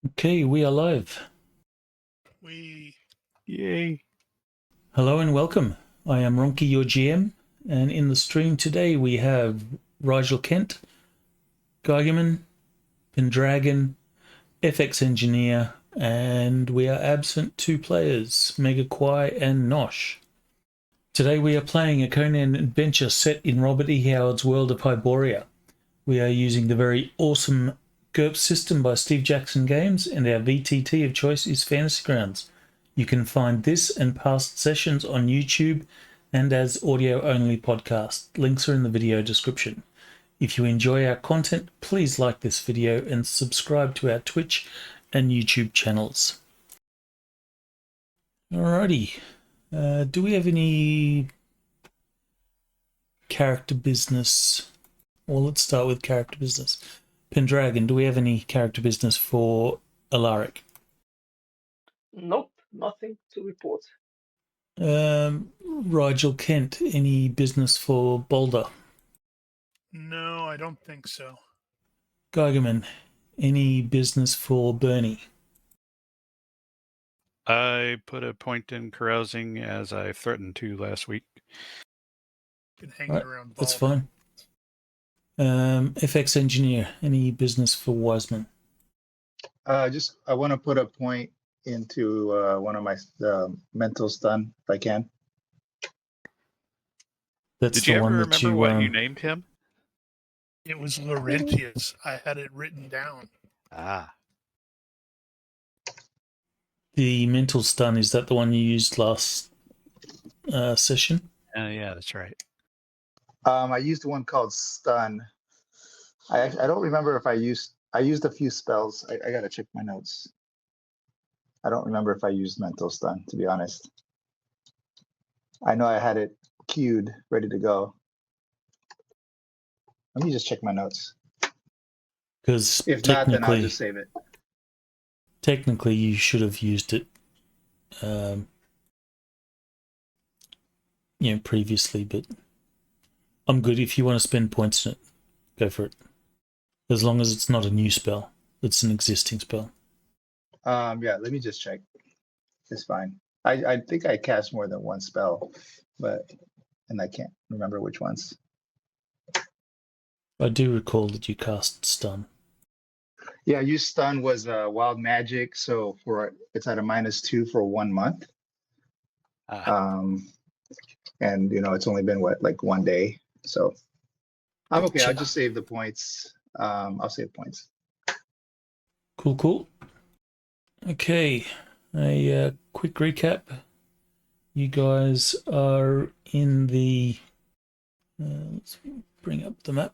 Okay, we are live. We Yay. Hello and welcome. I am Ronnke, your GM, and in the stream today we have Rigel Kent, Geigerman, Pendragon, FX Engineer, and we are absent two players, Mega Kwai and Nosh. Today we are playing a Conan adventure set in Robert E. Howard's world of Hyboria. We are using the very awesome GURPS system by Steve Jackson Games, and our VTT of choice is Fantasy Grounds. You can find this and past sessions on YouTube and as audio-only podcast. Links are in the video description. If you enjoy our content, please like this video and subscribe to our Twitch and YouTube channels. Alrighty. Do we have any character business? Well, let's start with character business. Pendragon, do we have any character business for Alaric? Nope, nothing to report. Rigel Kent, any business for Boulder? No, I don't think so. Geigerman, any business for Bernie? I put a point in carousing as I threatened to last week. Been hanging Right, around. that's Balder. fine. FX Engineer, any business for Wiseman? I want to put a point into one of my mental stun if I can. That's Did the you ever one that remember you what you named him? It was Laurentius. I had it written down. Ah, the mental stun, is that the one you used last session? yeah, that's right. I used one called stun. I don't remember if I used a few spells. I gotta check my notes. I don't remember if I used mental stun, to be honest. I know I had it queued, ready to go. Let me just check my notes. Because If not, then I'll just save it. technically you should have used it previously, but I'm good. If you want to spend points in it, go for it, as long as it's not a new spell, it's an existing spell. Yeah, let me just check. It's fine. I think I cast more than one spell, and I can't remember which ones. I do recall that you cast stun. Yeah, use stun was wild magic, so it's at a -2 for 1 month. And it's only been like 1 day, so I'm okay. I'll just save the points. I'll save points. Cool. Okay, a quick recap. You guys are in the let's bring up the map.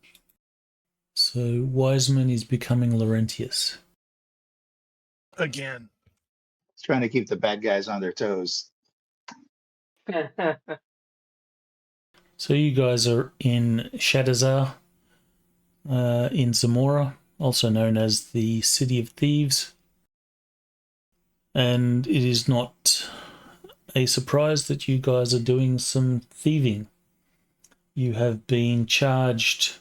So Wiseman is becoming Laurentius Again. It's trying to keep the bad guys on their toes. So you guys are in Shadazar, in Zamora, also known as the City of Thieves. And it is not a surprise that you guys are doing some thieving. You have been charged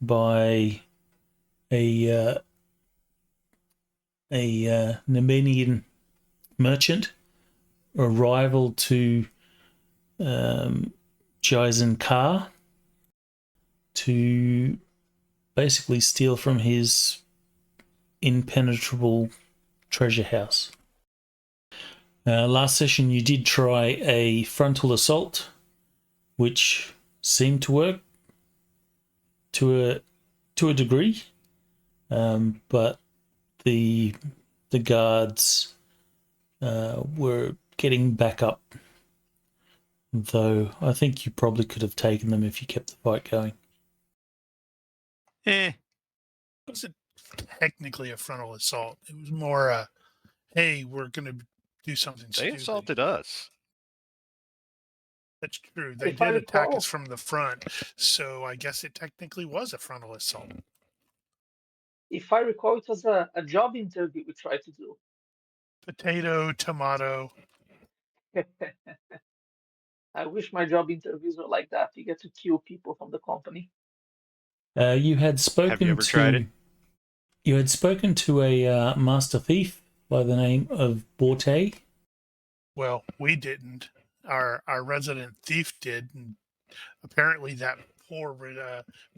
by a Nemenian merchant, a rival to Jaizin Kaa, to basically steal from his impenetrable treasure house. Last session you did try a frontal assault, which seemed to work to a degree, but the guards were getting back up, though I think you probably could have taken them if you kept the fight going. It wasn't technically a frontal assault. It was more hey, we're going to do something They stupid. assaulted us. That's true. They If I did attack recall- us from the front, so I guess it technically was a frontal assault. If I recall, it was a job interview we tried to do. Potato, tomato. I wish my job interviews were like that. You get to kill people from the company. You had spoken Have you ever to. tried it? You had spoken to a master thief by the name of Borte. Well, we didn't. Our resident thief did, and apparently that poor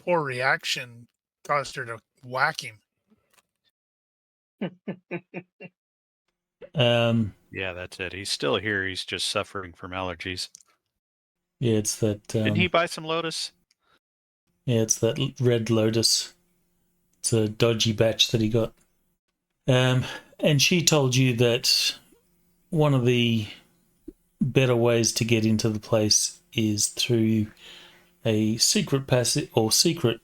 reaction caused her to whack him. Yeah, that's it. He's still here. He's just suffering from allergies. Yeah, it's that. Didn't he buy some Lotus? Yeah, it's that red Lotus. It's a dodgy batch that he got. And she told you that one of the better ways to get into the place is through a secret passage or secret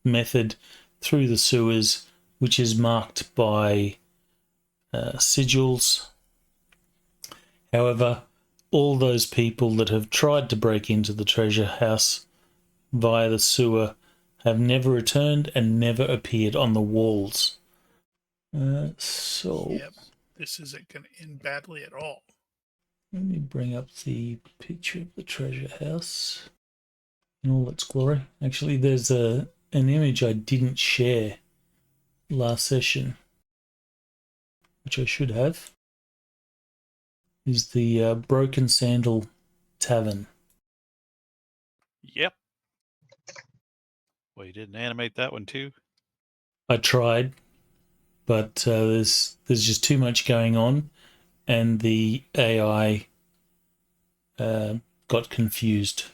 method through the sewers, which is marked by sigils. However, all those people that have tried to break into the treasure house via the sewer have never returned and never appeared on the walls. So Yep, this isn't going to end badly at all. let me bring up the picture of the treasure house in all its glory. Actually, there's an image I didn't share last session, which I should have. Is the Broken Sandal Tavern. Yep. Well, you didn't animate that one too? I tried, but there's just too much going on, and the AI got confused.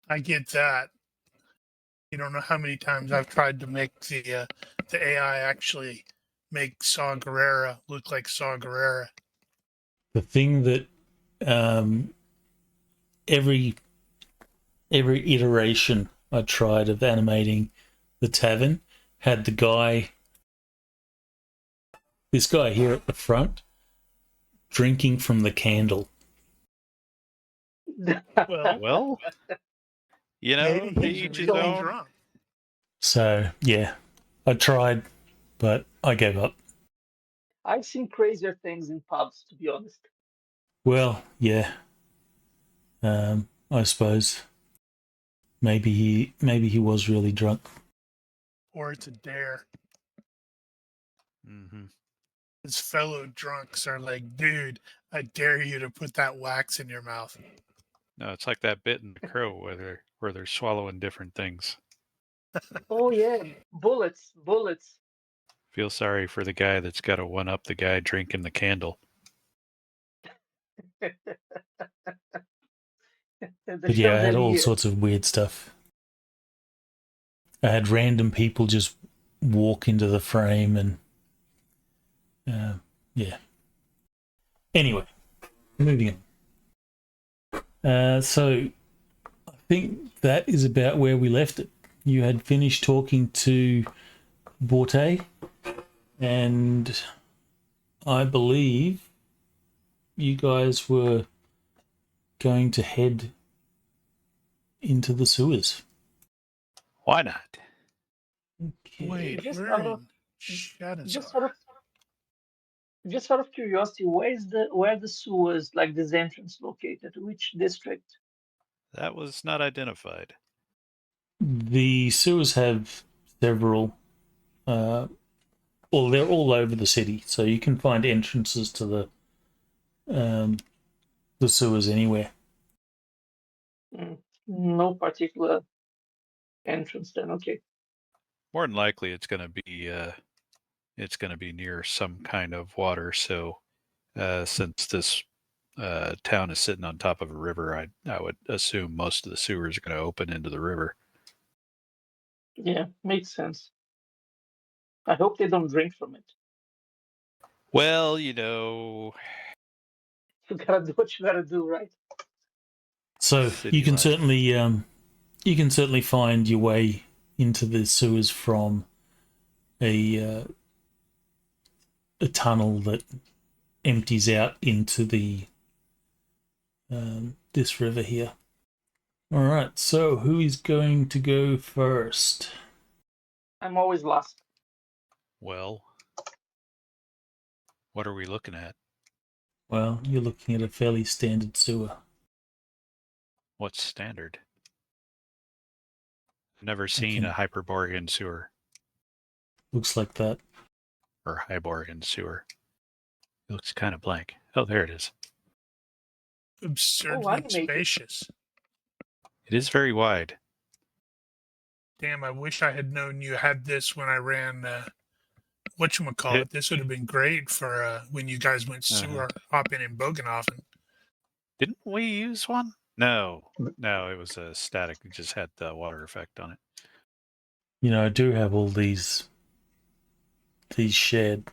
I get that. You don't know how many times I've tried to make the AI actually make Saw Gerrera look like Saw Gerrera. The thing that every iteration I tried of animating the tavern had this guy here at the front, drinking from the candle. Well, you know, Maybe to he's each his really own. drunk. So yeah, I tried, but I gave up. I've seen crazier things in pubs, to be honest. Well, yeah. I suppose maybe he was really drunk. Or it's a dare. Mm-hmm. His fellow drunks are like, dude, I dare you to put that wax in your mouth. No, it's like that bit in The Crow where they're swallowing different things. Oh yeah, bullets. Feel sorry for the guy that's got to one up the guy drinking the candle. But yeah, I had all sorts of weird stuff. I had random people just walk into the frame and yeah. Anyway, moving on. So I think that is about where we left it. You had finished talking to Borte, and I believe you guys were going to head into the sewers. Why not? Okay. Wait, Just we're out of- in Shadowzar. just out of curiosity, where the sewers, like this entrance, located? Which district? That was not identified. The sewers have several, well, they're all over the city, so you can find entrances to the sewers anywhere. No particular entrance then. Okay. More than likely, it's going to be near some kind of water. So, since this town is sitting on top of a river, I would assume most of the sewers are going to open into the river. Yeah, makes sense. I hope they don't drink from it. Well, you know, You gotta do what you gotta do, right? So City you can life. certainly find your way into the sewers from a tunnel that empties out into the this river here. All right. So who is going to go first? I'm always last. Well, what are we looking at? Well, you're looking at a fairly standard sewer. What's standard? Never seen Okay. a Hyperborean sewer Looks like that. or Hyborean sewer. It looks kind of blank. Oh, there it is. Absurdly animated. spacious. It is very wide. Damn, I wish I had known you had this when I ran whatchamacallit. This would have been great for when you guys went sewer hopping in Bogenhofen. Didn't we use one? No, it was a static. It just had the water effect on it. You know, I do have all these shared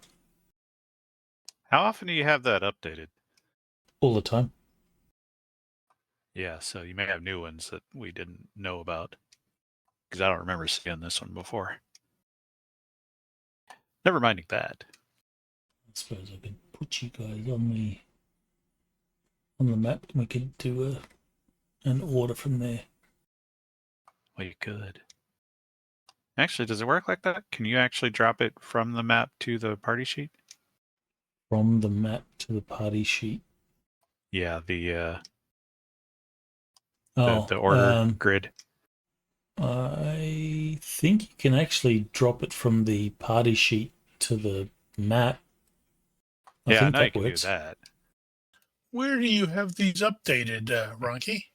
How often do you have that updated? all the time. Yeah, so you may have new ones that we didn't know about. Because I don't remember seeing this one before. Never minding that. I suppose I could put you guys on the map. We could do an order from there. Well, you could. Actually, does it work like that? Can you actually drop it from the map to the party sheet? From the map to the party sheet. Yeah, the Oh, order grid. I think you can actually drop it from the party sheet to the map. I Yeah, think now you that can works. do that. Where do you have these updated, Ronnke?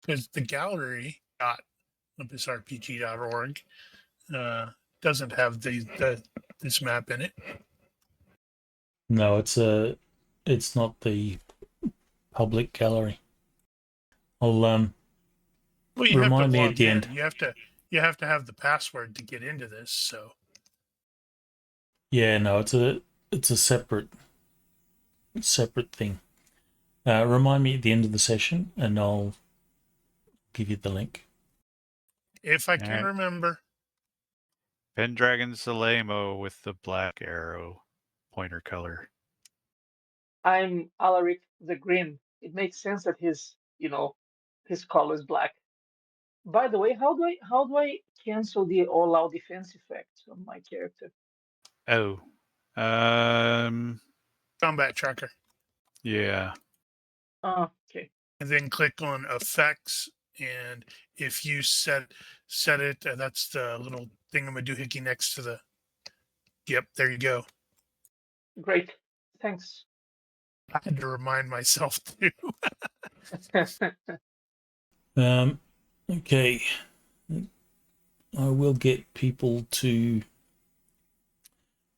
Because the gallery.olympusrpg.org doesn't have this map in it. No, it's not the public gallery. I'll Well, you have to remind me at log the in. end. You have to have the password to get into this. So Yeah, no, it's a separate thing. Remind me at the end of the session, and I'll give you the link. if I can Alright. remember, Pendragon Salemo with the black arrow pointer color. I'm Alaric the Grim. It makes sense that his color is black. By the way, how do I cancel the all-out defense effect on my character? Oh. combat tracker, Yeah. Okay. and then click on effects. And if you set it, that's the little thingamadoohickey next to the. Yep, there you go. Great. Thanks. I had to remind myself too. Okay. I will get people to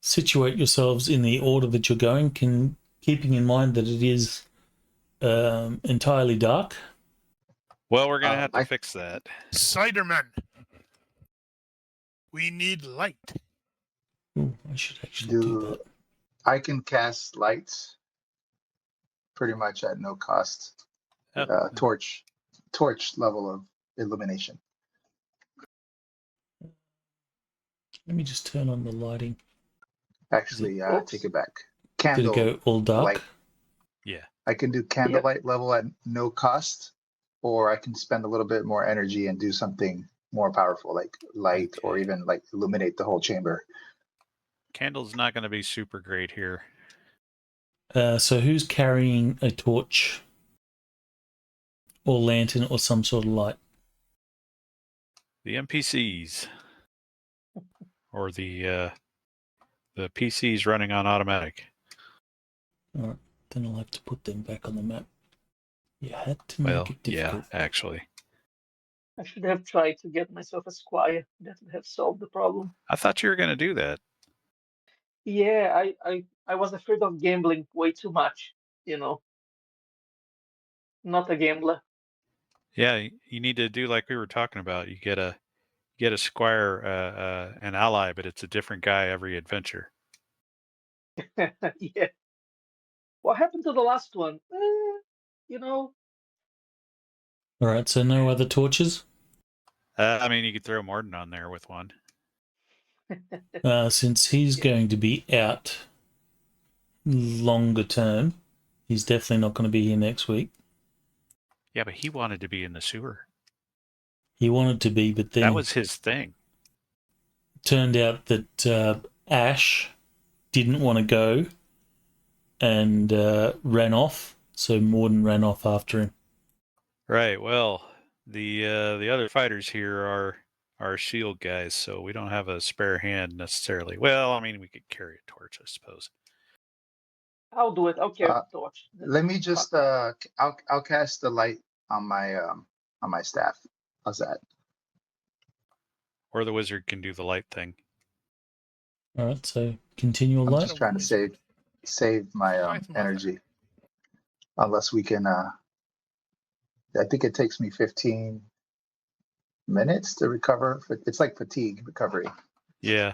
situate yourselves in the order that you're going, keeping in mind that it is entirely dark. Well, we're going to have to fix that. Ciderman, we need light. Ooh, I should actually do that. I can cast lights pretty much at no cost. Oh. Torch level of illumination. Let me just turn on the lighting. Actually, Oops. take it back. Did Candle it go all dark? light. Yeah. I can do candlelight level at no cost, or I can spend a little bit more energy and do something more powerful, like light, or Okay. even like illuminate the whole chamber. Candle's not going to be super great here. So who's carrying a torch or lantern or some sort of light? The NPCs. Or the PCs running on automatic. All right, then I'll have to put them back on the map. You had to make it difficult. Yeah, actually. I should have tried to get myself a squire. That would have solved the problem. I thought you were going to do that. Yeah, I was afraid of gambling way too much, Not a gambler. Yeah, you need to do like we were talking about. You get a squire, an ally, but it's a different guy every adventure. Yeah. What happened to the last one? All right, so no other torches? I mean, you could throw Morden on there with one. Since he's going to be out longer term, he's definitely not going to be here next week. Yeah, but he wanted to be in the sewer. He wanted to be, but then That was his thing. turned out that Ash didn't want to go and ran off, so Morden ran off after him. Right, well, The other fighters here are shield guys, so we don't have a spare hand necessarily. Well, I mean, we could carry a torch, I suppose. I'll do it. I'll carry Uh, the torch. Let me just I'll cast the light on my staff. How's that? Or the wizard can do the light thing. All right, so continual I'm light. just trying to save my Light mother. energy. Unless we can I think it takes me 15 minutes to recover. It's like fatigue recovery. Yeah.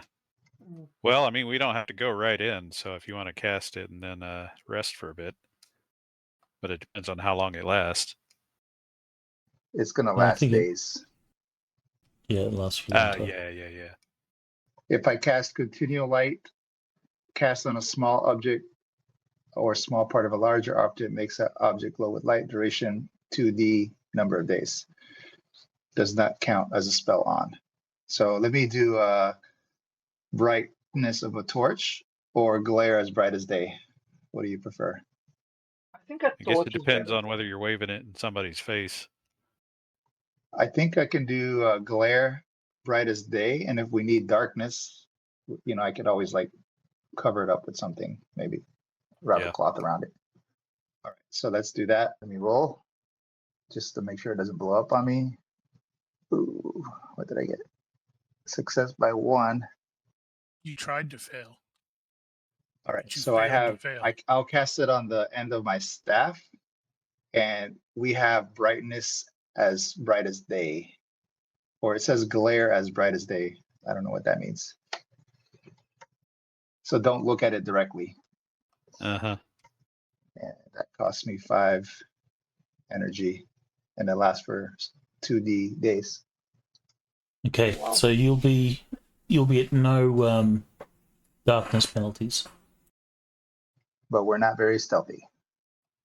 Mm. Well, I mean, we don't have to go right in, so if you want to cast it and then rest for a bit. But it depends on how long it lasts. It's gonna I last think days. Yeah, it lasts for a long time. Yeah. If I cast continual light, cast on a small object or small part of a larger object, makes that object glow with light, duration 2D, number of days. Does not count as a spell on. So let me do brightness of a torch or glare as bright as day. What do you prefer? I think a I guess torch it is depends better. on whether you're waving it in somebody's face. I think I can do glare bright as day, and if we need darkness, I could always like cover it up with something, maybe wrap a Yeah. cloth around it. All right, so let's do that. Let me roll just to make sure it doesn't blow up on me. Ooh, what did I get? Success by 1. You tried to fail. All right, But you so I failed to have fail. I'll cast it on the end of my staff, and we have brightness as bright as day, or it says glare as bright as day. I don't know what that means. So don't look at it directly. Uh-huh. And that costs me 5 energy, and it lasts for 2D days. Okay, Wow. so you'll be at no darkness penalties. But we're not very stealthy.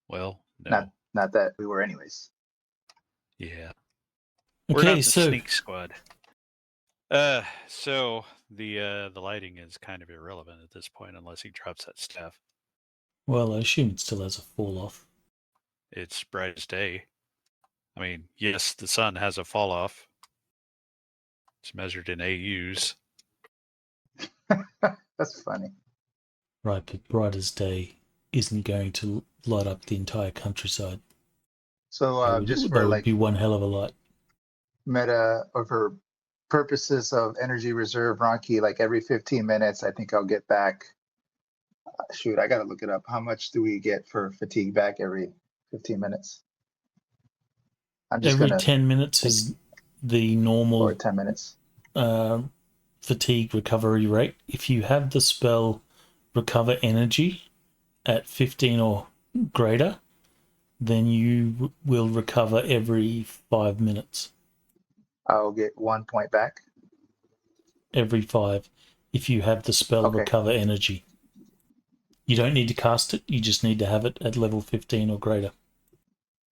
Well, no. Not that we were anyways. Yeah. We're Okay, not the so sneak squad. So the lighting is kind of irrelevant at this point unless he drops that staff. well, I assume it still has a fall off. It's bright as day. I mean, yes, the sun has a fall off. It's measured in AUs. That's funny. Right, but bright as day isn't going to light up the entire countryside. So just that for would like be one hell of a light. meta or for purposes of energy reserve, Ronnke, like every 15 minutes, I think I'll get back. Shoot, I gotta look it up. How much do we get for fatigue back every 15 minutes? I'm just Every gonna 10 minutes is the or normal 10 minutes. fatigue recovery rate. If you have the spell recover energy at 15 or greater, then you will recover every 5 minutes. I'll get 1 point back. Every 5 if you have the spell Okay. recover energy. You don't need to cast it, you just need to have it at level 15 or greater.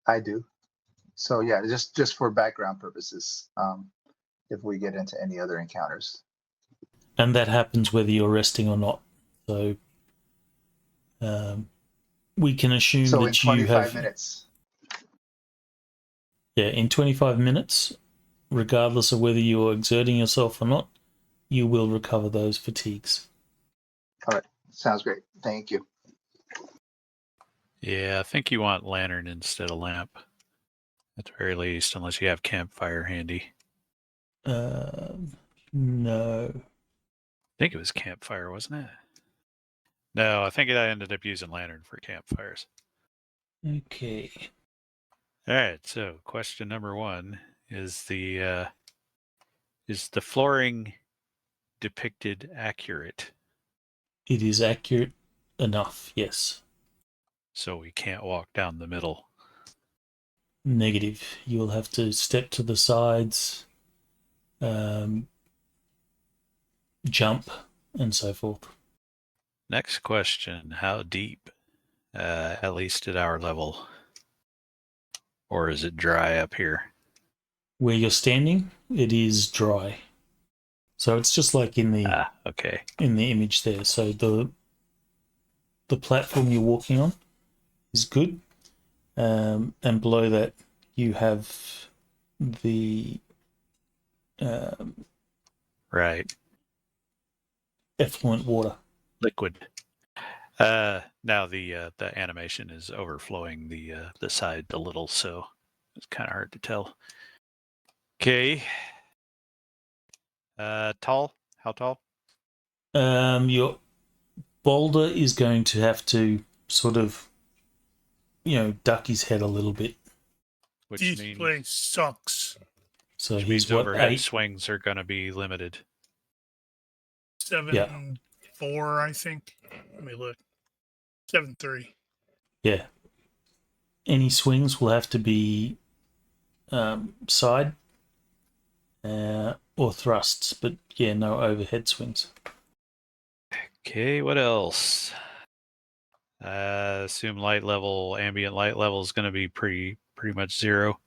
I do. So yeah, just for background purposes, if we get into any other encounters. And that happens whether you're resting or not. So we can assume So in that you 25 have minutes. Yeah, in 25 minutes, regardless of whether you're exerting yourself or not, you will recover those fatigues. All right, sounds great. Thank you. Yeah, I think you want lantern instead of lamp. At the very least, unless you have campfire handy. No. I think it was campfire, wasn't it? No, I think I ended up using lantern for campfires. Okay. All right, so question number 1 is the flooring depicted accurate? It is accurate enough, yes. So we can't walk down the middle. Negative. You will have to step to the sides, jump, and so forth. Next question, how deep? At least at our level. Or is it dry up here? Where you're standing, it is dry. So it's just like in the Okay. in the image there. So the platform you're walking on is good, and below that you have the Right. effluent water. Liquid. Now the animation is overflowing the side a little, so it's kind of hard to tell. Okay. Tall? How tall? Your boulder is going to have to sort of, duck his head a little bit. Which This means place sucks. So which he's means what, overhead 8? swings are going to be limited. 7'4", I think. Let me look. 7'3". Yeah. Any swings will have to be side or thrusts, but yeah, no overhead swings. Okay, what else? Assume ambient light level is going to be pretty much 0.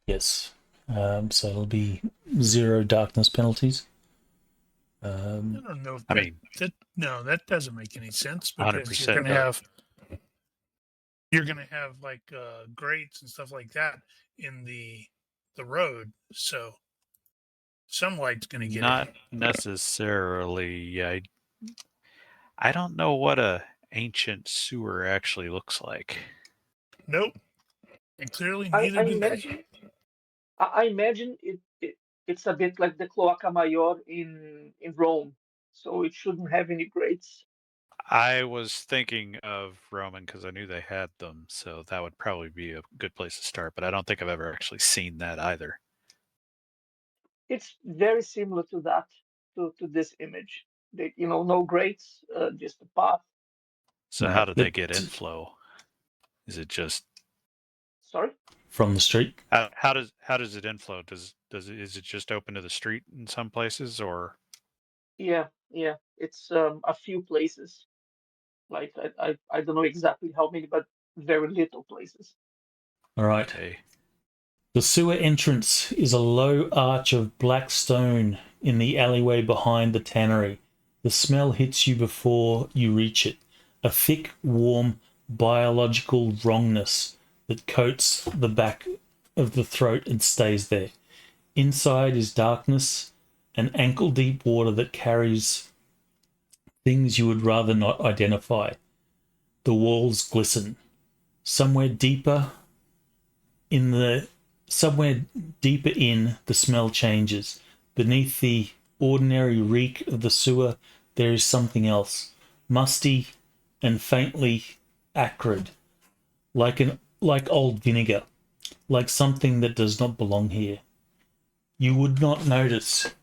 Yes. So it'll be 0 darkness penalties. I don't know if I mean, that doesn't make any sense, because 100% you're gonna dark. have like grates and stuff like that in the road, so some light's gonna get Not in. necessarily. I don't know what a ancient sewer actually looks like. Nope. And clearly I neither do imagine I imagine it's a bit like the Cloaca Maior in Rome, so it shouldn't have any grates. I was thinking of Roman because I knew they had them, so that would probably be a good place to start. But I don't think I've ever actually seen that either. It's very similar to that, to this image. No grates, just a path. So how do they get inflow? Is it just Sorry. From the street? how does it inflow? Is it just open to the street in some places, or Yeah, it's a few places. Like I don't know exactly how many, but very little places. All right. okay? The sewer entrance is a low arch of black stone in the alleyway behind the tannery. The smell hits you before you reach it. A thick, warm, biological wrongness that coats the back of the throat and stays there. Inside is darkness and ankle-deep water that carries things you would rather not identify. The walls glisten. Somewhere deeper in, the smell changes. Beneath the ordinary reek of the sewer, there is something else, musty and faintly acrid, like old vinegar, like something that does not belong here. You would not notice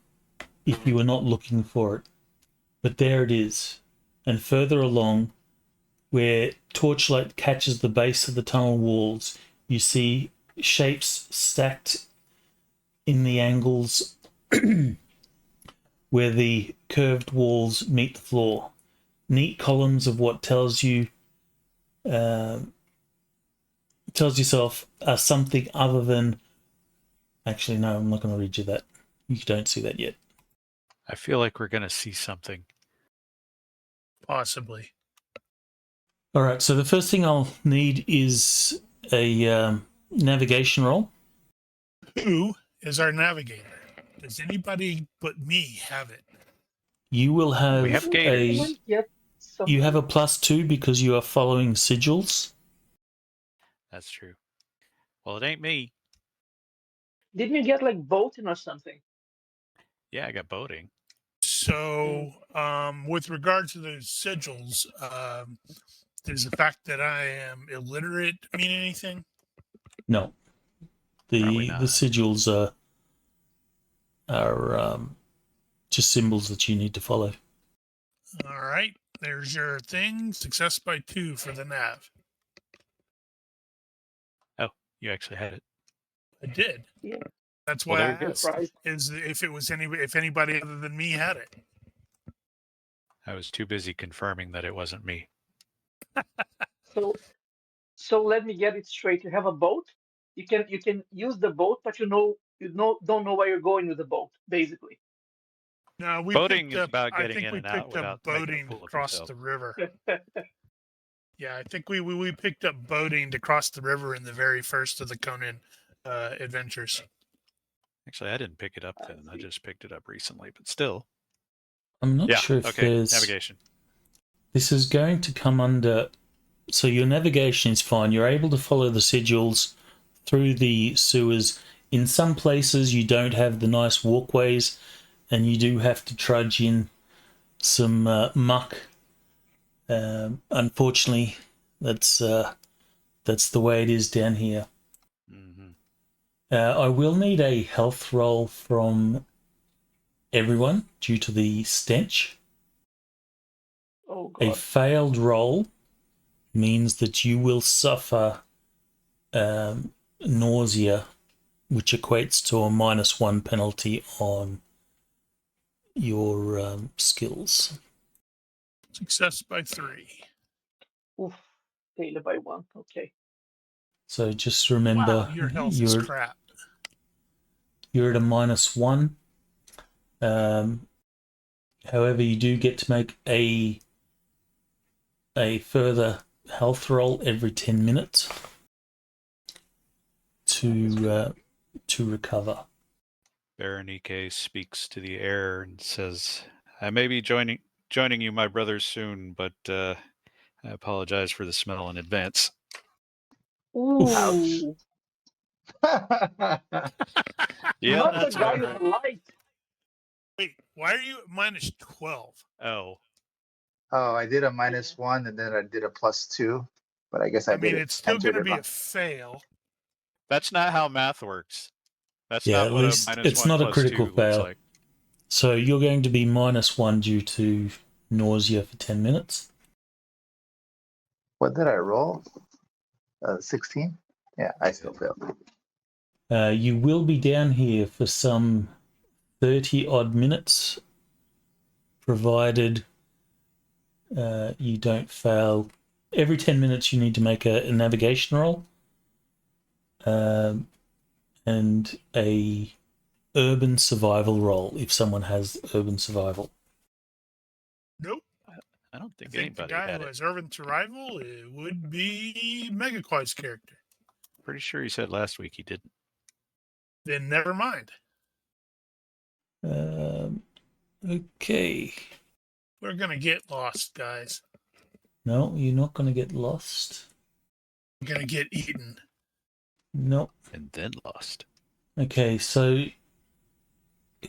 if you were not looking for it, but there it is. And further along, where torchlight catches the base of the tunnel walls, you see shapes stacked in the angles where the curved walls meet the floor. Neat columns of what tells yourself are something other than. Actually, no, I'm not going to read you that. You don't see that yet. I feel like we're gonna see something. Possibly. All right, so the first thing I'll need is a navigation roll. Who is our navigator? Does anybody but me have it? You will have We have gators. Someone get you have a something. +2 because you are following sigils. That's true. Well, it ain't me. Didn't you get like voting or something? Yeah, I got boating. So, with regard to those sigils, does the fact that I am illiterate mean anything? No, Probably the not. sigils are just symbols that you need to follow. All right, there's your thing. Success by 2 for the nav. Oh, you actually had it. I did. Yeah. That's Well, why there I you go. asked is if anybody other than me had it. I was too busy confirming that it wasn't me. So let me get it straight. You have a boat. You can use the boat, but don't know where you're going with the boat, basically. No, we Boating picked is up. about I getting think in we and out picked up without making a boating fool to of cross yourself. the river. Yeah, I think we picked up boating to cross the river in the very first of the Conan adventures. Actually, I didn't pick it up I then. I see. just picked it up recently, but still. I'm not Yeah. sure if Okay. there's... Navigation. This is going to come under... So your navigation is fine. You're able to follow the sigils through the sewers. In some places, you don't have the nice walkways, and you do have to trudge in some muck. Unfortunately, that's the way it is down here. Mm-hmm. I will need a health roll from everyone due to the stench. Oh A God. failed roll means that you will suffer nausea, which equates to a -1 penalty on your skills. Success by 3. Oof. Failure by 1. Okay. So just remember, Wow, your health is crap. you're at a -1. However, you do get to make a further health roll every 10 minutes to recover. Ronnke speaks to the air and says, "I may be joining you, my brothers, soon, but I apologize for the smell in advance." Ooh. Yeah, Not the that's guy about you right. liked. Wait, why are you at -12? Oh, Oh, I did a -1 and then I did a +2, but I guess I I mean, did it it's still going entered to it be wrong. a fail. that's not how math works. That's Yeah, not at what a least it's -1 not a plus critical 2 looks fail. like. So you're going to be -1 due to nausea for 10 minutes. What did I roll? 16? Yeah, I still failed. You will be down here for some 30 odd minutes, provided you don't fail. Every 10 minutes, you need to make a navigation roll and a urban survival roll if someone has urban survival. Nope. I don't I think think the anybody guy had who it. has Urban Survival, it would be Megaquai's character. Pretty sure he said last week he didn't. Then never mind. Okay. We're going to get lost, guys. No, you're not going to get lost. We're going to get eaten. No. And then lost. Okay, so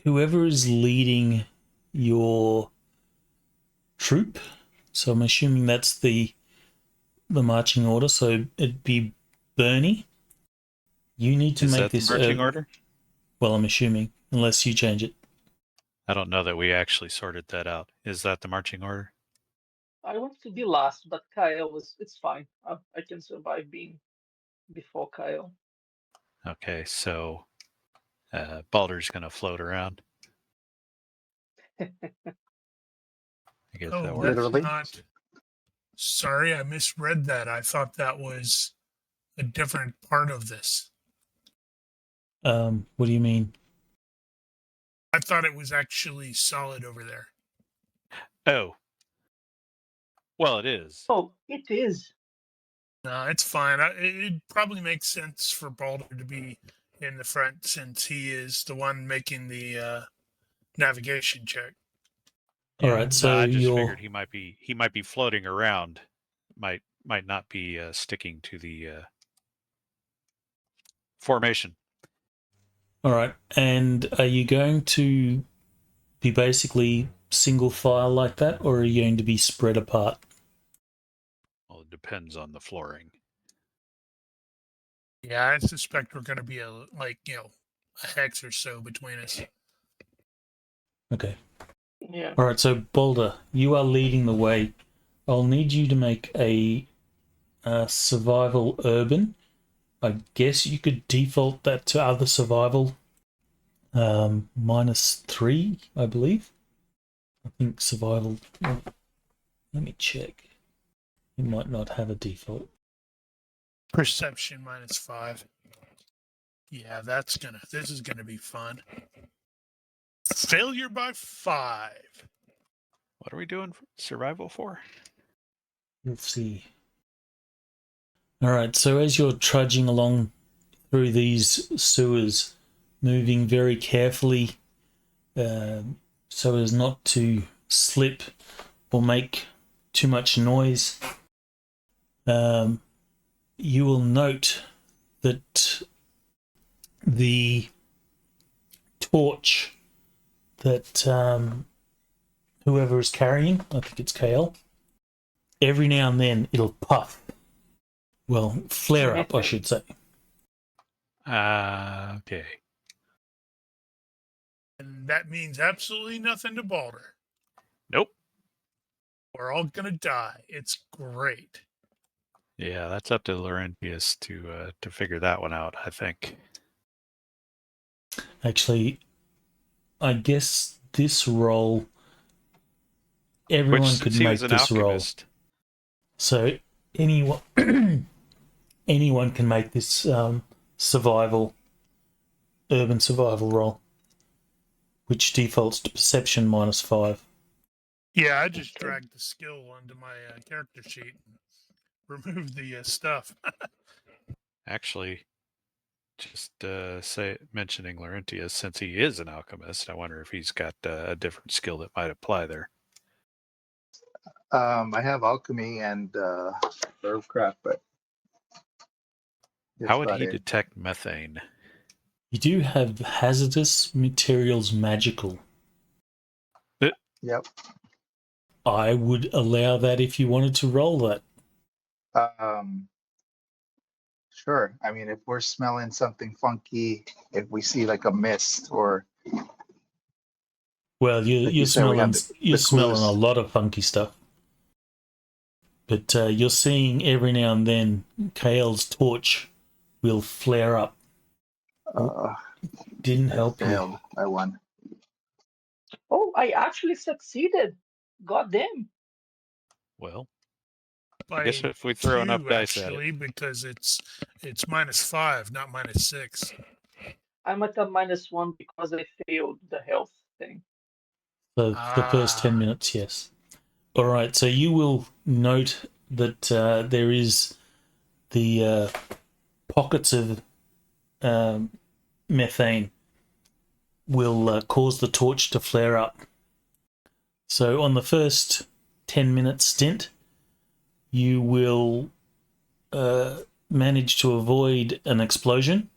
whoever is leading your troop, so I'm assuming that's the marching order, so it'd be Bernie. You need to Is make that the this marching order? Well, I'm assuming, unless you change it. I don't know that we actually sorted that out. Is that the marching order? I want to be last, but Kyle it's fine. I can survive being before Kyle. Okay, so Baldur's going to float around. I guess Oh, that that's works. Literally. not. Sorry, I misread that. I thought that was a different part of this. What do you mean? I thought it was actually solid over there. Oh. Well, it is. Oh, it is. No, it's fine. It probably makes sense for Baldur to be in the front since he is the one making the navigation check. All right, so I just you're figured he might be floating around. Might not be sticking to the formation. all right, and are you going to be basically single file like that, or are you going to be spread apart? Well, it depends on the flooring. Yeah, I suspect we're going to be a hex or so between us. Okay. Yeah. All right, so Boulder, you are leading the way. I'll need you to make a survival urban. I guess you could default that to other survival. -3, I believe. I think survival. Let me check. You might not have a default. Perception -5. Yeah, this is gonna be fun. Failure by 5. What are we doing survival for? Let's see. All right, so as you're trudging along through these sewers, moving very carefully so as not to slip or make too much noise. You will note that the torch that whoever is carrying, I think it's KL, every now and then it'll puff. Well, flare up, I should say. Okay. And that means absolutely nothing to Balder. Nope. We're all gonna die. It's great. Yeah, that's up to Laurentius to figure that one out, I think. Actually, I guess this roll, everyone Which, could since he make was an this roll. alchemist, So anyone anyone can make this survival, urban survival roll, which defaults to perception -5. Yeah, I just dragged the skill onto my character sheet and removed the stuff. actually, just mentioning Laurentius, since he is an alchemist, I wonder if he's got a different skill that might apply there. I have alchemy and herbcraft, but that's How would about he it. detect methane? You do have hazardous materials magical. Yep. I would allow that if you wanted to roll that. Sure. I mean, if we're smelling something funky, if we see like a mist or Well, like you you're said, we have smelling a clues. lot of funky stuff. But you're seeing every now and then KL's torch will flare up. Didn't I help you. failed. I won. Oh, I actually succeeded. God damn. Well, By I guess if we throw enough 2, dice at actually, because it's -5, not -6. I'm at a -1 because I failed the health thing. So the first 10 minutes, yes. All right, so you will note that there is the pockets of methane will cause the torch to flare up. So on the first 10-minute stint, you will manage to avoid an explosion.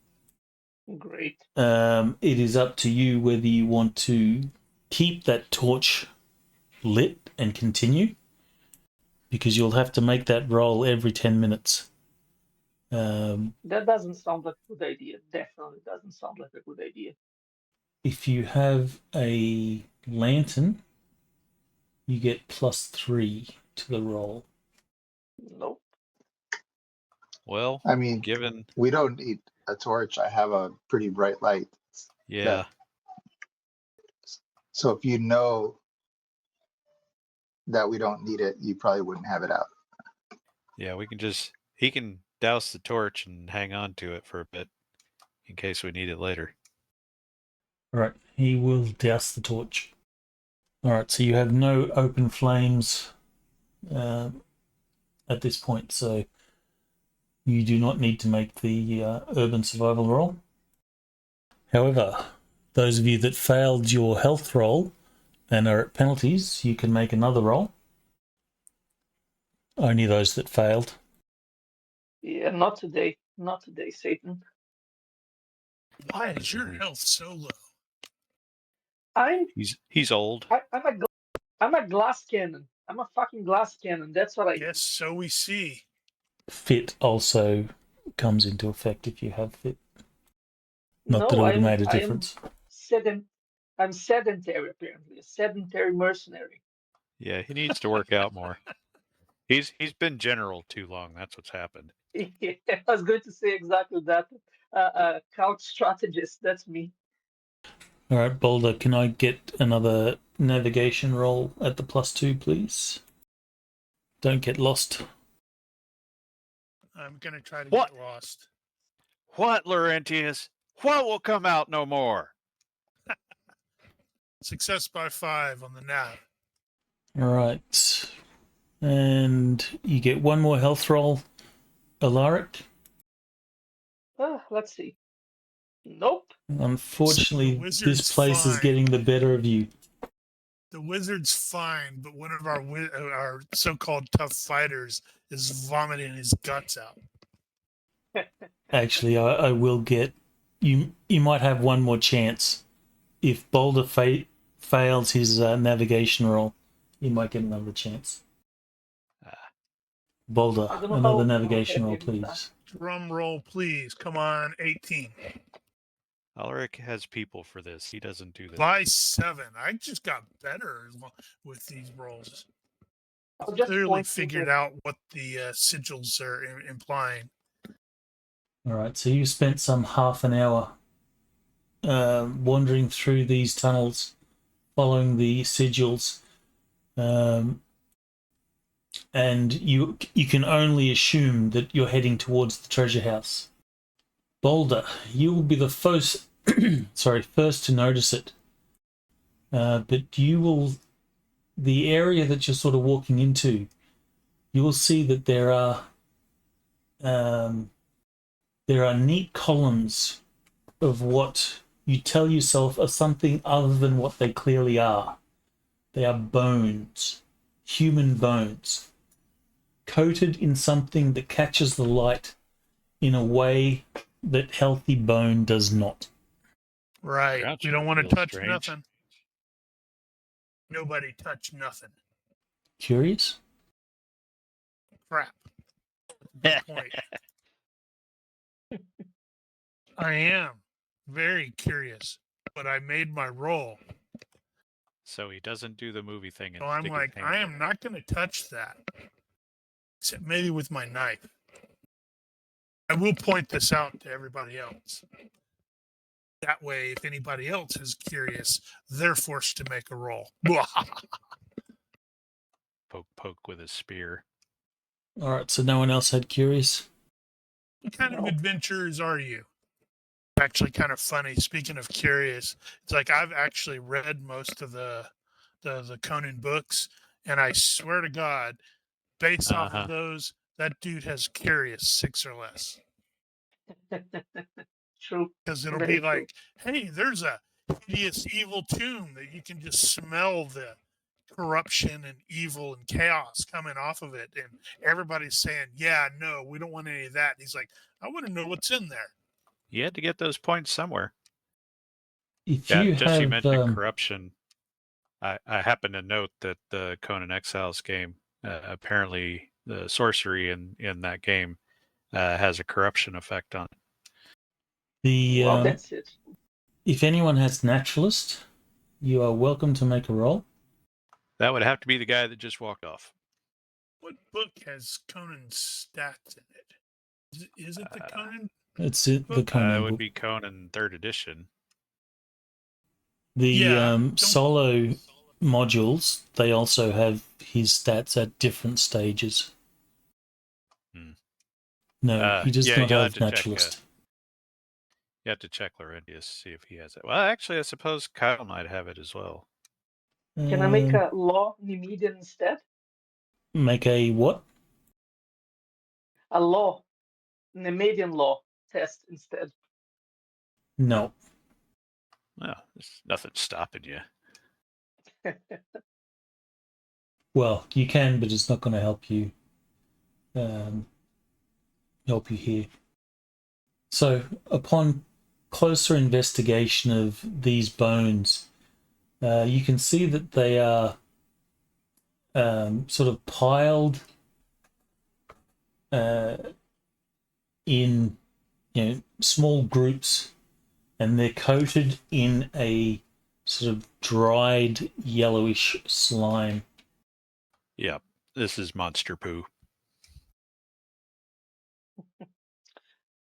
Great. It is up to you whether you want to keep that torch lit and continue, because you'll have to make that roll every 10 minutes. That doesn't sound like a good idea. Definitely doesn't sound like a good idea. If you have a lantern, you get +3 to the roll. Nope. well, I mean, given, we don't need a torch. I have a pretty bright light. yeah, So if you know that we don't need it, you probably wouldn't have it out. yeah, he can douse the torch and hang on to it for a bit in case we need it later. All right, he will douse the torch. All right, so you have no open flames at this point, so you do not need to make the urban survival roll. However, those of you that failed your health roll and are at penalties, you can make another roll. Only those that failed. Yeah, not today. Not today, Satan. Why is your health so low? He's old. I'm a glass cannon. I'm a fucking glass cannon. That's what I. Yes, so we see. Fit also comes into effect if you have fit. Not that it No, would have made a difference. I'm sedentary, apparently. A sedentary mercenary. Yeah, he needs to work out more. He's been general too long. That's what's happened. Yeah, I was going to say exactly that. Couch strategist. That's me. All right, Boulder, can I get another navigation roll at the +2, please? Don't get lost. I'm gonna try to What? get lost. What, Laurentius? What will come out no more? Success by 5 on the nav. All right. And you get one more health roll, Alaric. Let's see. Nope. Unfortunately, The this wizard's place is fine. getting the better of you. The wizard's fine, but one of our so-called tough fighters is vomiting his guts out. Actually, I will get you. You might have one more chance. If Boulder fails his navigation roll, you might get another chance. Boulder, I don't know another how navigation heavy roll, it is that. please. Drum roll, please. Come on, 18. Alaric has people for this. He doesn't do this. By 7. I just got better with these rolls. I'll just Clearly point to figured the- out what the sigils are implying. All right, so you spent some half an hour wandering through these tunnels, following the sigils, and you can only assume that you're heading towards the treasure house. Boulder, you will be the first first to notice it. But the area that you're sort of walking into, you will see that there are neat columns of what you tell yourself are something other than what they clearly are. They are bones, human bones, coated in something that catches the light in a way that healthy bone does not. Right. Gotcha. We don't want to Feels touch strange. nothing. Nobody touch nothing. Curious? Crap. Good point. I am very curious, but I made my roll. So he doesn't do the movie thing. And So I'm stick his like, hand I in am it. not going to touch that. Except maybe with my knife. I will point this out to everybody else. That way, if anybody else is curious, they're forced to make a roll. Poke with his spear. All right, so no one else had curious? What kind of No. adventurers are you? Actually, kind of funny. Speaking of curious, it's like I've actually read most of the Conan books, and I swear to God, based off Uh-huh. of those, that dude has curious 6 or less. True. Because it'll Very be true. like, hey, there's a hideous evil tomb that you can just smell the corruption and evil and chaos coming off of it, and everybody's saying, yeah, no, we don't want any of that. And he's like, I want to know what's in there. You had to get those points somewhere. If Yeah, you just you have mentioned corruption. I happen to note that the Conan Exiles game, apparently the sorcery in that game has a corruption effect on it. the Well, that's it. if anyone has naturalist, you are welcome to make a roll. That would have to be the guy that just walked off. What book has Conan's stats in it? Is it the Conan? It's the Book? Conan It would book. be Conan 3rd edition. The Yeah, solo modules, they also have his stats at different stages. Hmm. No, he does yeah, not you'll have have to check, naturalist. You have to check Laurentius, see if he has it. Well, actually, I suppose Kyle might have it as well. Can I make a law Nemedian instead? Make a what? A law, Nemedian law test instead. No. Well, there's nothing stopping you. Well, you can, but it's not going to help you. Help you here. So, upon closer investigation of these bones, you can see that they are sort of piled in small groups, and they're coated in a sort of dried yellowish slime. Yep, this is monster poo.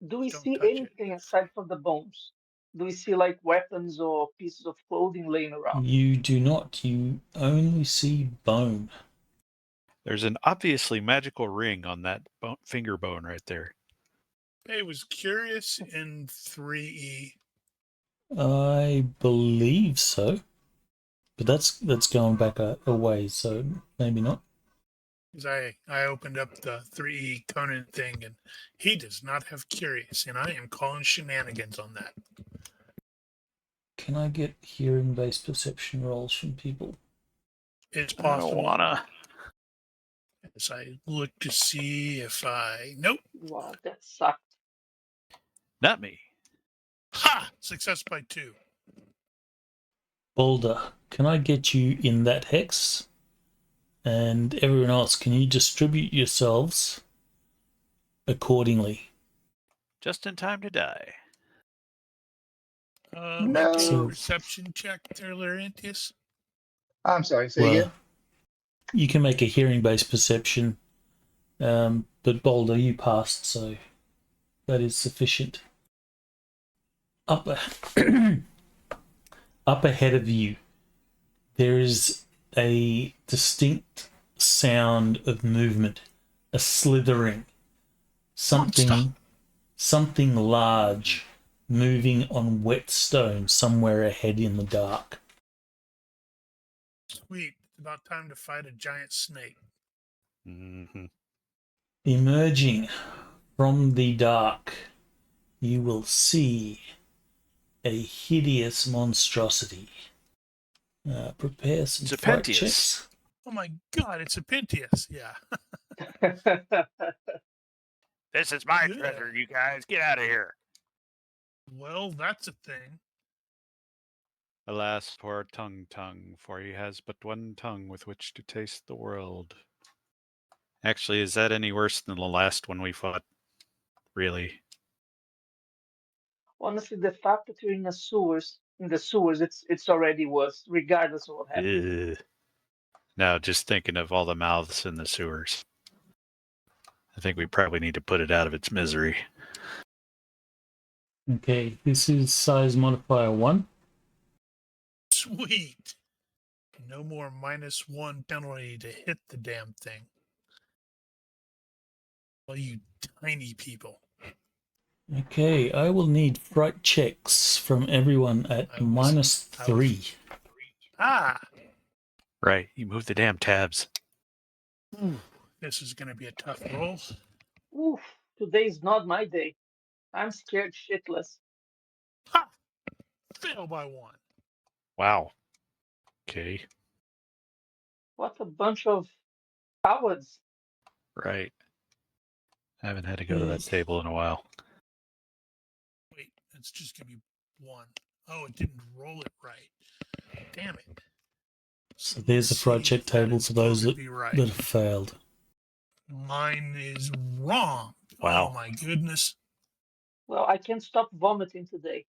Do we Don't see touch it. anything aside from the bones? Do we see like weapons or pieces of clothing laying around? You do not. You only see bone. There's an obviously magical ring on that finger bone right there. I was curious in 3E. I believe so, but that's going back a ways, so maybe not. Because I opened up the 3E Conan thing, and he does not have curious, and I am calling shenanigans on that. Can I get hearing-based perception rolls from people? It's I don't possible. wanna. As I look to see if I... Nope. Wow, that sucked. Not me. Ha! Success by 2. Boulder, can I get you in that hex? And everyone else, can you distribute yourselves accordingly? Just in time to die. Make a No. perception check, Laurentius. I'm sorry, say Well, again. you can make a hearing-based perception, but Boulder, you passed, so that is sufficient. Up ahead of you, there is a distinct sound of movement, a slithering, something large moving on wet stone somewhere ahead in the dark. Sweet. It's about time to fight a giant snake. Mm-hmm. Emerging from the dark, you will see a hideous monstrosity. Prepare some It's a fright Pentius. checks. Oh my god, it's a Pentius. Yeah. This is my Yeah. treasure, you guys. Get out of here. Well, that's a thing. Alas, poor Tongue, for he has but one tongue with which to taste the world. Actually, is that any worse than the last one we fought? Really? Honestly, the fact that you're in the sewers, it's already worse, regardless of what happens. Ugh. Now, just thinking of all the mouths in the sewers. I think we probably need to put it out of its misery. Okay, this is size modifier 1. Sweet. No more -1 penalty to hit the damn thing. Well, you tiny people. Okay, I will need fright checks from everyone at -3. Ah! Right, you move the damn tabs. This is going to be a tough roll. Oof, today's not my day. I'm scared shitless. Ha! Fail by 1. Wow. Okay, What a bunch of cowards. right. I haven't had to go to that Okay. table in a while. Wait, it's just going to be 1. Oh, it didn't roll it right. Damn it. So there's the fright See check if that table is for those going that, to be right. that have failed. Mine is wrong. Wow. Oh my goodness. Well, I can't stop vomiting today.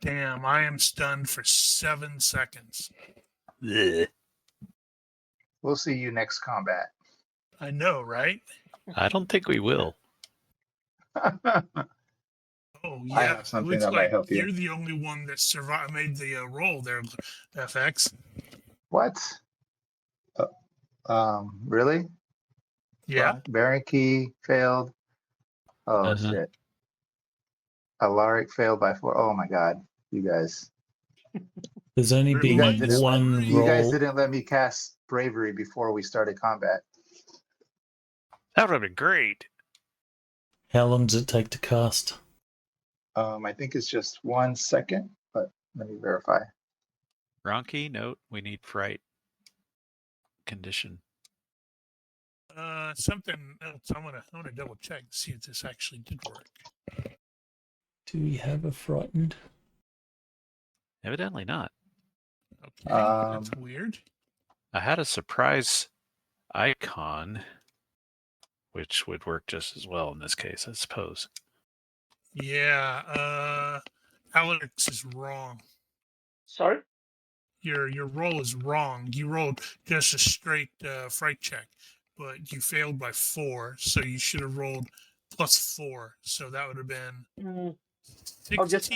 Damn, I am stunned for 7 seconds. Ugh. We'll see you next combat. I know, right? I don't think we will. Oh, I yeah. have something Looks that might like help you. you're the only one that survived, made the roll there, FX. What? Really? Yeah. Bearing key failed. Oh Uh-huh. shit. Alaric failed by 4. Oh my god, you guys. There's only You're been minus one 3. You guys roll. didn't let me cast bravery before we started combat. That would have been great. How long does it take to cast? I think it's just 1 second, but let me verify. Ronnke, note, we need fright condition. Something else. I'm gonna double check and see if this actually did work. Do we have a frightened? Evidently not. Okay, that's weird. I had a surprise icon, which would work just as well in this case, I suppose. Yeah, Alex is wrong. Sorry? Your roll is wrong. You rolled just a straight fright check, but you failed by 4, so you should have rolled +4. So that would have been Mm, 16. I'll just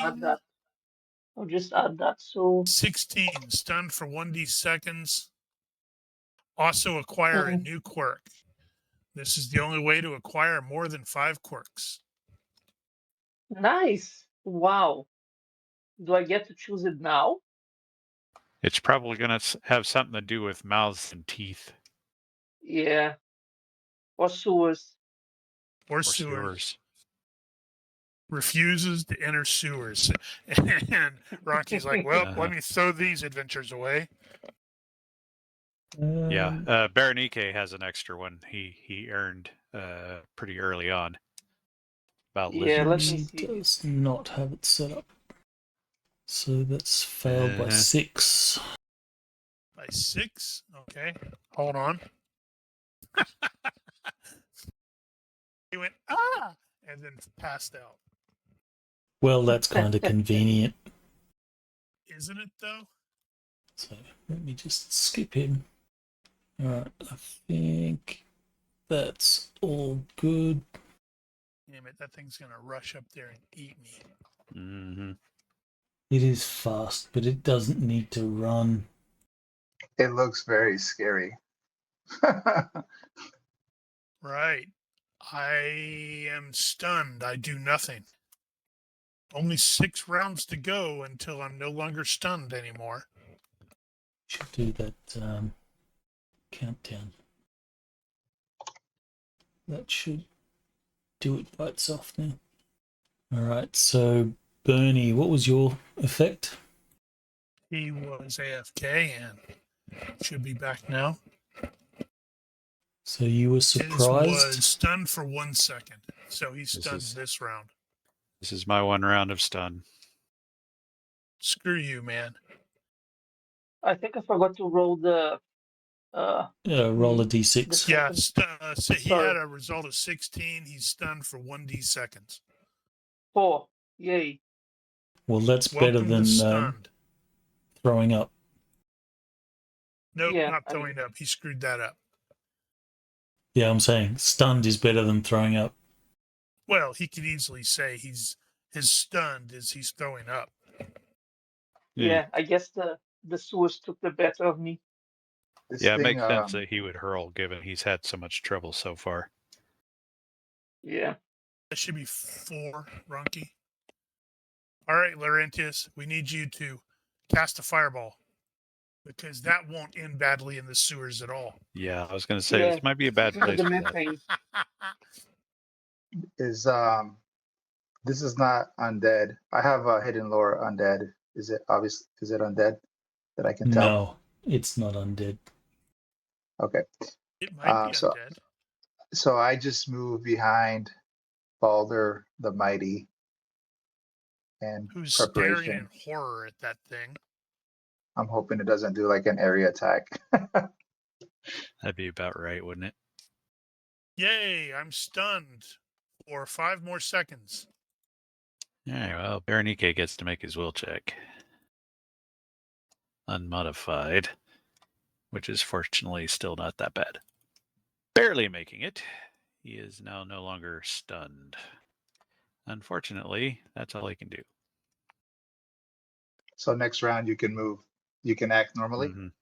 add that. So 16. Stunned for 1d seconds. Also acquire a new quirk. This is the only way to acquire more than 5 quirks. nice. Wow. Do I get to choose it now? It's probably going to have something to do with mouths and teeth. Yeah. Or sewers. Or Or sewers. sewers. Refuses to enter sewers. And Ronke's like, well, Uh-huh. let me throw these adventures away. Yeah, Berenike has an extra one. He earned pretty early on about Yeah, let me lizards. He see. does not have it set up. So that's failed by Uh-huh. 6. By 6. Okay. Hold on. He went, ah! And then passed out. Well, that's kind of convenient. Isn't it, though? So let me just skip him. Alright, I think that's all good. Damn it, that thing's going to rush up there and eat me. Mm-hmm. It is fast, but it doesn't need to run. It looks very scary. Right. I am stunned. I do nothing. Only 6 rounds to go until I'm no longer stunned anymore. Should do that countdown. That should do it by itself now. Alright, so Bernie, what was your effect? He was AFK and should be back now. So you were His surprised? was stunned for 1 second. So he's This stunned is- this round. This is my one round of stun. Screw you, man. I think I forgot to roll the Roll a the d6. Yeah, second so he Sorry. had a result of 16. He's stunned for 1d seconds. 4. Yay. Well, that's better Welcome to than stunned. throwing up. Nope, Yeah, not I throwing mean- up. He screwed that up. Yeah, I'm saying stunned is better than throwing up. Well, he could easily say his stunned is he's throwing up. Yeah, I guess the sewers took the better of me. This Yeah, it thing, makes sense that he would hurl, given he's had so much trouble so far. Yeah. That should be 4, Ronke. All right, Laurentius, we need you to cast a fireball because that won't end badly in the sewers at all. Yeah, I was going to say, Yeah. this might be a bad Look at place the for that. methane. is this is not undead. I have a hidden lore undead. Is it obvious? Is it undead that I can tell? No, it's not undead. Okay. It might be So- undead. So I just move behind Balder the Mighty and Who's staring preparation. in horror at that thing. I'm hoping it doesn't do like an area attack. That'd be about right, wouldn't it? Yay, I'm stunned for 5 more seconds. All right, well, Berenike gets to make his will check. Unmodified, which is fortunately still not that bad. Barely making it. He is now no longer stunned. Unfortunately, that's all he can do. So next round you can move. You can act normally. Mhm.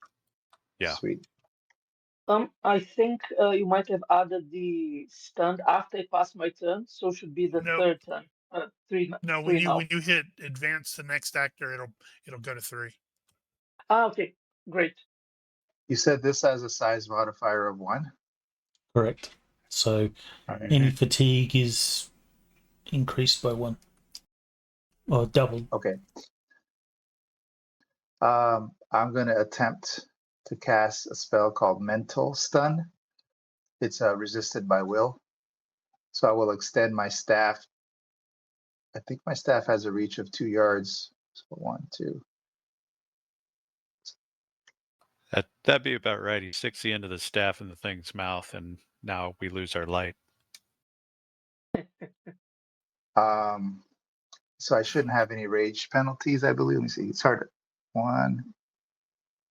Yeah. Sweet. I think you might have added the stunned after I pass my turn, so it should be the No. third turn. Three. No, three when now. you hit advance the next actor, it'll go to 3. Okay, great. You said this has a size modifier of 1. Correct. So Alright. any fatigue is increased by 1. Or doubled. Okay. I'm going to attempt to cast a spell called Mental Stun. It's resisted by will. So I will extend my staff. I think my staff has a reach of 2 yards. So 1, 2. That'd be about right. He sticks the end of the staff in the thing's mouth, and now we lose our light. So I shouldn't have any rage penalties, I believe. Let me see. It's hard. 1,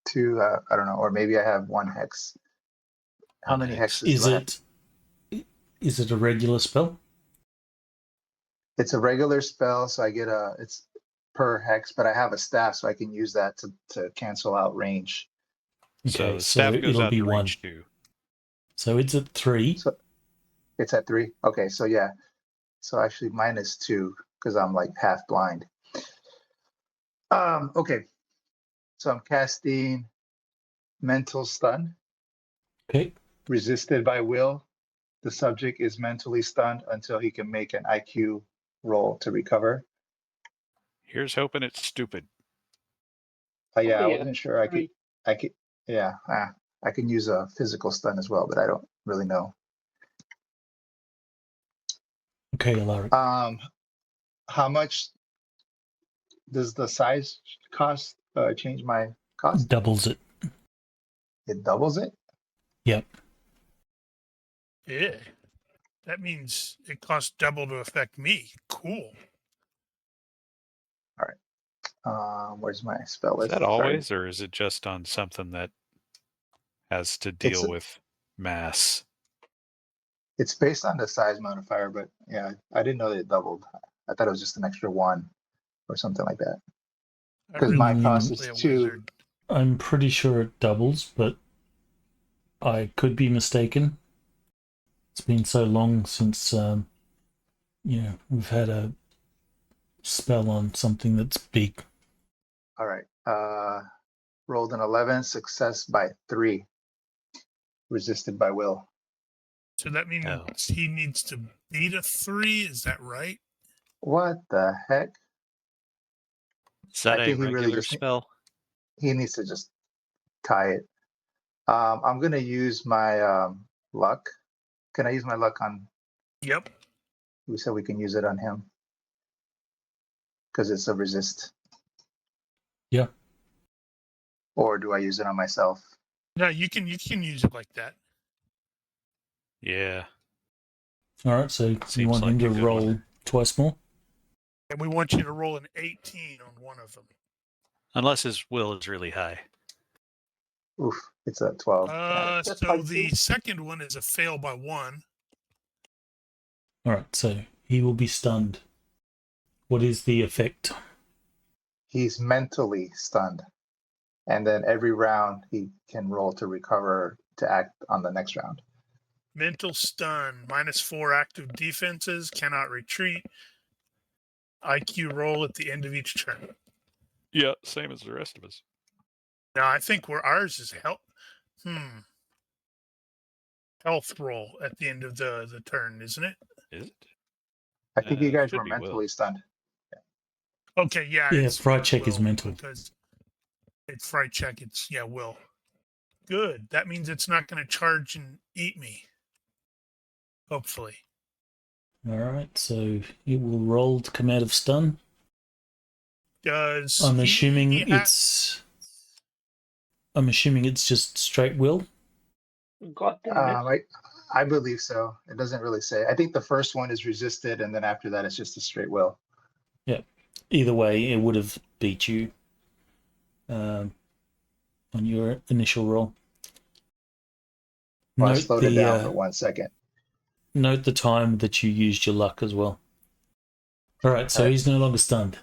2. I don't know. Or maybe I have 1 hex. How many hexes Is do I have? it a regular spell? It's a regular spell, so I get it's per hex, but I have a staff, so I can use that to cancel out range. So Okay, the so staff goes it'll out be to 1. range 2. So it's at 3. So it's at 3. Okay, so yeah. So actually -2 because I'm like half blind. Okay. So I'm casting Mental Stun. Okay. resisted by will. The subject is mentally stunned until he can make an IQ roll to recover. Here's hoping it's stupid. Yeah, I Okay, wasn't sure. I could, yeah. I can use a physical stun as well, but I don't really know. Okay, Alaric. How much does the size cost change my cost? Doubles it. It doubles it? Yep. Yeah. That means it costs double to affect me. Cool. Where's my spell Is list? that Sorry. always, or is it just on something that has to deal with mass? It's based on the size modifier, but yeah, I didn't know that it doubled. I thought it was just an extra 1 or something like that. I 'Cause really my want cost to is play a 2. wizard. I'm pretty sure it doubles, but I could be mistaken. It's been so long since we've had a spell on something that's big. All right. Rolled an 11, success by 3. Resisted by will. So that means Oh. he needs to beat a 3. Is that right? What the heck? Is that I a think he really regular just spell? he needs to just tie it. I'm gonna use my luck. Can I use my luck on? Yep. We said we can use it on him because it's a resist. Yeah. Or do I use it on myself? No, you can use it like that. Yeah. All right, so you Seems want like him to a good roll one. twice more? And we want you to roll an 18 on one of them. Unless his will is really high. Oof, it's a 12. That's So hard the too. second one is a fail by 1. All right, so he will be stunned. What is the effect? He's mentally stunned. And then every round he can roll to recover to act on the next round. Mental stun, -4 active defenses, cannot retreat. IQ roll at the end of each turn. Yeah, same as the rest of us. Now I think where ours is health. Health roll at the end of the turn, isn't it? Is it? I think you guys should were be mentally will. stunned. Okay, yeah. Yeah, it's fright check is will, mental. because it's fright check. It's will. Good. That means it's not going to charge and eat me. Hopefully. All right, so it will roll to come out of stun. Does I'm assuming he it's just straight will. God damn it. I believe so. It doesn't really say. I think the first one is resisted, and then after that, it's just a straight will. Yeah. Either way, it would have beat you on your initial roll. Well, I Note slowed it down for 1 second. Note the time that you used your luck as well. All right, so he's no longer stunned.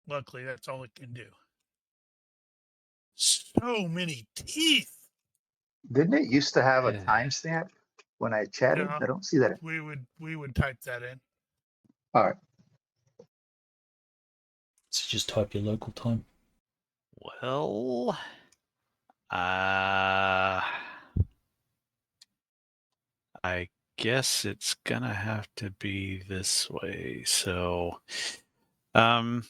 Luckily, that's all it can do. So many teeth. Didn't it used to have a timestamp when I chatted? Yeah. I don't see that. We would type that in. All right. So just type your local time. Well, I guess it's gonna have to be this way. So, where's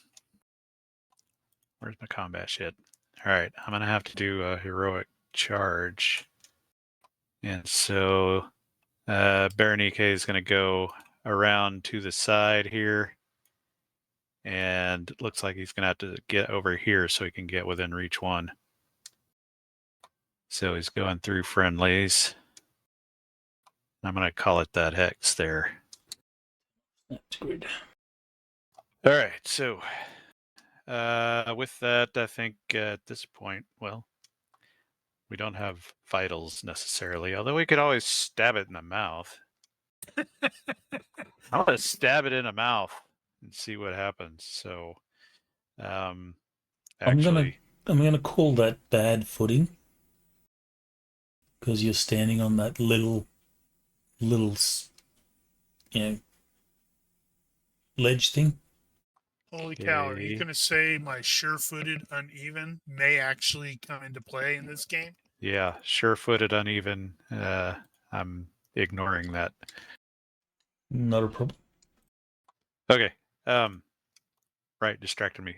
my combat shit? All right, I'm gonna have to do a heroic charge, and so Ronnke is gonna go around to the side here, and it looks like he's gonna have to get over here so he can get within reach 1. So he's going through friendlies. I'm going to call it that hex there. That's good. All right. So with that, I think at this point, well, we don't have vitals necessarily, although we could always stab it in the mouth. I'm going to stab it in the mouth and see what happens. So actually, I'm gonna call that bad footing because you're standing on that little ledge thing. Holy cow, are you going to say my sure-footed uneven may actually come into play in this game? Yeah, sure-footed, uneven. I'm ignoring that. Not a problem. Okay. Right, distracted me.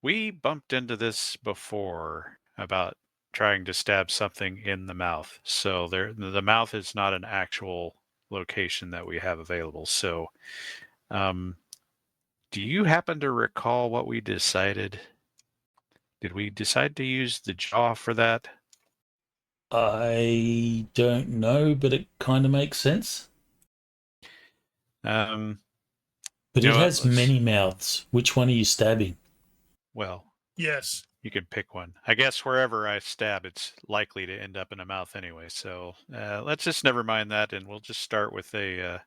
We bumped into this before about trying to stab something in the mouth. So the mouth is not an actual location that we have available. So, do you happen to recall what we decided? Did we decide to use the jaw for that? I don't know, but it kind of makes sense. Um, But you it know what? has many mouths. Which one are you stabbing? Well, Yes. you can pick one. I guess wherever I stab, it's likely to end up in a mouth anyway. So let's just never mind that, and we'll just start with a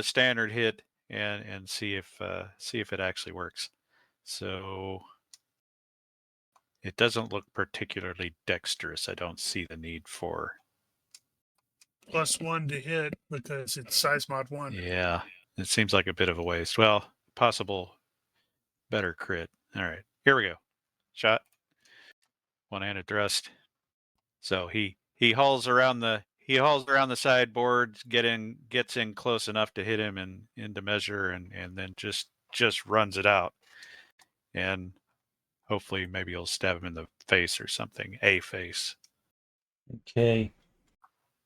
standard hit and see if it actually works. So it doesn't look particularly dexterous. I don't see the need for. +1 to hit because it's size mod 1. Yeah, it seems like a bit of a waste. Well, possible better crit. All right, here we go. Shot. One-handed thrust. So he hauls around the sideboard, gets in close enough to hit him and into measure, and then just runs it out, and hopefully maybe he'll stab him in the face or something. A face. Okay.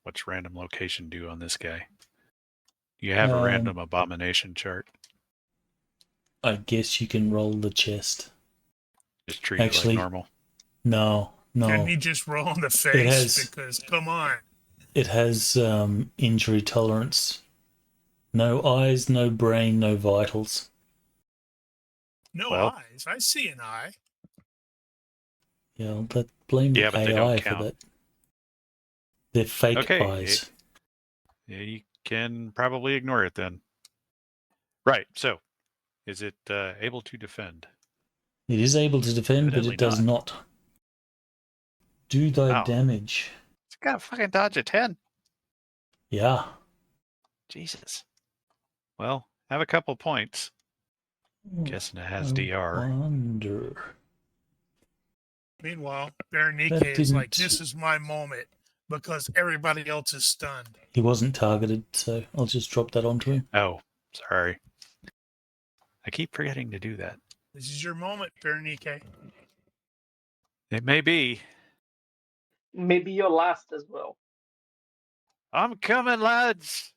What's random location do on this guy? You have a random abomination chart. I guess you can roll the chest. Just treat it like normal. No. Can he just roll in the face? Because come on. It has injury tolerance. No eyes, no brain, no vitals. No Well, eyes. I see an eye. Yeah, blame the Yeah, but they don't AI for count. that. They're fake Okay. eyes. You can probably ignore it then. Right. So, is it able to defend? It is able to defend, but Evidently it does not do thy Wow. damage. It's got a fucking dodge of 10. Yeah. Jesus. Well, have a couple points. Guessing it has I DR. wonder. Meanwhile, Ronnke That is like, didn't- this is my moment because everybody else is stunned. He wasn't targeted, so I'll just drop that onto him. Oh, sorry. I keep forgetting to do that. This is your moment, Ronnke. It may be. Maybe your last as well. I'm coming, lads.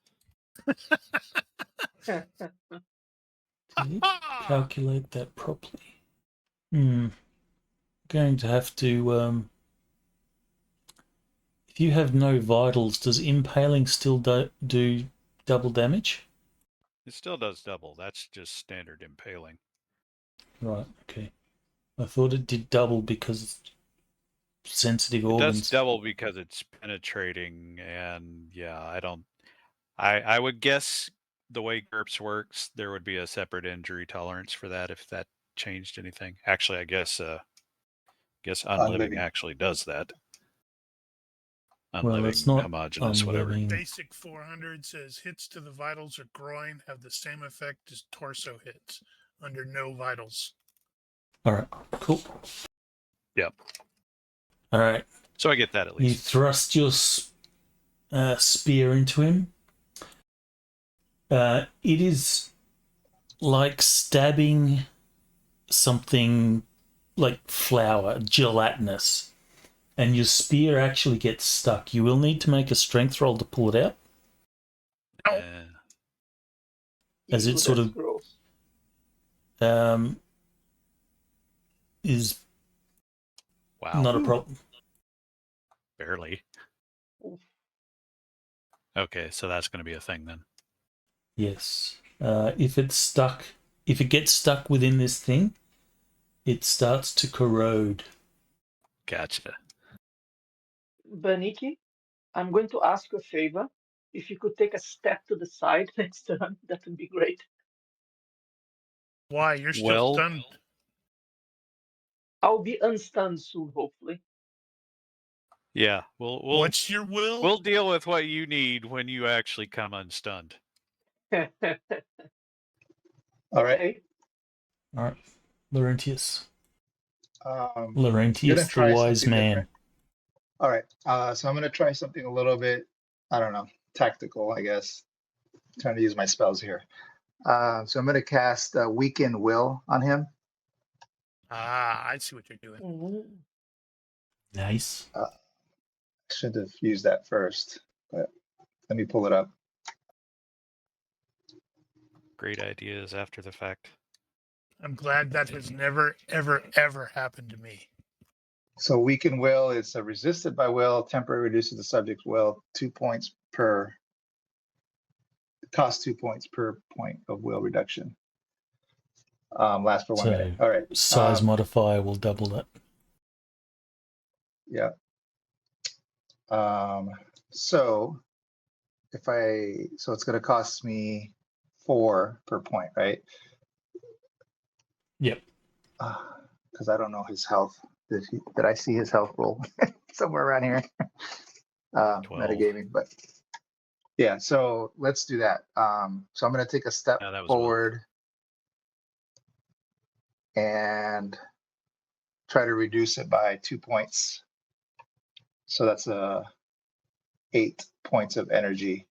Did it calculate that properly? Going to have to. If you have no vitals, does impaling still do double damage? It still does double. That's just standard impaling. Right. Okay. I thought it did double because it's sensitive organs. It does double because it's penetrating, and yeah, I would guess the way GURPS works, there would be a separate injury tolerance for that if that changed anything. Actually, I guess unliving actually does that. Unliving, it's not homogeneous, whatever. unliving. Basic 400 says hits to the vitals or groin have the same effect as torso hits under no vitals. All right. Cool. Yep. All right. So I get that at You least. thrust your spear into him. It is like stabbing something like flour, gelatinous, and your spear actually gets stuck. You will need to make a strength roll to pull it out. As it sort of gross. Is wow. Not a problem. Barely. Oof. Okay, so that's going to be a thing then. Yes. If it gets stuck within this thing, it starts to corrode. Gotcha. Ronnke, I'm going to ask you a favor. If you could take a step to the side next turn, that would be great. Why? You're still stunned. I'll be unstunned soon, hopefully. Yeah, we'll What's your will? We'll deal with what you need when you actually come unstunned. All right. Okay. All right. Laurentius. Gonna Laurentius, the try wise something man. different. All right. So I'm gonna try something a little bit, I don't know, tactical, I guess. Trying to use my spells here. So I'm gonna cast Weaken Will on him. Ah, I see what you're doing. Mhm. Nice. Should have used that first, but let me pull it up. Great ideas after the fact. I'm glad that has never, ever, ever happened to me. So Weaken Will is resisted by will, temporary reduces the subject's will, 2 points per, cost 2 points per point of will reduction. Lasts for 1 minute. So All right. size modifier will double that. Yeah. So it's going to cost me 4 per point, right? Yep. Because I don't know his health. Did I see his health roll somewhere around here? 12. Metagaming, but yeah. So let's do that. So I'm going to take a step No, that was forward and try to reduce it by 2 points. So that's 8 points of energy.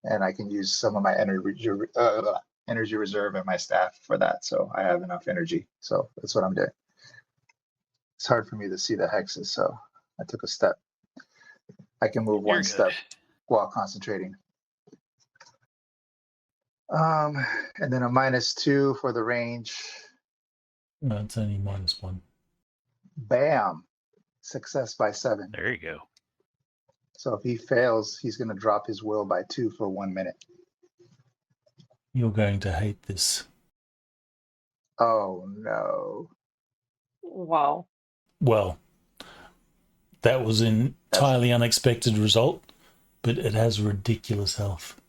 And I can use some of my energy reserve and my staff for that. So I have enough energy. So that's what I'm doing. It's hard for me to see the hexes, so I took a step. I can move You're one good. step while concentrating. And then a -2 for the range. No, it's only -1. Bam! Success by 7. There you go. So if he fails, he's going to drop his will by 2 for 1 minute. You're going to hate this. Oh no! Wow. Well, that was an entirely unexpected result, but it has ridiculous health.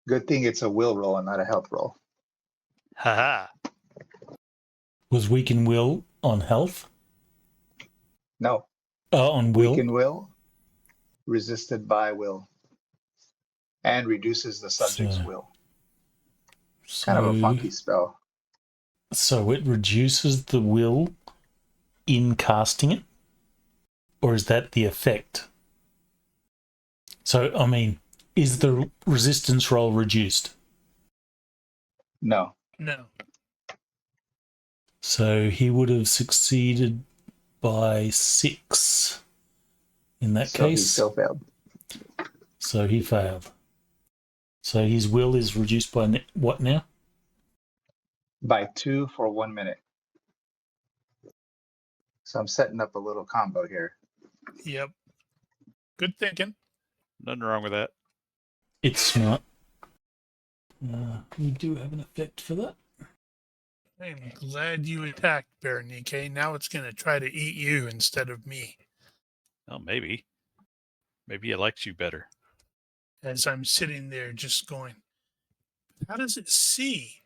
Good thing it's a will roll and not a health roll. Haha. Was Weaken Will on health? No, On will? Weaken will, resisted by will, and reduces the subject's will. Kind of a funky spell. So it reduces the will in casting it? Or is that the effect? So, I mean, is the resistance roll reduced? No. No. So he would have succeeded by 6 in that So case. he still failed. So he failed. So his will is reduced by what now? By 2 for 1 minute. So I'm setting up a little combo here. Yep. Good thinking. Nothing wrong with that. It's smart. We do have an effect for that. I'm glad you attacked, Ronnke. Now it's going to try to eat you instead of me. Well, maybe. Maybe it likes you better. As I'm sitting there just going, how does it see?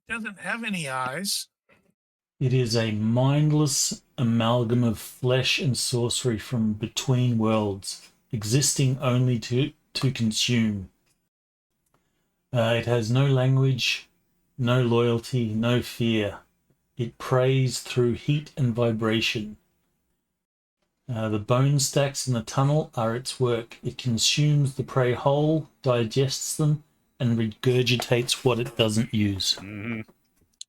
It doesn't have any eyes. It is a mindless amalgam of flesh and sorcery from between worlds, existing only to consume. It has no language, no loyalty, no fear. It preys through heat and vibration. The bone stacks in the tunnel are its work. It consumes the prey whole, digests them, and regurgitates what it doesn't use. Mm-hmm.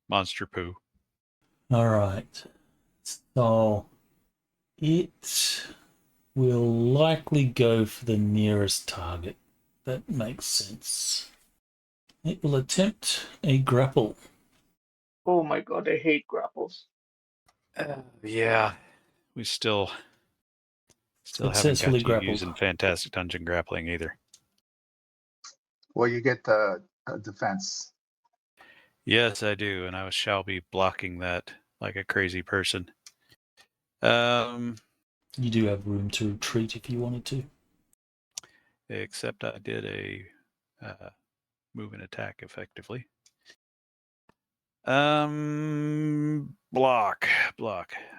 Monster poo. All right. So it will likely go for the nearest target. That makes sense. It will attempt a grapple. Oh my god, I hate grapples. Yeah. We still haven't got Successfully you grappled. using Fantastic Dungeon grappling either. Well, you get the defense. Yes, I do, and I shall be blocking that like a crazy person. You do have room to retreat if you wanted to. Except I did a move and attack effectively. Block.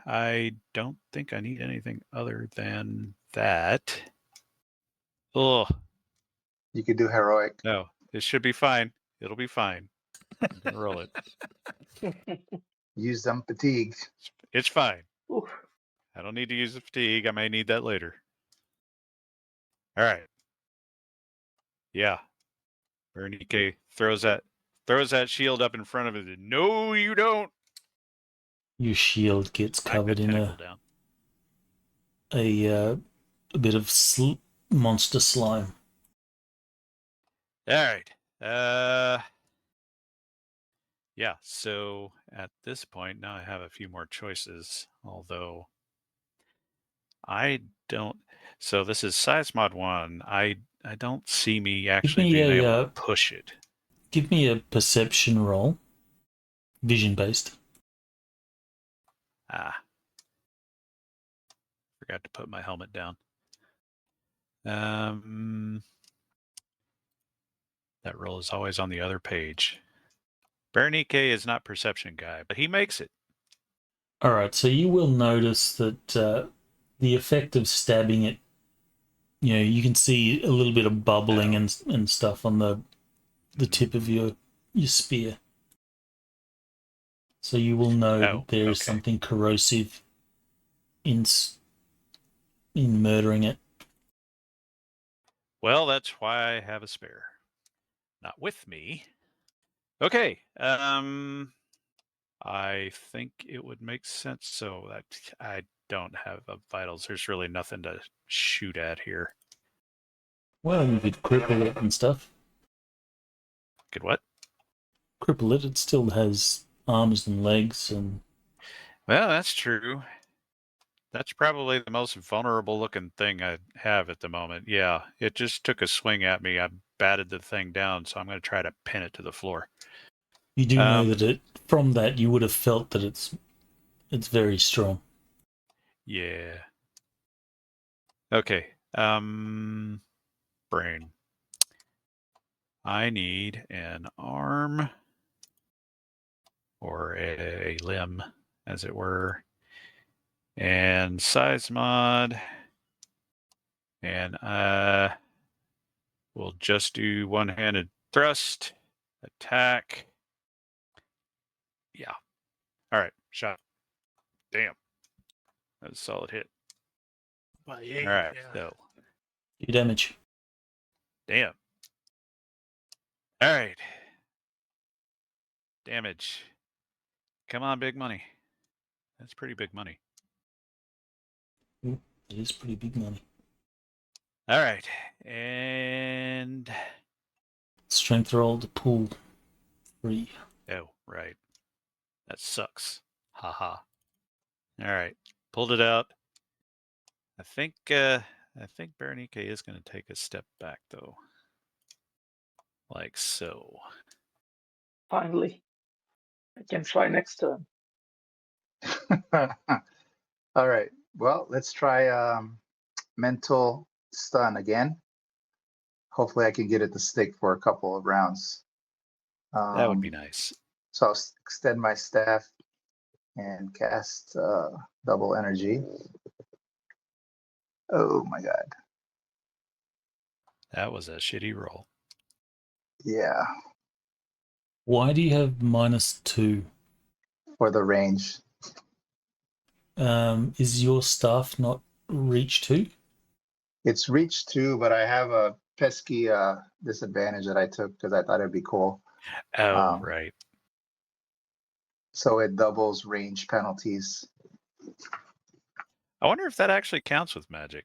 I don't think I need anything other than that. Oh, You could do heroic. no, it should be fine. It'll be fine. I'm gonna roll it. use them fatigued. It's fine. Oof. I don't need to use the fatigue. I may need that later. All right. Yeah. Ronnke throws that shield up in front of it. No, you don't. Your shield gets Smack covered that in tentacle down. a bit of monster slime. All right. Yeah. So at this point, now I have a few more choices. Although I don't. So this is size mod 1. I don't see me actually me being a, able to push it. Give me a perception roll, vision based. Forgot to put my helmet down. That roll is always on the other page. Ronnke is not perception guy, but he makes it. All right, so you will notice that the effect of stabbing it, you can see a little bit of bubbling and stuff on the tip of your spear. So you will know that there is something corrosive in murdering it. Well, that's why I have a spare. Not with me. Okay. I think it would make sense. So that I don't have vitals. There's really nothing to shoot at here. Well, you could cripple it and stuff. Could what? Cripple it. It still has arms and legs and. Well, that's true. That's probably the most vulnerable looking thing I have at the moment. Yeah, it just took a swing at me. I batted the thing down, so I'm going to try to pin it to the floor. You do know that from that you would have felt that it's very strong. Yeah. Okay. Brain. I need an arm or a limb, as it were. And size mod. And we'll just do one-handed thrust, attack. Yeah. All right. Shot. Damn. That's a solid hit. By 8, All right. yeah. So. Your damage. Damn. All right. Damage. Come on, big money. That's pretty big money. It is pretty big money. All right. And. Strength roll to pull 3. Oh, right. That sucks. Haha. All right. Pulled it out. I think Ronnke is going to take a step back, though. Like so. Finally, I can try next turn. All right. Well, let's try mental stun again. Hopefully I can get it to stick for a couple of rounds. That would be nice. So I'll extend my staff and cast double energy. Oh my god. That was a shitty roll. Yeah. Why do you have -2? For the range. Is your staff not reach 2? It's reach 2, but I have a pesky disadvantage that I took because I thought it'd be cool. Oh, right. So it doubles range penalties. I wonder if that actually counts with magic.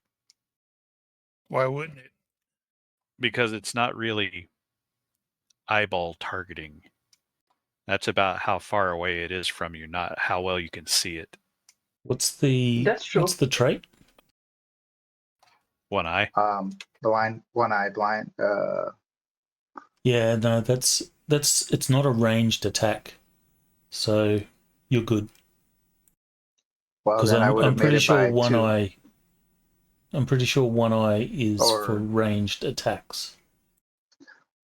Why wouldn't it? Because it's not really eyeball targeting. That's about how far away it is from you, not how well you can see it. What's the trait? One eye. Blind, one eye blind. Yeah, no, it's not a ranged attack, so you're good. Well, Because then I would have I'm made pretty it sure by one 2. eye. I'm pretty sure one eye is Or- for ranged attacks.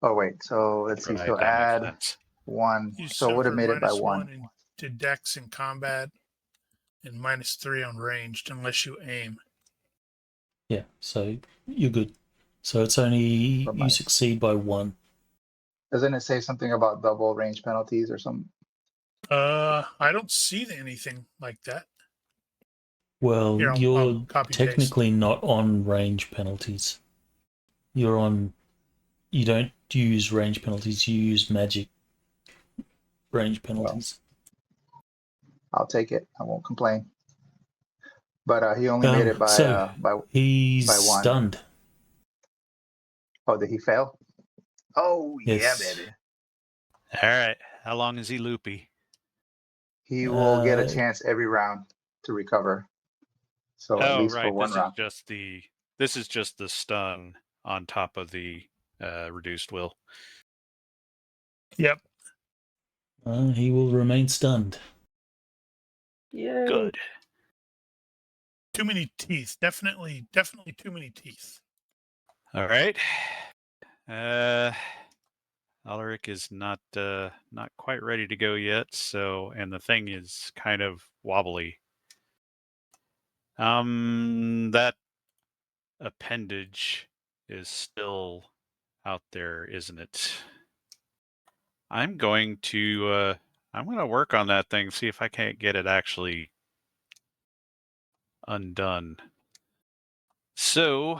Oh wait, so let's see. Right, So that makes add sense. 1. You So would have suffer made it by -1 1. to dex in combat and -3 on ranged unless you aim. Yeah, so you're good. So it's only From you succeed by 1. Doesn't it say something about double range penalties or something? I don't see anything like that. Well, Here, I'll you're copy paste. technically not on range penalties. You're on. You don't use range penalties. You use magic range penalties. I'll take it. I won't complain. But he only made it So he's by one. stunned. Oh, did he fail? Oh, Yes. yeah, baby. All right. How long is he loopy? He will get a chance every round to recover. So at least for one round. This is just the stun on top of the reduced will. Yep. He will remain stunned. Yay. Good. Too many teeth. Definitely too many teeth. All right. Alaric is not quite ready to go yet. So, and the thing is kind of wobbly. That appendage is still out there, isn't it? I'm going to work on that thing, see if I can't get it actually undone. So,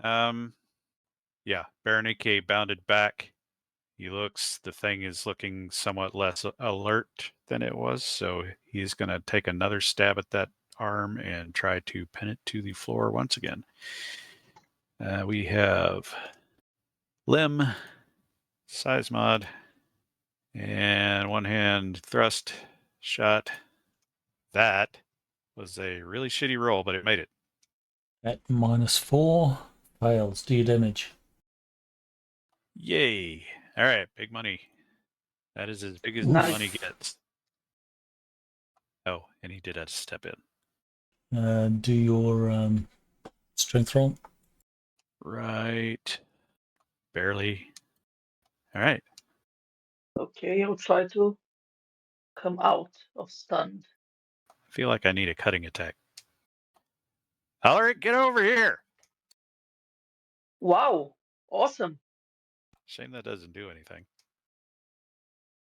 yeah, Ronnke bounded back. The thing is looking somewhat less alert than it was, so he's going to take another stab at that arm and try to pin it to the floor once again. We have limb, size mod, and one hand thrust shot. That was a really shitty roll, but it made it. At -4, fails. Do your damage. Yay. All right, big money. That is as big as the Nice. money gets. Oh, and he did have to step in. Do your strength roll. Right. Barely. All right. Okay, I'll try to come out of stunned. I feel like I need a cutting attack. Alaric, get over here. Wow, awesome. Shame that doesn't do anything.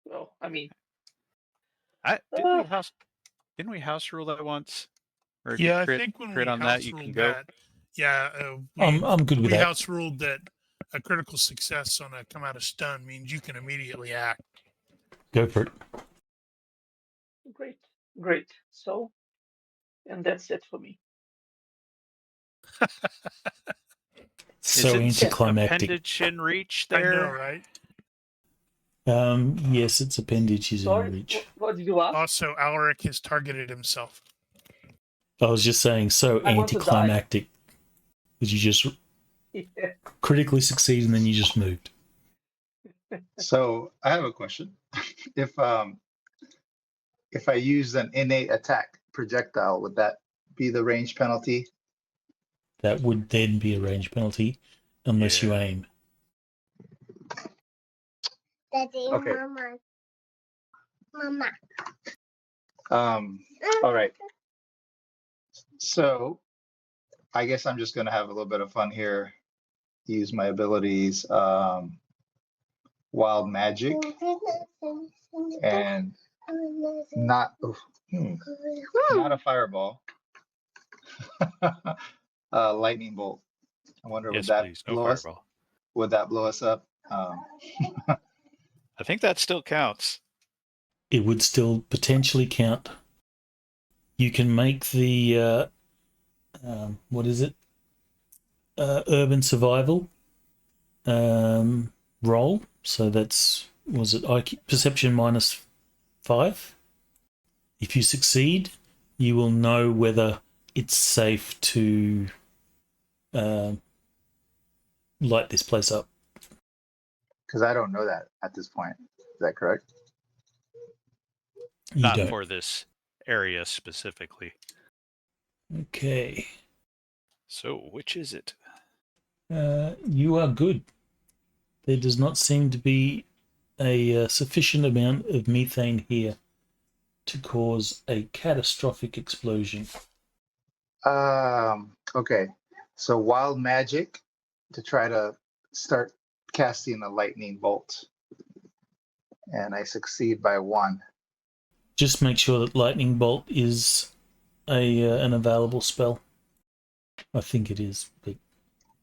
Well, I mean, Didn't we house rule that once? Or if Yeah, you I crit, think when crit we on that, you can house-ruled go. that, yeah, I'm good with we that. house-ruled that a critical success on a come out of stun means you can immediately act. Go for it. great. So, and that's it for me. So anticlimactic. Appendage in reach I there? know, right? Yes, its appendage is in Sorry, reach. what did you ask? Also, Alaric has targeted himself. I was just saying, so I want to die. anticlimactic that you just Yeah. critically succeed and then you just moved. So I have a question. If I use an innate attack projectile, would that be the range penalty? That would then be a range penalty unless you aim. Daddy, Okay. Mama. All right. So I guess I'm just going to have a little bit of fun here. Use my abilities. Wild magic and not a fireball. Lightning bolt. I wonder Yes, would that please. No blow us? fireball. Would that blow us up? I think that still counts. It would still potentially count. You can make the what is it? Urban survival roll. So that's, was it IQ, perception -5? If you succeed, you will know whether it's safe to light this place up. Because I don't know that at this point. Is that correct? You Not don't. for this area specifically. Okay. So, which is it? You are good. There does not seem to be a sufficient amount of methane here to cause a catastrophic explosion. Okay. So wild magic to try to start casting a lightning bolt. And I succeed by 1. Just make sure that lightning bolt is an available spell. I think it is, but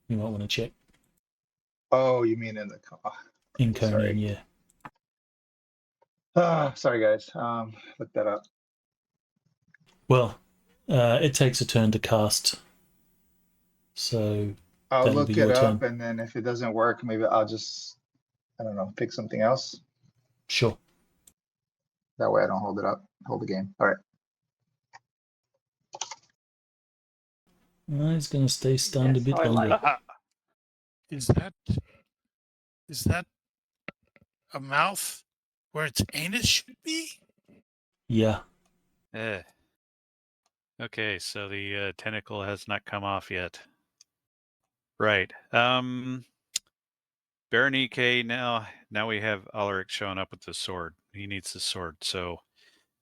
you might want to check. Oh, you mean in the In Conan, sorry. yeah. Sorry guys. Look that up. Well, it takes a turn to cast, so I'll that'll look be it your up, turn. and then if it doesn't work, maybe I'll just, I don't know, pick something else. Sure. That way I don't hold the game. All right. He's going to stay stunned a That's bit how I longer. like it. Is that a mouth where its anus should be? Yeah. Okay, so the tentacle has not come off yet. Right. Ronnke, now we have Alaric showing up with the sword. He needs the sword. So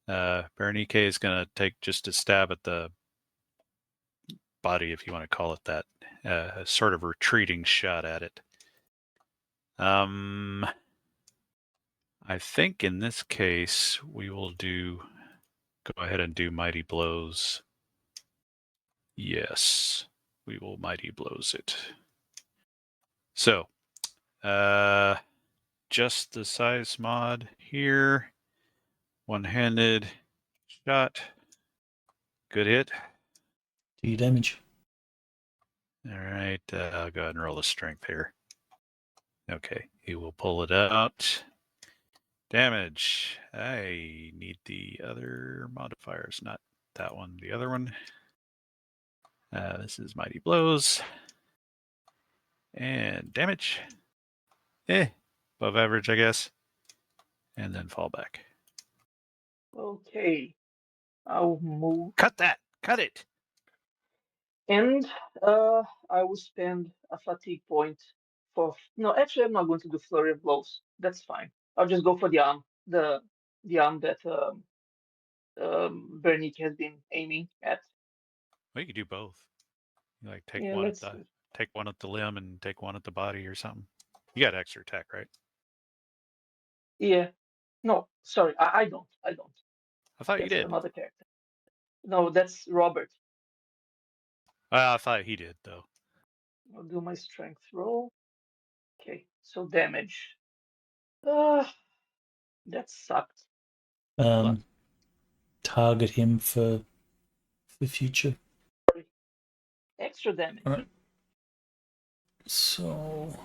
Ronnke is going to take just a stab at the body, if you want to call it that. A sort of retreating shot at it. I think in this case, we will go ahead and do Mighty Blows. Yes, we will Mighty Blows it. So, just the size mod here. One-handed shot. Good hit. Do you damage? All right, I'll go ahead and roll the strength here. Okay, he will pull it out. Damage. I need the other modifiers, not that one, the other one. This is Mighty Blows. And damage. Above average, I guess. And then fall back. Okay. I'll move. Cut that! Cut it! And I will spend a fatigue point for. No, actually, I'm not going to do flurry of blows. That's fine. I'll just go for the arm, the arm that Bernice has been aiming at. Well, you could do both. You like take Yeah, one let's. take one at the limb and take one at the body or something. You got extra attack, right? Yeah. No, sorry, I don't. I don't. I thought you That's did. another character. No, that's Robert. I thought he did, though. I'll do my strength roll. Okay, so damage. That sucked. Target him for the future. Extra damage. All right. So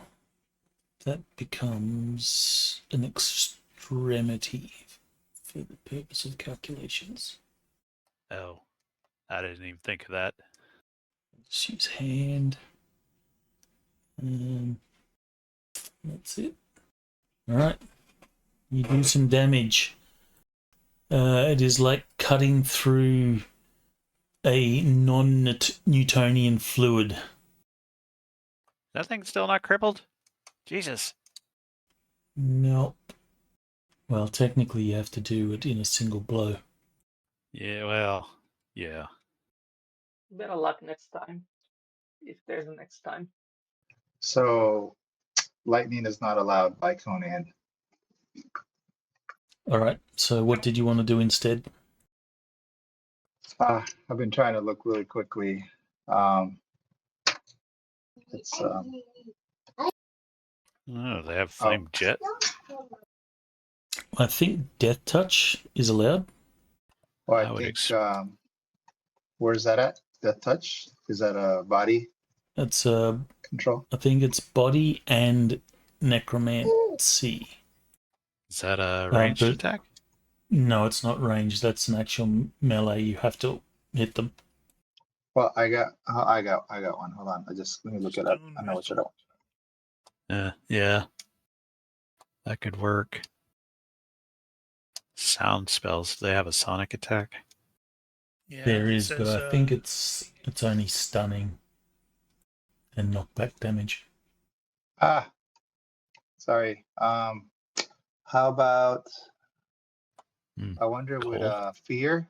that becomes an extremity for the purpose of calculations. Oh, I didn't even think of that. Just use hand. That's it. All right. You do some damage. It is like cutting through a non-Newtonian fluid. That thing's still not crippled? Jesus. Nope. Well, technically you have to do it in a single blow. Yeah, well, yeah. Better luck next time, if there's a next time. So lightning is not allowed by Conan. All right. So what did you want to do instead? I've been trying to look really quickly. It's Oh, they have flame jet. I think Death Touch is allowed. well, I I would think where's that at? Death Touch? Is that a body It's control? I think it's body and necromancy. Is that a ranged but- attack? No, it's not ranged. That's an actual melee. You have to hit them. Well, I got one. Hold on. Let me look it up. I know what you're doing. Yeah. That could work. Sound spells. Do they have a sonic attack? Yeah, There it is, but says, I think it's only stunning and knockback damage. Sorry. How about I wonder would Cold. fear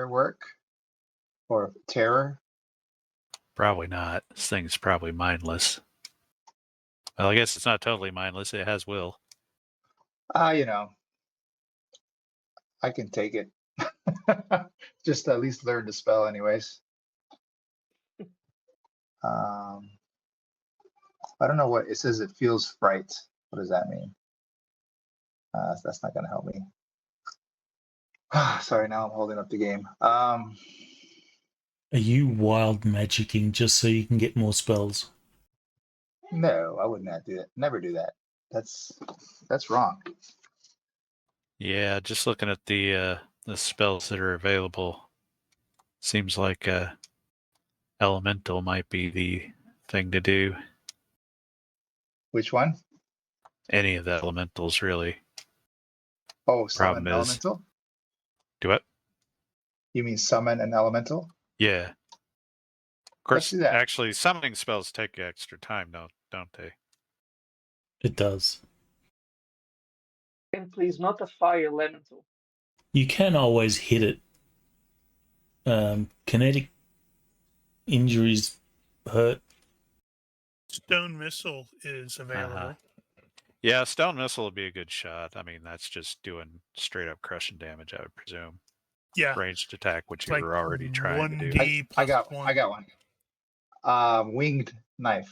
work or terror? Probably not. This thing's probably mindless. Well, I guess it's not totally mindless. It has will. You know, I can take it. Just at least learn the spell, anyways. I don't know what it says. It feels fright. What does that mean? That's not going to help me. Sorry, now I'm holding up the game. Are you wild magicking just so you can get more spells? No, I would not do that. Never do that. That's wrong. Yeah, just looking at the spells that are available, seems like elemental might be the thing to do. Which one? Any of the elementals, really. Oh, Problem summon is- elemental? Do what? You mean summon an elemental? Yeah. Of Let's course, do that. actually, summoning spells take extra time, don't they? It does. And please, not a fire elemental. You can always hit it. Kinetic injuries hurt. Stone missile is available. Yeah, stone missile would be a good shot. I mean, that's just doing straight up crushing damage, I would presume. Yeah, Ranged attack, which it's you like were already trying to do. 1D I plus got one. Winged knife.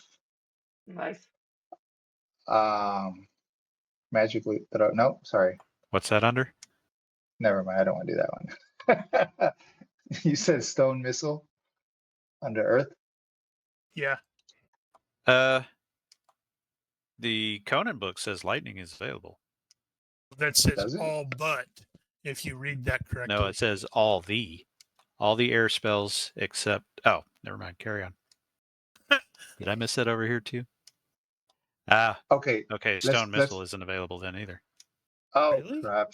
Nice. Magically, but no, sorry. What's that under? Never mind. I don't want to do that one. You said stone missile under earth. Yeah, The Conan book says lightning is available. that says Does it? all but. If you read that correctly. No, it says all the air spells except. Oh, never mind. Carry on. Did I miss that over here too? Okay. Okay. Stone missile isn't available then either. Oh Really? crap!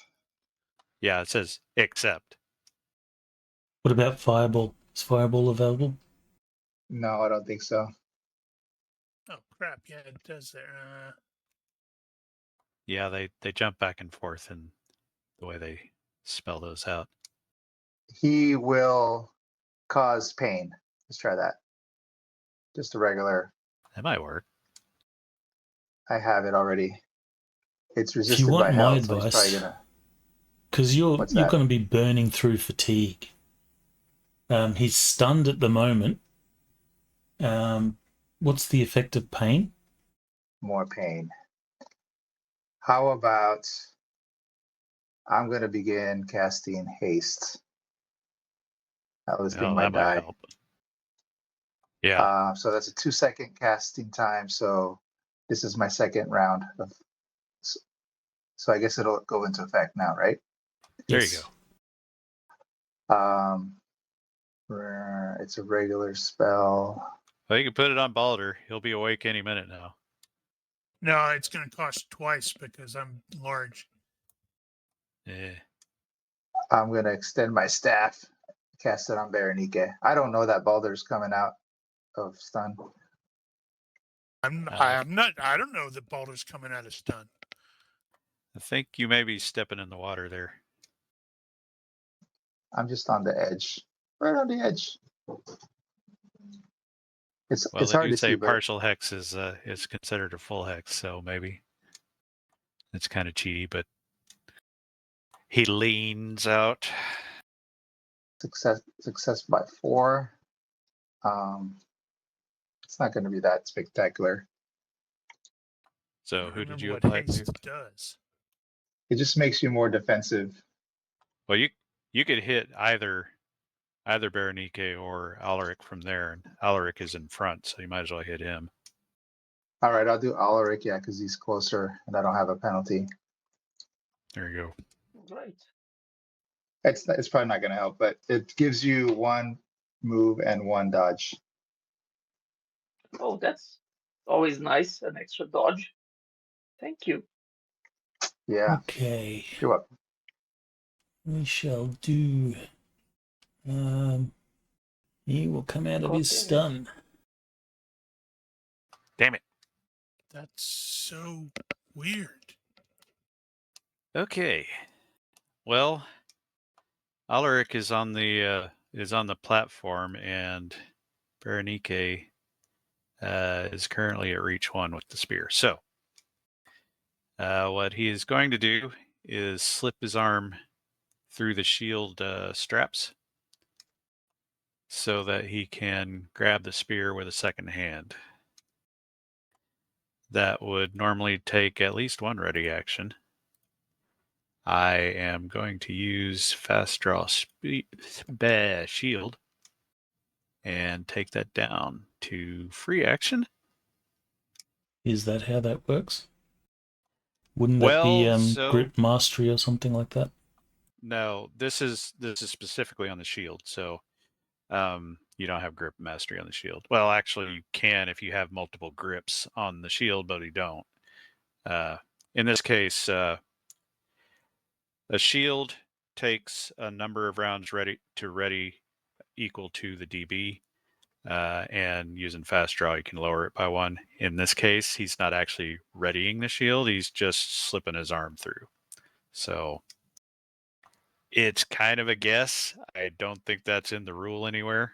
Yeah, it says except. What about fireball? Is fireball available? No, I don't think so. Oh crap! Yeah, it does there. Yeah, they jump back and forth in the way they spell those out. He will cause pain. Let's try that. Just a regular. That might work. I have it already. It's If you resisted want by my health, so he's probably advice, gonna. because you're What's that? going to be burning through fatigue. He's stunned at the moment. What's the effect of pain? More pain. How about I'm going to begin casting haste. Now this thing might that might die. help. Yeah. So that's a 2-second casting time. So this is my second round of. So I guess it'll go into effect now, right? There Yes. you go. It's a regular spell. Well, you can put it on Balder. He'll be awake any minute now. No, it's going to cost twice because I'm large. Yeah. I'm going to extend my staff, cast it on Berenike. I don't know that Baldur's coming out of stun. I'm not. I don't know that Baldur's coming out of stun. I think you may be stepping in the water there. I'm just on the edge, right on the edge. It's Well, they hard do to say see, but partial hex is considered a full hex, so maybe it's kind of cheaty. But he leans out. success by 4. It's not going to be that spectacular. So I who did remember you what apply it to? haste does. It just makes you more defensive. Well, you could hit either Berenike or Alaric from there, and Alaric is in front, so you might as well hit him. All right, I'll do Alaric, yeah, because he's closer and I don't have a penalty. There you go. Right. It's probably not going to help, but it gives you 1 move and 1 dodge. Oh, that's always nice. An extra dodge. Thank you. Yeah, Okay. you're welcome. We shall do. He will come out of his Continue. stun. Damn it. That's so weird. Okay. Well, Alaric is on the platform, and Berenike is currently at reach 1 with the spear. So, what he is going to do is slip his arm through the shield straps so that he can grab the spear with a second hand. That would normally take at least one ready action. I am going to use fast draw shield and take that down to free action. Is that how that works? Wouldn't that Well, be grip mastery or something like that? No, this is specifically on the shield. So you don't have grip mastery on the shield. Well, actually, you can if you have multiple grips on the shield, but you don't. In this case, a shield takes a number of rounds ready equal to the DB. And using fast draw, you can lower it by one. In this case, he's not actually readying the shield. He's just slipping his arm through. So it's kind of a guess. I don't think that's in the rule anywhere.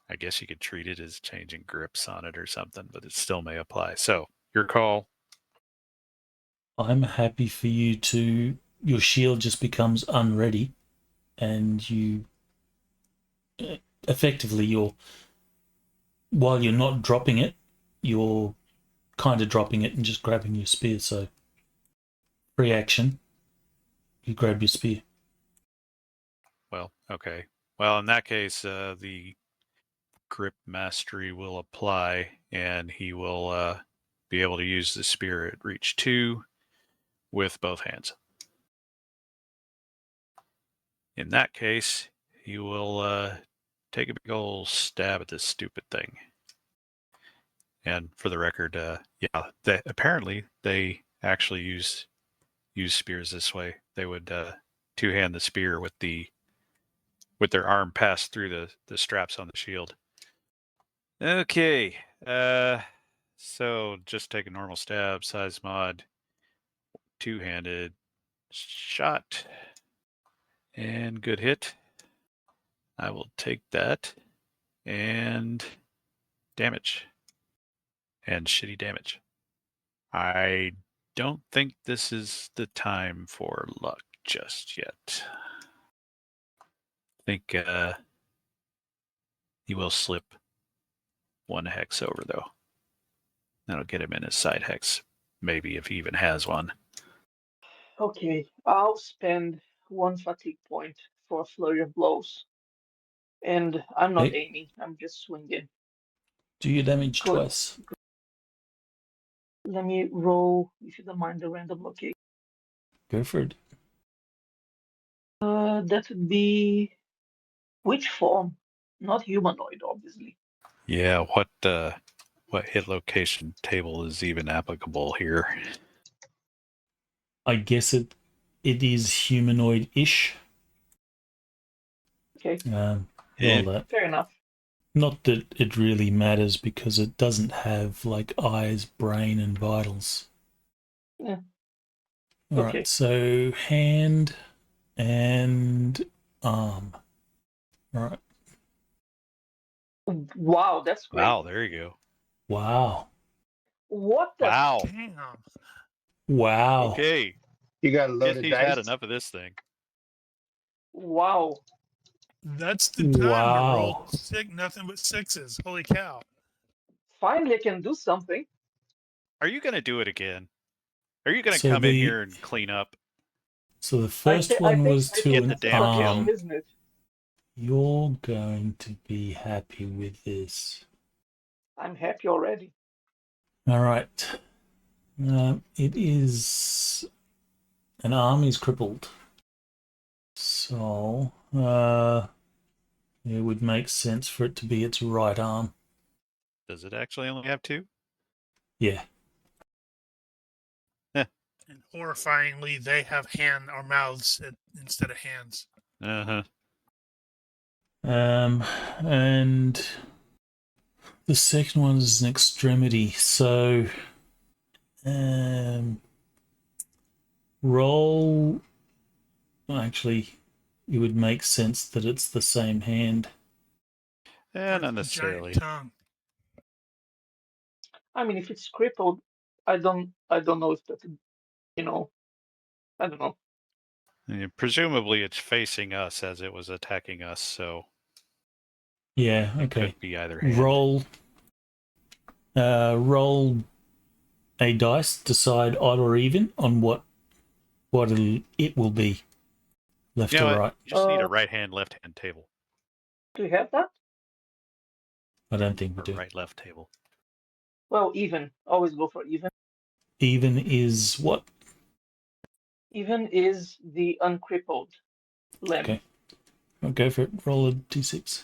I guess you could treat it as changing grips on it or something, but it still may apply. So your call. I'm happy for you to... Your shield just becomes unready, and you... Effectively, while you're not dropping it, you're kind of dropping it and just grabbing your spear. So, free action, you grab your spear. Well, okay. Well, in that case, the grip mastery will apply, and he will be able to use the spear at reach 2 with both hands. In that case, he will take a big old stab at this stupid thing. And for the record, apparently they actually use spears this way. They would two-hand the spear with their arm passed through the straps on the shield. Okay, so just take a normal stab, size mod, two-handed shot, and good hit. I will take that and damage. And shitty damage. I don't think this is the time for luck just yet. I think he will slip one hex over, though. That'll get him in his side hex, maybe if he even has one. Okay, I'll spend one fatigue point for a flurry of blows. And I'm not Okay. aiming, I'm just swinging. Do your damage Good. twice. Let me roll, if you don't mind, the random location. Go for it. That would be which form? Not humanoid, obviously. Yeah, what hit location table is even applicable here? I guess it is humanoid-ish. Okay, Roll that. fair enough. Not that it really matters because it doesn't have like eyes, brain, and vitals. Yeah. All Okay. right, so hand and arm. All right. Wow, that's great. Wow, there you go. Wow. What the? Wow. Damn. Wow. Okay. You got a Guess loaded he's dice. had enough of this thing. Wow. That's the time to roll Wow. nothing but sixes. Holy cow. Finally, I can do something. Are you going to do it again? Are you going to So come in the- here and clean up? So the first one was to Get an the damn arm. kill. Isn't it? You're going to be happy with this. I'm happy already. All right. It is... An arm is crippled. So, it would make sense for it to be its right arm. Does it actually only have 2? Yeah. And horrifyingly, they have hand or mouths instead of hands. Uh-huh. And the second one is an extremity. So, roll. Actually, it would make sense that it's the same hand. Not With the necessarily. giant tongue. I mean, if it's crippled, I don't know if that, I don't know. And presumably, it's facing us as it was attacking us, so Yeah, it okay. could be either hand. Roll a dice, decide odd or even on what it will be, left You know or what? right. You just need a Uh, right hand, left hand table. Do you have that? I don't think we Or do. right left table. Well, even. Always go for even. Even is what? Even is the uncrippled limb. Okay. I'll go for it. Roll a d6.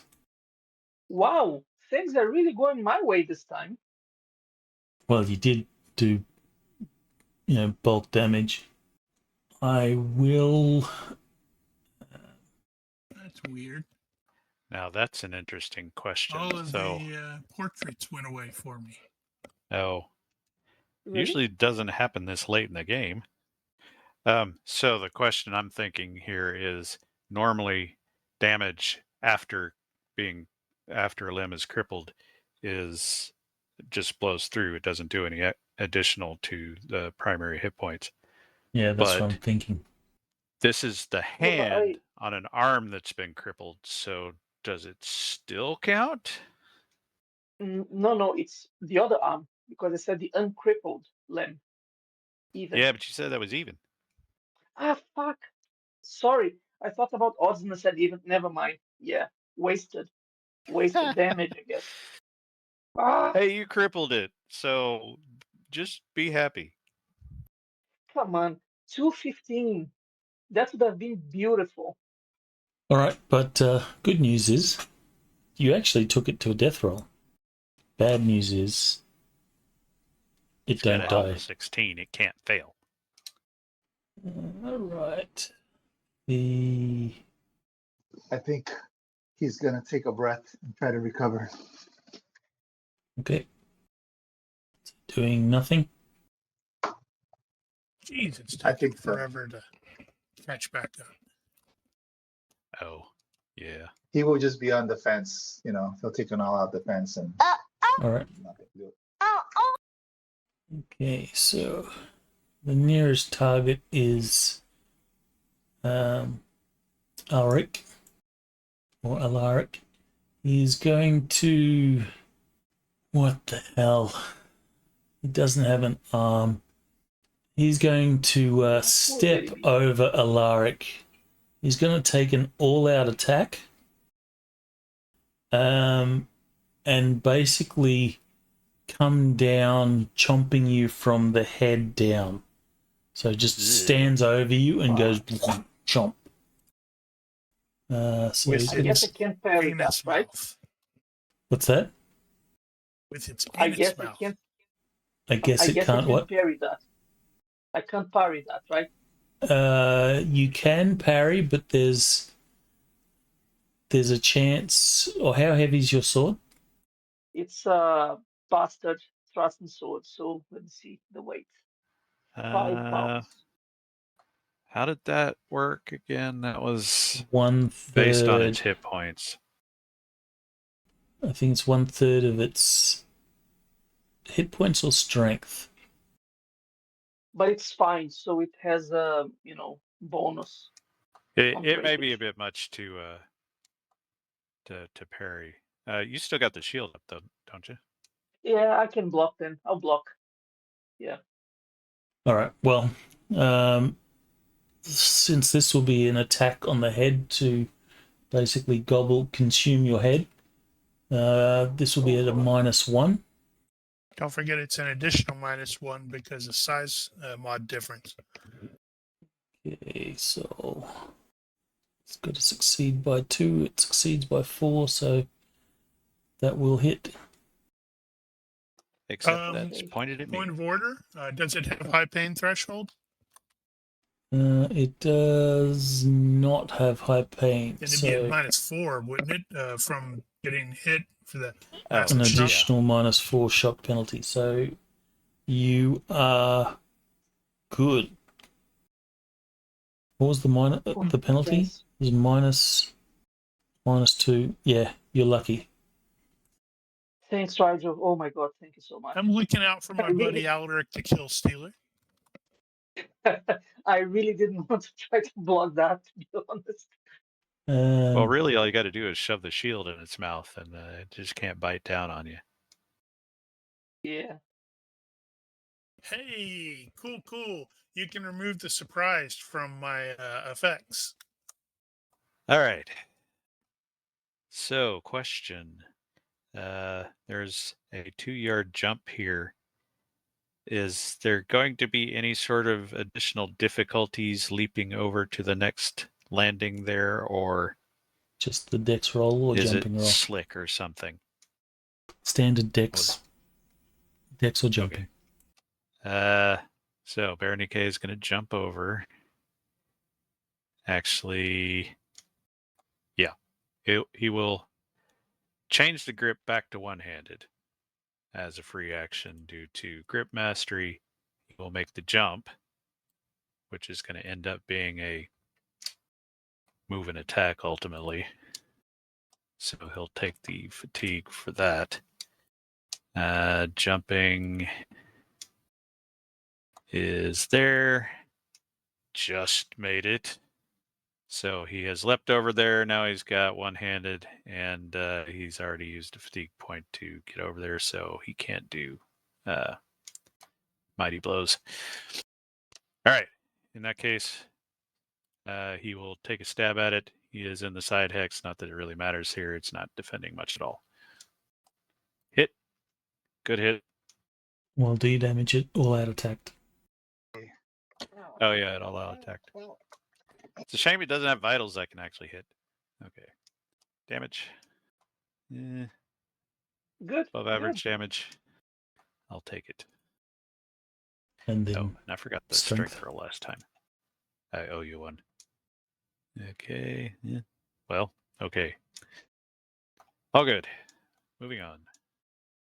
Wow, things are really going my way this time. Well, you did do, bulk damage. I will. That's weird. Now that's an interesting question. All of So, the portraits went away for me. oh, Really? usually it doesn't happen this late in the game. So the question I'm thinking here is normally damage after a limb is crippled is just blows through. It doesn't do any additional to the primary hit points. Yeah, that's what I'm But thinking. this is the Yeah, but hand on an arm that's been crippled. So does it still count? No, it's the other arm because I said the uncrippled limb. Even. Yeah, but you said that was even. Ah, fuck. Sorry, I thought about odds and I said even. Never mind. Yeah, wasted damage, I guess. Ah, Hey, you crippled it. So just be happy. come on. 215. That would have been beautiful. All right, but good news is you actually took it to a death roll. Bad news is it It's got don't to help die. a 16. It can't fail. All right. The I think he's gonna take a breath and try to recover. okay. Doing nothing. Jeez, it's I taking think so. forever to catch back up. Oh, yeah. He will just be on the fence. He'll take an all-out defense and All right. nothing to do. Okay, so the nearest target is Alaric or Alaric. He's going to. What the hell? He doesn't have an arm. He's going to step over Alaric. He's going to take an all-out attack. And basically come down, chomping you from the head down. So just stands over you and goes chomp. So With I guess I can't parry that, Anus right? mouth. what's that? With its I anus guess I mouth. can't. I guess it can't what? Parry that. I can't parry that, right? You can parry, but there's a chance. Or how heavy is your sword? It's a bastard thrust and sword. So let me see the weight. 5 pounds. How did that work again? That was 1/3. based on its hit points. I think it's 1/3 of its hit points or strength. But it's fine, so it has a bonus. It may be a bit much to parry. You still got the shield up though, don't you? Yeah, I can block then. I'll block. Yeah. All right. Well, since this will be an attack on the head to basically consume your head, this will be at a -1. Don't forget it's an additional -1 because of size mod difference. Okay, so it's got to succeed by 2. It succeeds by 4, so that will hit. Except that's pointed at me. Point of order. Does it have high pain threshold? It does not have high pain. Then it'd be at -4, wouldn't it? From getting hit for the an additional -4 shock penalty. So you are good. What was the penalty? It was -2. Yeah, you're lucky. Thanks, Rigel. Oh my god, thank you so much. I'm looking out for my buddy Alaric to kill Steeler. I really didn't want to try to block that, to be honest. Well, really, all you got to do is shove the shield in its mouth, and it just can't bite down on you. Yeah. Hey, cool. You can remove the surprise from my effects. All right. So, question. There's a 2-yard jump here. Is there going to be any sort of additional difficulties leaping over to the next landing there, or just the dex roll or is it jumping roll? slick or something? Standard dex. Dex or jumping. So Berenice is going to jump over. Actually, yeah, he will change the grip back to one-handed as a free action due to grip mastery. He will make the jump, which is going to end up being a move and attack ultimately. So he'll take the fatigue for that. Jumping is there. Just made it. So he has leapt over there. Now he's got one-handed, and he's already used a fatigue point to get over there, so he can't do mighty blows. All right. In that case, he will take a stab at it. He is in the side hex. Not that it really matters here. It's not defending much at all. Hit. Good hit. Well, do you damage it? All out attacked. Oh, yeah, it all out attacked. It's a shame it doesn't have vitals that can actually hit. Okay. Damage. Good. Above average damage. I'll take it. And then Oh, and I forgot the strength roll last time. I owe you one. Okay. Yeah. Well, okay. All good. Moving on.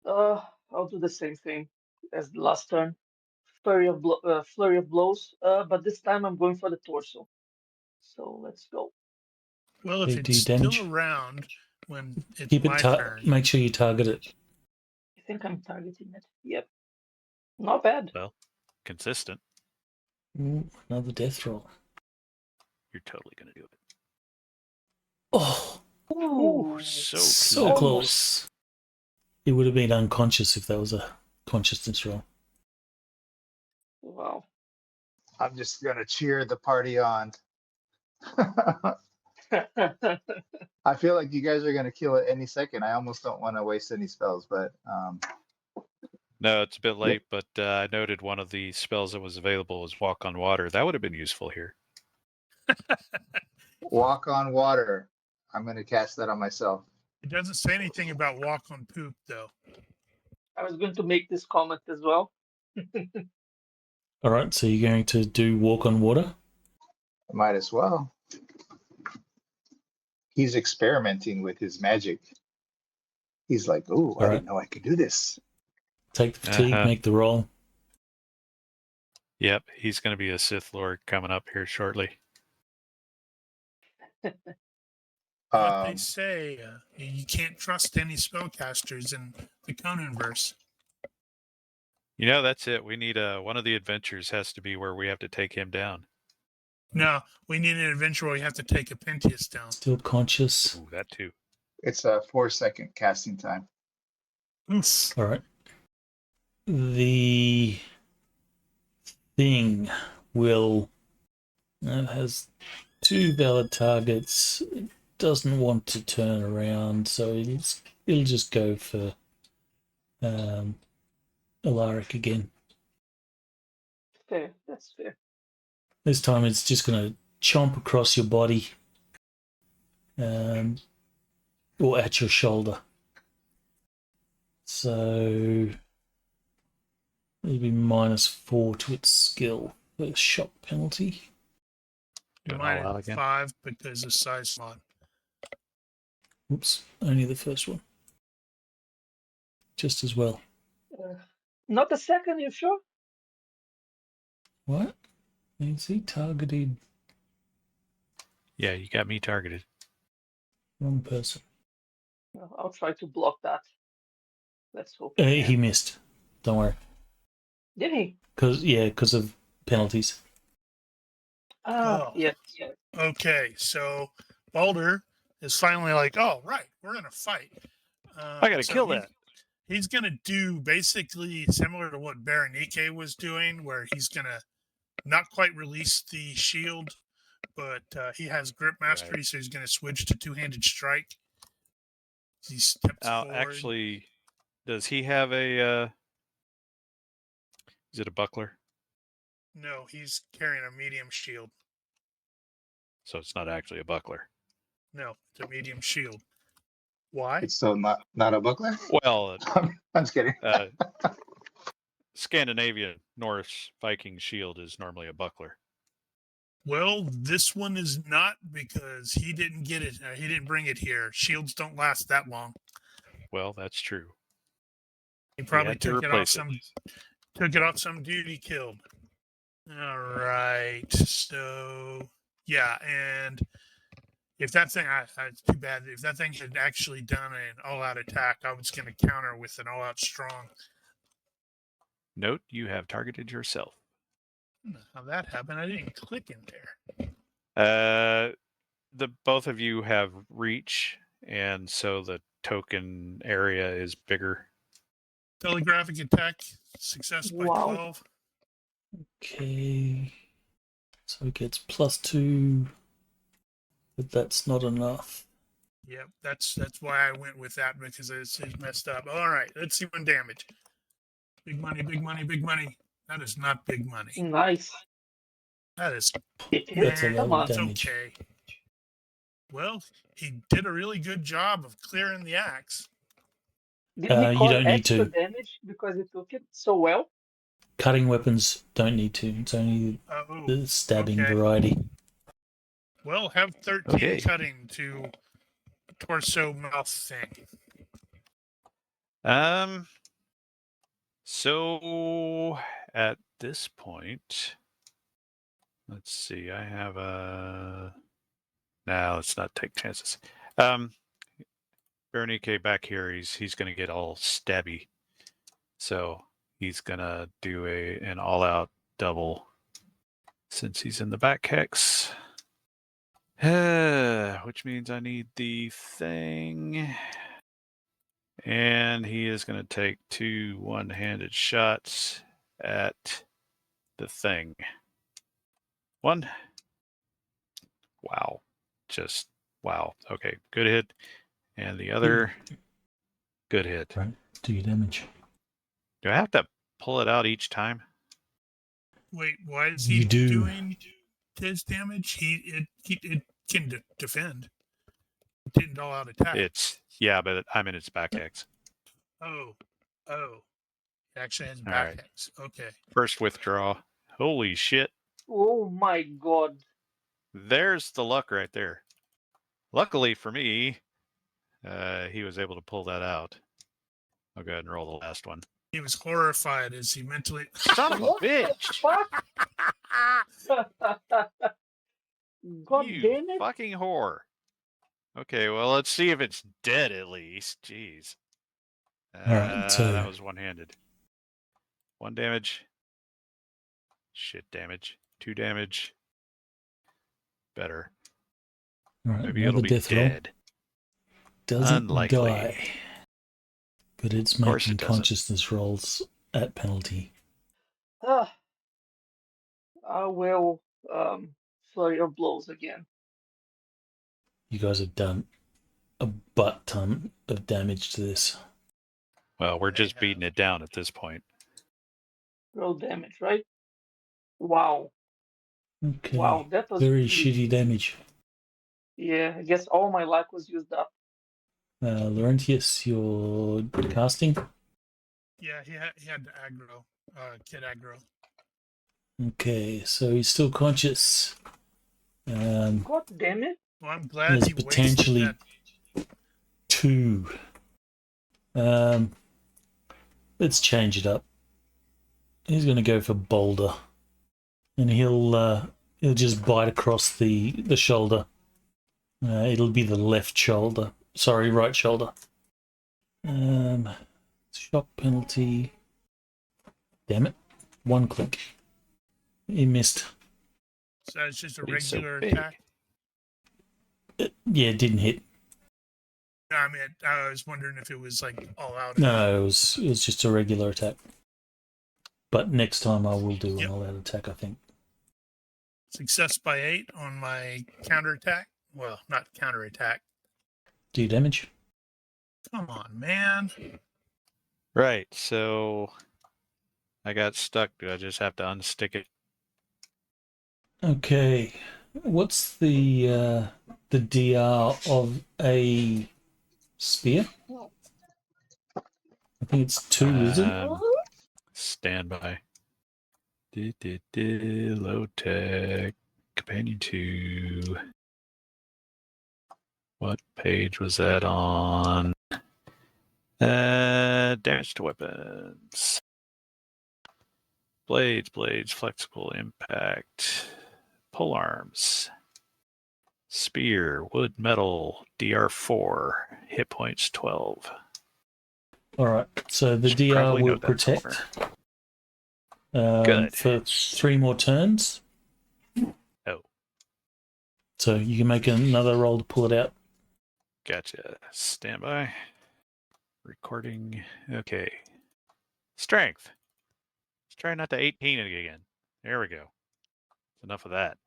I'll do the same thing as the last turn. Flurry of blows. But this time I'm going for the torso. So let's go. Well, if Hey, do it's you damage? still around when it's Keep my it. turn, Make sure you target it. I think I'm targeting it. Yep. Not bad. Well, consistent. Ooh, another death roll. You're totally going to do it. Oh, Ooh, So close. close. It would have been unconscious if that was a consciousness roll. wow. I'm just gonna cheer the party on. I feel like you guys are gonna kill it any second. I almost don't want to waste any spells, but No, it's a bit late, but I noted one of the spells that was available was Walk on Water. That would have been useful here. walk on water. I'm gonna cast that on myself. it doesn't say anything about walk on poop, though. I was going to make this comment as well. All right, so you're going to do walk on water? Might as well. He's experimenting with his magic. He's like, "Ooh, I didn't know I could do this." Take the fatigue, make the roll. Yep, he's going to be a Sith Lord coming up here shortly. What they say, you can't trust any spellcasters in the Conan verse. You know, that's it. We need one of the adventures has to be where we have to take him down. No, we need an adventure where we have to take a Pentius down. Still conscious. Ooh, that too. It's a 4-second casting time. Oof. All right. The thing will has 2 valid targets. It doesn't want to turn around, so it'll just go for Alaric again. Fair. That's fair. This time it's just going to chomp across your body or at your shoulder. So it'll be -4 to its skill for shock penalty. Do it all out Minus again. 5 because of size mod. Oops, only the first one. Just as well. Not the second, you sure? What? Is he targeted? Yeah, you got me targeted. Wrong person. Well, I'll try to block that. Let's hope. He He missed. Don't worry. Did he? Because of penalties. Oh. Yes, yes. Okay, so Balder is finally like, "Oh, right, we're gonna fight." I gotta So kill that. he's gonna do basically similar to what Ronnke was doing, where he's gonna not quite release the shield, but he has grip mastery, so he's gonna switch to two-handed strike. He steps forward. Actually, does he have a? Is it a buckler? No, he's carrying a medium shield. So it's not actually a buckler. No, it's a medium shield. Why? It's still not a buckler. Well, I'm just kidding. Scandinavian Norse Viking shield is normally a buckler. Well, this one is not because he didn't get it. He didn't bring it here. Shields don't last that long. Well, that's true. He probably had to took it replace off some dude he killed. All right. So yeah, and if that thing, it's too bad. If that thing had actually done an all-out attack, I was going to counter with an all-out strong. Note you have targeted yourself. How that happened? I didn't click in there. The both of you have reach, and so the token area is bigger. Telegraphic attack, success by Wow. 12. Okay. So it gets +2, but that's not enough. Yep, that's why I went with that, because it's messed up. All right, let's see one damage. Big money, big money, big money. That is not big money. Nice. That is That's a Come lot on. of damage. okay. Well, he did a really good job of clearing the axe. Did he You cause don't need extra to. damage because he took it so well? Cutting weapons don't need to. It's only Oh, the stabbing okay. variety. Well, have 13 Okay. cutting to torso mouth thing. So at this point, let's see. I have a. Now let's not take chances. Ronnke back here. He's going to get all stabby. So he's going to do an all-out double since he's in the back hex. Which means I need the thing. And he is going to take 2 one-handed shots at the thing. 1. Wow. Just wow. Okay, good hit. And the other, good hit. Right. Do your damage. Do I have to pull it out each time? Wait, why is he You do. doing his damage? It can defend. It didn't all out attack. But I'm in its back hex. Oh. It actually has All back right. hex. Okay. First withdraw. Holy shit. Oh my god. There's the luck right there. Luckily for me, he was able to pull that out. I'll go ahead and roll the last one. He was horrified as he mentally. Son of a bitch! God You damn it. fucking whore. Okay, well, let's see if it's dead at least. Jeez. Alright, so- that was one-handed. 1 damage. Shit damage. 2 damage. Better. All right, Maybe another it'll be death roll. dead. Doesn't Unlikely. die. But it's course making it doesn't. consciousness rolls at penalty. I will flurry of blows again. You guys have done a butt ton of damage to this. Well, we're They just have. beating it down at this point. Roll damage, right? Wow. Okay. Wow, that was Very really shitty easy. damage. Yeah, I guess all my luck was used up. Laurentius, you're casting? Yeah, he had the aggro, kid aggro. Okay, so he's still conscious. God damn it. Well, I'm glad There's he wasted potentially that. 2. Let's change it up. He's going to go for Boulder, and he'll just bite across the shoulder. It'll be the left shoulder. Sorry, right shoulder. Shock penalty. Damn it! 1 click. He missed. So it's just a But he's so regular big. attack. Yeah, it didn't hit. No, I mean, I was wondering if it was like all out. No, it was just a regular attack. But next time I will do Yep. an all-out attack, I think. Success by 8 on my counterattack. Well, not counterattack. Do you damage? Come on, man. Right. So I got stuck. Do I just have to unstick it? Okay. What's the DR of a spear? I think it's 2, is it? Standby. Low tech. Companion 2. What page was that on? Damage to weapons. Blades, flexible impact. Pole arms. Spear, wood, metal, DR4. Hit points 12. All right. So the Should DR probably will note that protect Good. for 3 more turns. Oh. So you can make another roll to pull it out. Gotcha. Standby. Recording. Okay. Strength. Let's try not to 18 it again. There we go. Enough of that.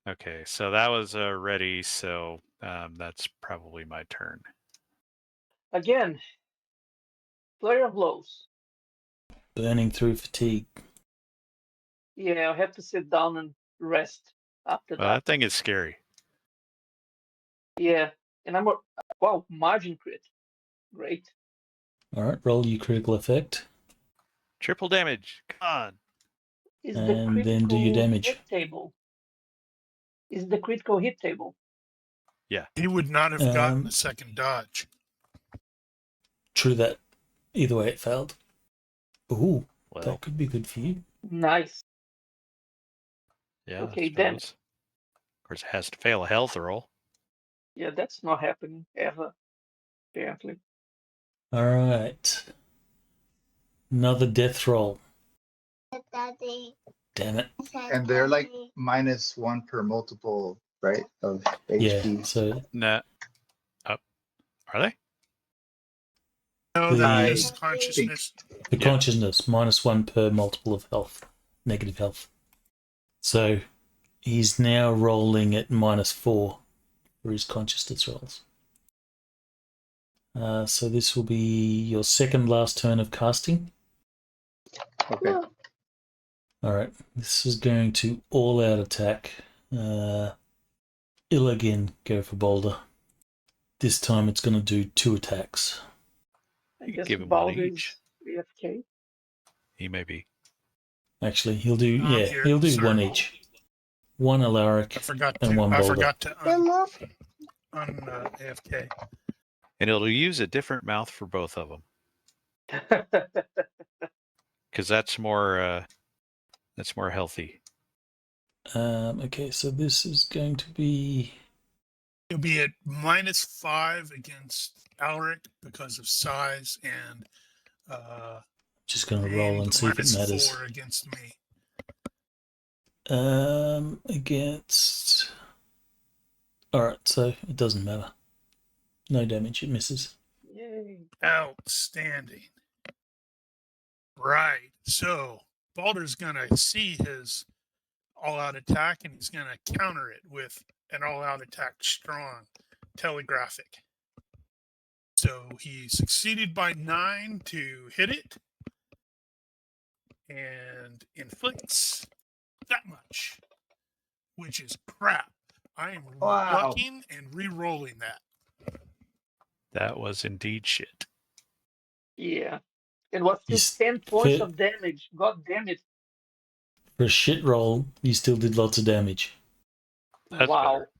Okay, so that was ready, so that's probably my turn. Again, flurry of blows. Burning through fatigue. Yeah, I have to sit down and rest after Well, that. that thing is scary. Yeah, and I'm wow, margin crit. Great. All right. Roll your critical effect. Triple damage. Come on. Is the And then do your critical damage. hit table? Is the critical hit table? He would not have gotten the second dodge. True that. Either way, it failed. Ooh, Well, that could be good for you. Nice. yeah. Okay, I then. suppose. Of course, it has to fail a health roll. Yeah, that's not happening ever, apparently. All right. Another death roll. Damn it. And they're like -1 per multiple, right? Of HP. Yeah, so No. Oh, are they? No, The- that is I consciousness. the Yeah. consciousness, -1 per multiple of health, negative health. So he's now rolling at -4 for his consciousness rolls. So this will be your second last turn of casting. Okay. All right, this is going to all-out attack. Ill again, go for Boulder. This time it's going to do 2 attacks. I You could guess give him one Baldur each. is AFK. He may be. Actually, he'll do I'm here, he'll do sir. 1 each. 1 Alaric I forgot and to. 1 I Boulder. forgot to AFK. And it'll use a different mouth for both of them. Because that's more healthy. Okay, so this is going to be He'll be at -5 against Alric because of size, and just going to roll and see if it matters. -4 against me. Against. All right, so it doesn't matter. No damage. It misses. Yay. Outstanding. Right. So Baldur's gonna see his all-out attack, and he's gonna counter it with an all-out attack strong telegraphic. So he succeeded by 9 to hit it and inflicts that much, which is crap. I am Wow. ducking and re-rolling that. That was indeed shit. Yeah. And what's He's this 10 points fit. of damage? God damn it. For a shit roll, you still did lots of damage. That's Wow. better.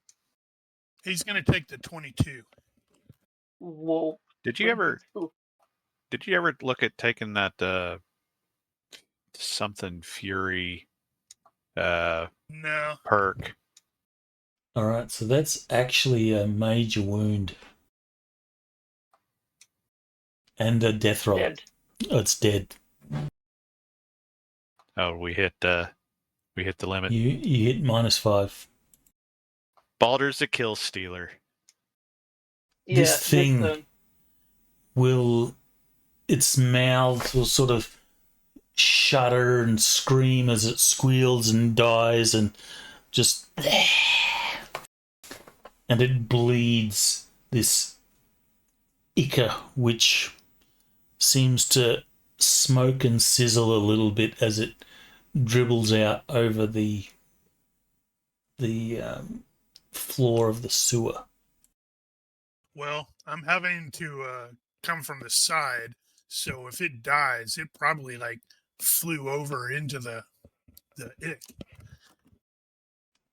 He's going to take the 22. Whoa. Did you ever 22. look at taking that something fury No. perk? All right, so that's actually a major wound and a death roll. Dead. Oh, it's dead. Oh, we hit We hit the limit. You hit -5. Baldur's a kill stealer. Yeah, This next thing turn. will, its mouth will sort of shudder and scream as it squeals and dies and just, and it bleeds this ichor, which seems to smoke and sizzle a little bit as it dribbles out over the floor of the sewer. Well, I'm having to come from the side, so if it dies, it probably like flew over into the ick.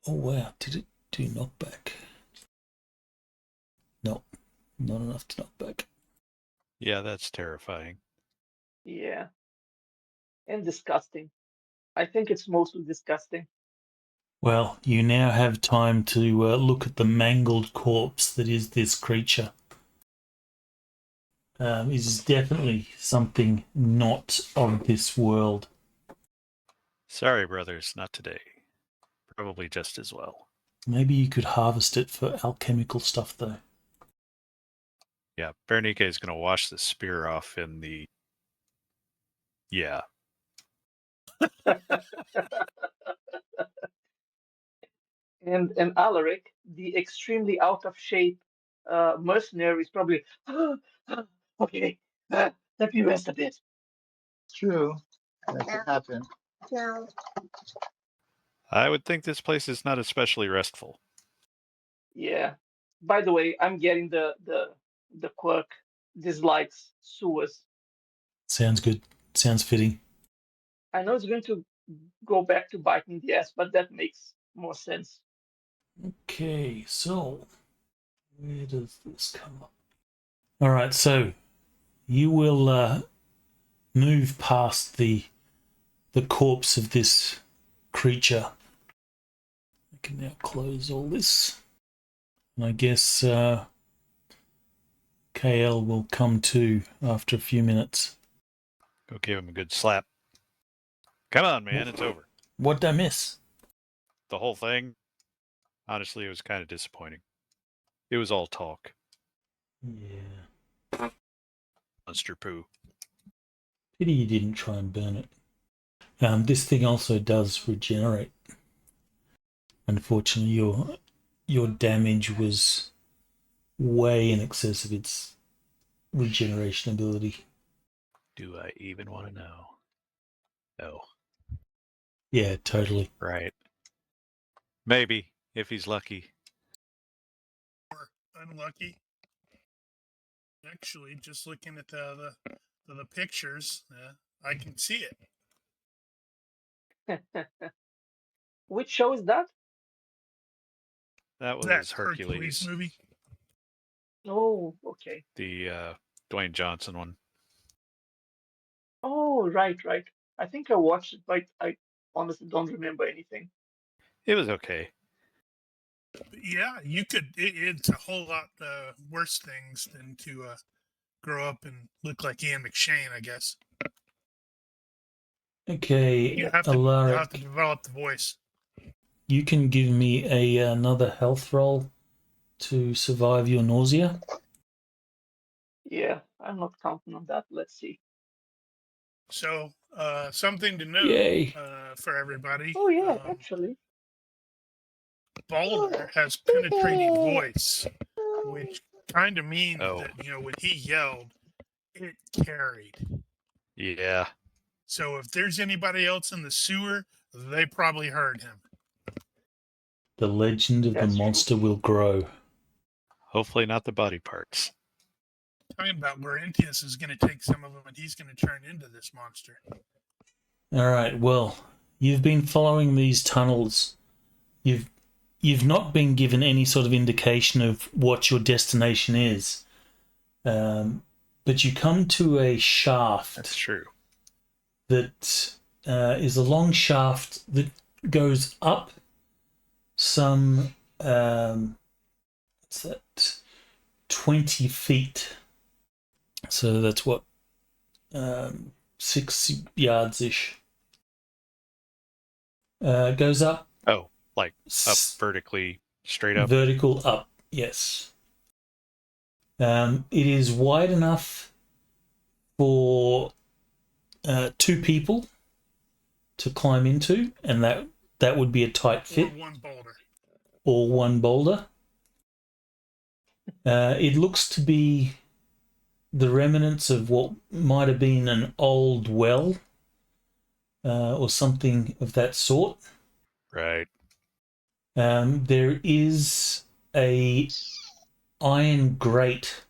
Oh wow, did it do knockback? No, not enough to knock back. Yeah, that's terrifying. Yeah. And disgusting. I think it's mostly disgusting. Well, you now have time to look at the mangled corpse that is this creature. It is definitely something not of this world. Sorry, brothers, not today. Probably just as well. Maybe you could harvest it for alchemical stuff, though. Yeah, Bernice is going to wash the spear off in the... Yeah. And Alaric, the extremely out of shape mercenary, is probably okay. Let me rest a bit. True. That could happen. No. I would think this place is not especially restful. Yeah. By the way, I'm getting the quirk dislikes sewers. Sounds good. Sounds fitting. I know it's going to go back to biting the ass, but that makes more sense. Okay, so where does this come up? All right, so you will move past the corpse of this creature. I can now close all this. And I guess KL will come to after a few minutes. Go give him a good slap. Come on, man, it's over. What did I miss? The whole thing, honestly, it was kind of disappointing. It was all talk. Yeah. Monster poo. Pity you didn't try and burn it. This thing also does regenerate. Unfortunately, your damage was way in excess of its regeneration ability. Do I even want to know? No. Yeah, totally. Right. Maybe, if he's lucky. Or unlucky. Actually, just looking at the pictures, I can see it. Which show is that? That was That Hercules. movie. Oh, okay. The Dwayne Johnson one. Oh, right. I think I watched it, but I honestly don't remember anything. It was okay. Yeah, you could. It's a whole lot worse things than to grow up and look like Ian McShane, I guess. Okay, You have to Alaric, develop the voice. you can give me another health roll to survive your nausea. Yeah, I'm not counting on that. Let's see. So, something to note Yay. for everybody. Oh yeah, actually. Balder has penetrating voice, which kind of means Oh. that when he yelled, it carried. Yeah. So if there's anybody else in the sewer, they probably heard him. The legend of That's the true. monster will grow. Hopefully not the body parts. Talking about where Entius is going to take some of them and he's going to turn into this monster. All right, well, you've been following these tunnels. You've not been given any sort of indication of what your destination is. But you come to a shaft. That's true. That is a long shaft that goes up some, what's that, 20 feet. So that's what, 6 yards-ish. Goes up. Oh, like up vertically, straight up. Vertical up, yes. It is wide enough for 2 people to climb into, and that would be a tight Or fit, one boulder. or 1 boulder. It looks to be the remnants of what might have been an old well, or something of that sort. Right. There is a iron grate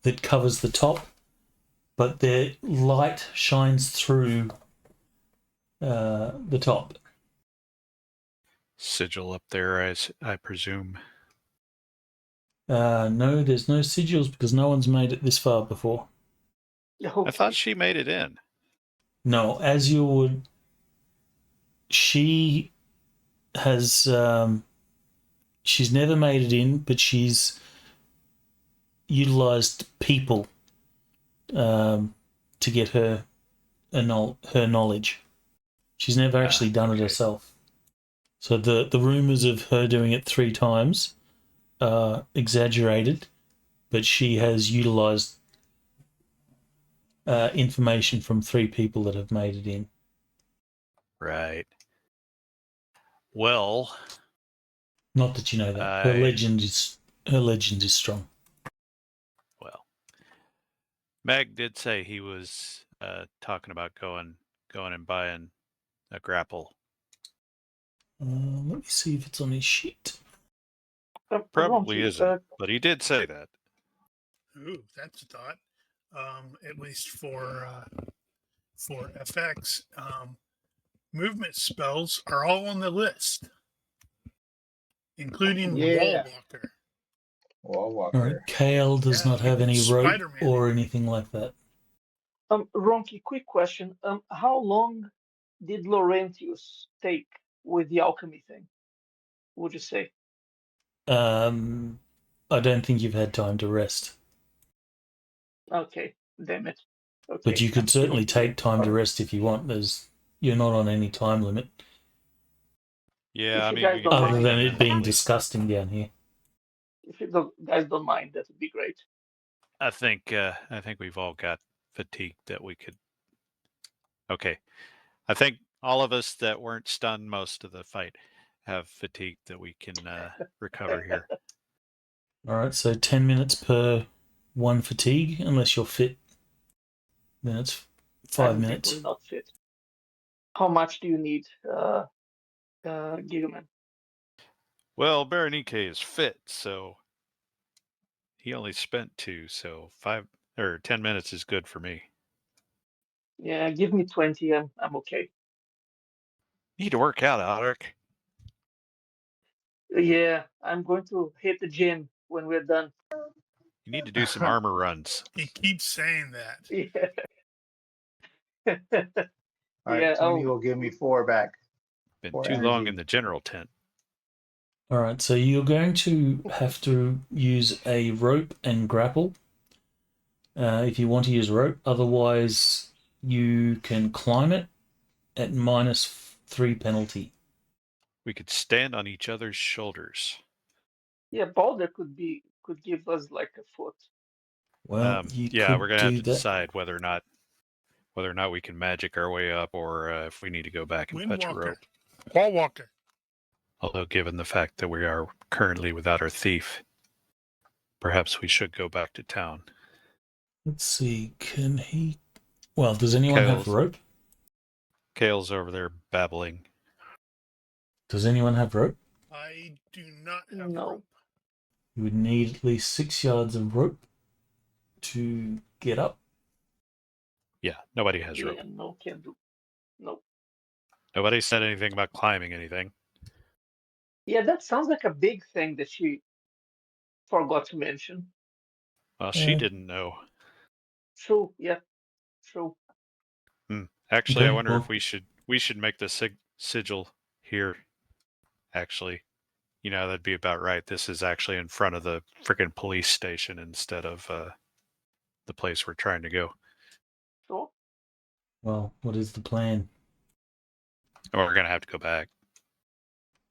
that covers the top, but the light shines through the top. Sigil up there, I presume. No, there's no sigils because no one's made it this far before. I thought she made it in. No, as you would, she has. She's never made it in, but she's utilized people to get her knowledge. She's never actually done it herself. So the rumors of her doing it 3 times are exaggerated, but she has utilized information from 3 people that have made it in. Right. Well, Not that you know that. Her legend is strong. Well, Meg did say he was talking about going and buying a grapple. Let me see if it's on his sheet. Probably Ronnke, isn't, but he did say that. Ooh, that's a thought. At least for FX, movement spells are all on the list, including Yeah. Wall Walker. Wall All right. Walker. Kale does Yeah, not you have can any rope Spider-Man or it. anything like that. Ronnke, quick question. How long did Laurentius take with the alchemy thing? Would you say? I don't think you've had time to rest, Okay, damn it. but Okay, you I'm could still certainly here. take time to rest if you want. You're not on any time limit, Yeah, If I you mean, guys we can don't take other mind, than 10 it being minutes. disgusting down here. if you guys don't mind, that would be great. I think we've all got fatigue that we could. Okay, I think all of us that weren't stunned most of the fight have fatigue that we can recover here. All right, so 10 minutes per 1 fatigue, unless you're fit. Then it's 5 I'm minutes. definitely not fit. How much do you need, Gigaman? Well, Berenike is fit, so he only spent 2, so 5 or 10 minutes is good for me. Yeah, give me 20. I'm okay. You need to work out, Alaric. Yeah, I'm going to hit the gym when we're done. You need to do some armor runs. He keeps saying that. Yeah. All right, Yeah, 20 will give me 4 back. Been For too long energy. in the general tent. All right, so you're going to have to use a rope and grapple if you want to use rope. Otherwise, you can climb it at -3 penalty. We could stand on each other's shoulders. yeah, Boulder could give us like a foot. Well, you Yeah, could we're gonna do have to that. decide whether or not we can magic our way up, or if we need to go back and fetch a Windwalker. rope. Wall Walker. Although, given the fact that we are currently without our thief, perhaps we should go back to town. Let's see, can he... Well, does anyone have rope? Kale's over there babbling. Does anyone have rope? I do not have No. rope. You would need at least 6 yards of rope to get up. Yeah, nobody has rope. Yeah, no, can do. No. Nobody said anything about climbing anything. Yeah, that sounds like a big thing that she forgot to mention. Well, she didn't know. True, yeah, true. Actually, Okay, I wonder well- if we should make the sigil here. Actually, that'd be about right. This is actually in front of the freaking police station instead of the place we're trying to go. Sure. Well, what is the plan? Or we're gonna have to go back.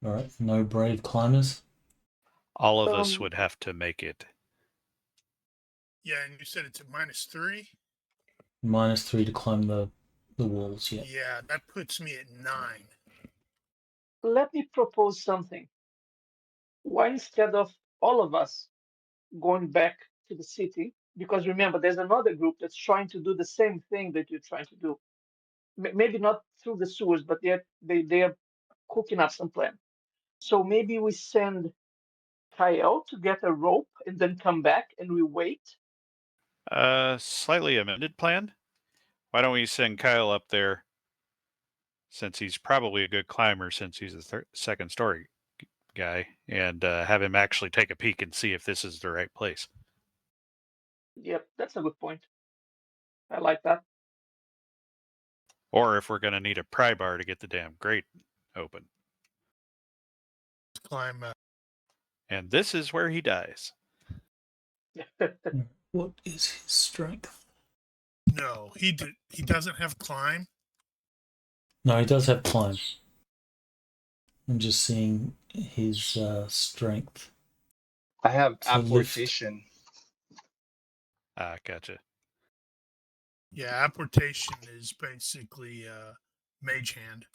All right, no brave climbers. All of us Um, would have to make it. Yeah, and you said it's a -3. -3 to climb the walls. Yeah. Yeah, that puts me at 9. Let me propose something. Why instead of all of us going back to the city, because remember, there's another group that's trying to do the same thing that you're trying to do. Maybe not through the sewers, but they're cooking up some plan. So maybe we send Kyle to get a rope and then come back and we wait. Slightly amended plan. Why don't we send Kyle up there, since he's probably a good climber, since he's a second story guy, and have him actually take a peek and see if this is the right place. Yep, that's a good point. I like that. Or if we're going to need a pry bar to get the damn grate open. Climb. And this is where he dies. What is his strength? No, he doesn't have climb. No, he does have climb. I'm just seeing his strength. I have To lift. apportation. Ah, gotcha. Yeah, apportation is basically mage hand.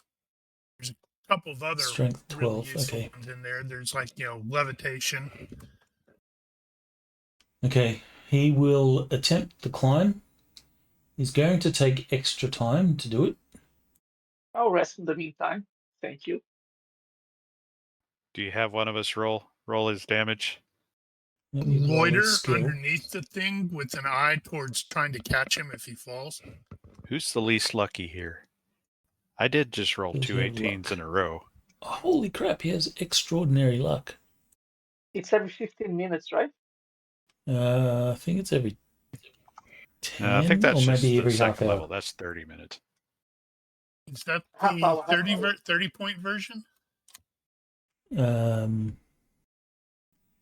There's a couple of other Strength really 12. useful Okay. ones in there. There's like levitation. Okay. He will attempt the climb. He's going to take extra time to do it. I'll rest in the meantime. Thank you. Do you have one of us roll his damage? Let me roll Loiter his skill. underneath the thing with an eye towards trying to catch him if he falls. Who's the least lucky here? I did just roll Does two he have 18s luck? in a row. Oh, holy crap! He has extraordinary luck. It's every 15 minutes, right? I think it's every 10 I think that's or just maybe the every half second hour. level. That's 30 minutes. Is that Half the hour, half 30, hour. 30-point version?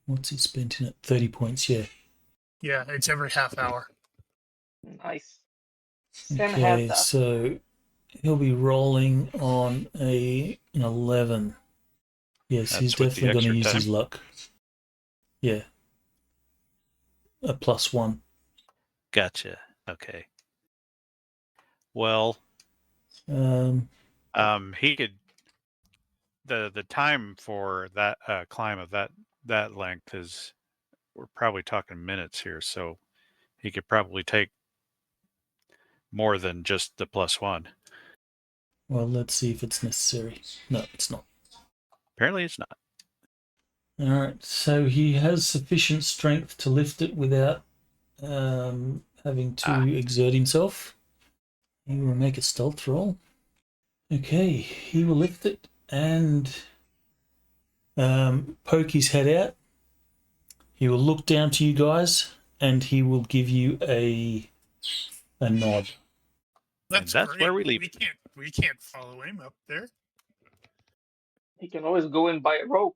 What's he spent in it? 30 points, yeah. Yeah, it's every half hour. Nice. Sam had Okay, that. so he'll be rolling on an 11. Yes, he's That's with the definitely going to extra use time. his luck. Yeah. A +1. Gotcha. Okay. Well, he could. The time for that climb of that length is, we're probably talking minutes here, so he could probably take more than just the +1. Well, let's see if it's necessary. No, it's not. Apparently, it's not. All right, so he has sufficient strength to lift it without having to exert himself. He will make a stealth roll. Okay, he will lift it and poke his head out. He will look down to you guys and he will give you a nod. That's that's great. where we leave We can't follow him up there. He can always go in by a rope.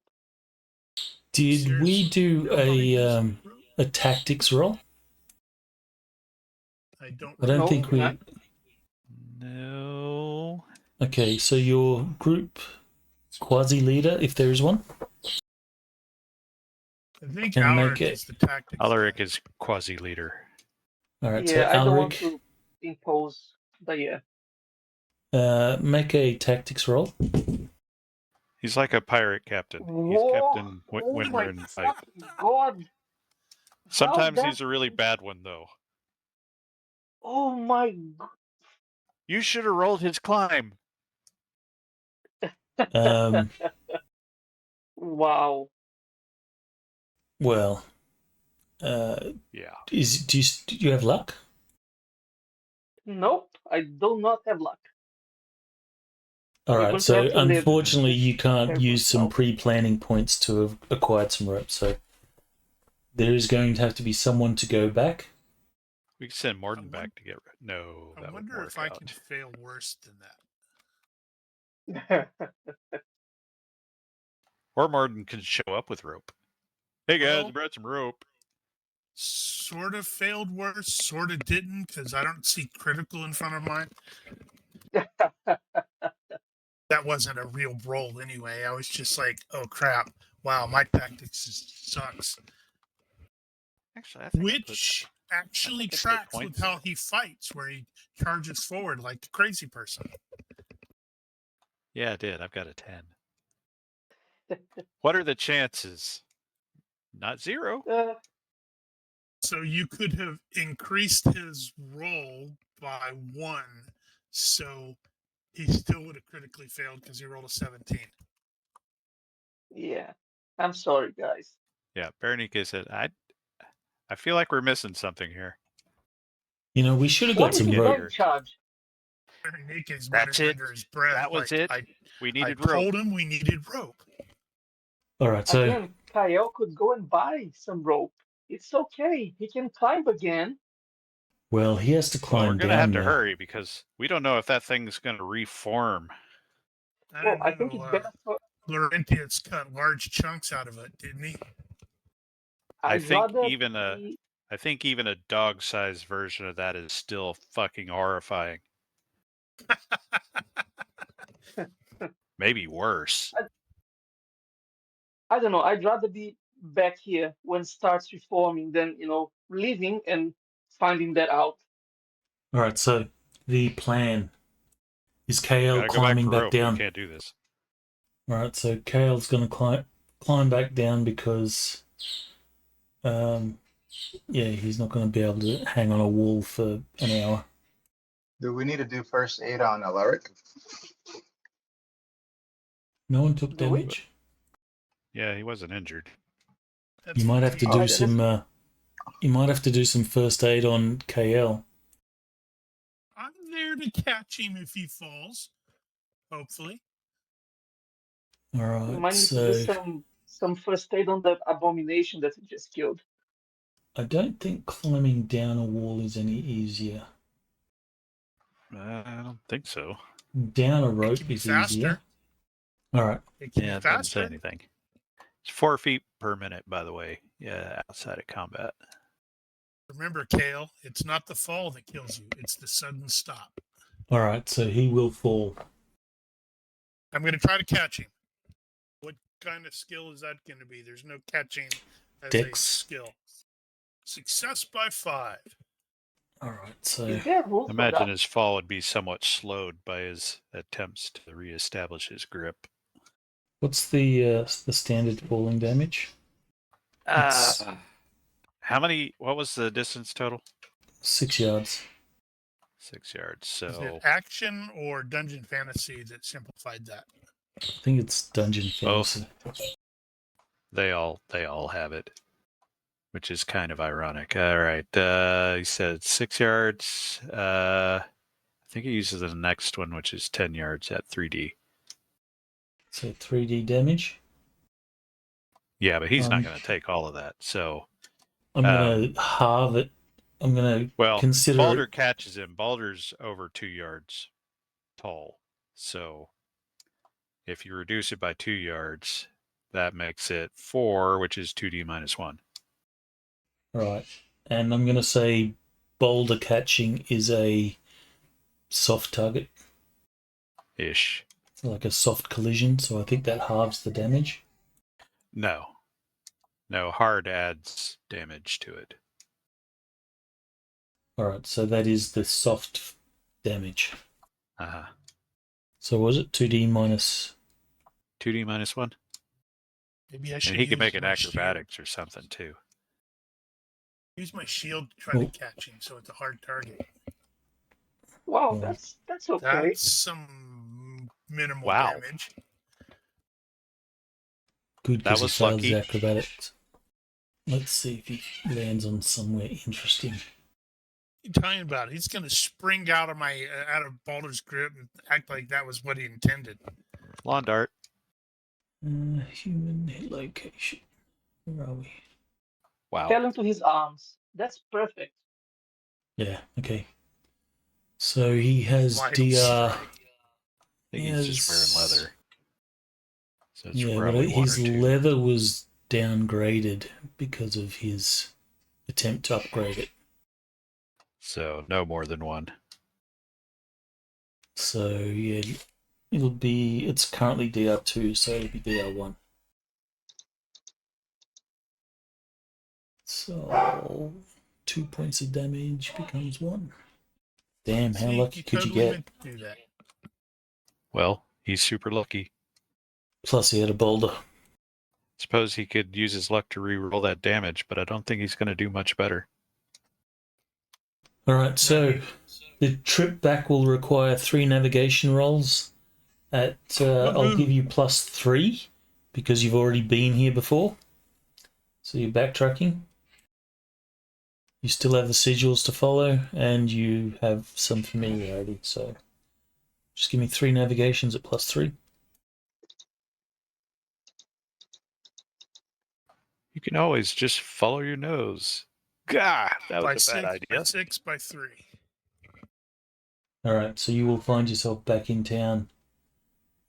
Did we do Nobody a tactics roll? I don't I don't No, think we. not. No. Okay, so your group quasi leader, if there is one, I think can Alaric make it. is the tactics. Alaric is quasi leader. All right, Yeah, so I don't want Alaric, to impose the make a tactics roll. He's like a pirate captain. He's Whoa! captain when Oh we're my in the fight. fucking God! Sometimes that- he's a really bad one, though. Oh my! You should have rolled his climb. Wow. Well, Yeah. do you have luck? Nope, I do not have luck. All You're right, going to so have to live unfortunately with you can't terrible use some results. pre-planning points to have acquired some rope. So there is going to have to be someone to go back. We can send Morden back to get rid. No, I that would wonder work if I out. can fail worse than that. Or Morden can show up with rope. Hey guys, Well- I brought some rope. Sort of failed worse, sort of didn't, because I don't see critical in front of mine. that wasn't a real roll anyway. I was just like, oh crap, wow, my tactics sucks. Actually, I think Which actually I put tracks with points how in. he fights, where he charges forward like a crazy person. Yeah, I did. I've got a 10. What are the chances? Not 0. So you could have increased his roll by 1, so he still would have critically failed because he rolled a 17. Yeah. I'm sorry, guys. Yeah, Berenice said, I feel like we're missing something here. You know, we should have Why got is some this rope. guy in charge? Berenice's That's muttering it. under his breath. That was like, it. We I needed rope. told him we needed rope. All right, so Again, Kyle could go and buy some rope. It's okay. He can climb again. well, he has to Well, climb we're going to down have to now. hurry because we don't know if that thing's going to reform. I Well, don't I think it's know. better for. Laurentius cut large chunks out of it, didn't he? I I'd think rather even be. a dog-sized version of that is still fucking horrifying. Maybe worse. I don't know. I'd rather be back here when it starts reforming than leaving and finding that out. All right, so the plan is KL Gotta go back climbing for back rope. down. We can't do this. All right, so KL's going to climb back down because, yeah, he's not going to be able to hang on a wall for an hour. Do we need to do first aid on Alaric? No one took Do we? damage. Yeah, he wasn't injured. That's You might have to the- do Alright, some. You might have to do some first aid on KL. I'm there to catch him if he falls. Hopefully. All We right, might need to do so some first aid on that abomination that we just killed. I don't think climbing down a wall is any easier. I don't think so. Down a It rope can be is faster. easier. All right, It can Yeah, be it doesn't say faster. anything. It's 4 feet per minute, by the way. Yeah, outside of combat. Remember, Kale, it's not the fall that kills you, it's the sudden stop. all right. So he will fall. I'm going to try to catch him. What kind of skill is that going to be? There's no catching as Dex. a skill. Success by 5. All right, so Is there a rule for Imagine that? his fall would be somewhat slowed by his attempts to reestablish his grip. what's the standard falling damage? It's How many? What was the distance total? 6 yards. 6 yards. Is So it action or dungeon fantasy that simplified that? I think it's dungeon Both. fantasy. they all have it, which is kind of ironic. All right. He said 6 yards. I think he uses the next one, which is 10 yards at 3D. So 3D damage. Yeah, but he's not Um, going to take all of that. So, I'm gonna halve it. I'm gonna well, consider Balder it. catches him. Balder's over 2 yards tall. So, if you reduce it by 2 yards, that makes it 4, which is 2D minus 1. Right, and I'm gonna say boulder catching is a soft target, Ish. like a soft collision. So I think that halves the damage. No. No, hard adds damage to it. All right, so that is the soft damage. Uh-huh. So was it 2D minus? 2D minus 1? Maybe I should And he can use make it my acrobatics or something, too. Use my shield to try Cool. to catch him, so it's a hard target. Wow, Yeah. that's okay. That's some minimal Wow. damage. Good, That because he was failed lucky. his acrobatics. Let's see if he lands on somewhere interesting. What are you talking about? He's going to spring out of Balder's grip and act like that was what he intended. Lawn dart. Human hit location. Where are we? Wow. Fell into his arms. That's perfect. Yeah. Okay. So he has Wild DR. strike. I think he's just wearing leather. So it's Yeah, but probably 1 his or 2. leather was downgraded because of his attempt to upgrade it. So no more than 1. So yeah, It's currently DR2, so it'll be DR1. So 2 points of damage becomes 1. Damn, how See, lucky he could you totally get? meant to do that. Well, he's super lucky. Plus he had a boulder. Suppose he could use his luck to re-roll that damage, but I don't think he's going to do much better. Alright, so the trip back will require 3 navigation rolls. I'll give you +3 because you've already been here before. So you're backtracking. You still have the sigils to follow, and you have some familiarity. So just give me 3 navigations at +3. You can always just follow your nose. Gah, that By was a bad 6, by idea. 6, by 3. Alright, so you will find yourself back in town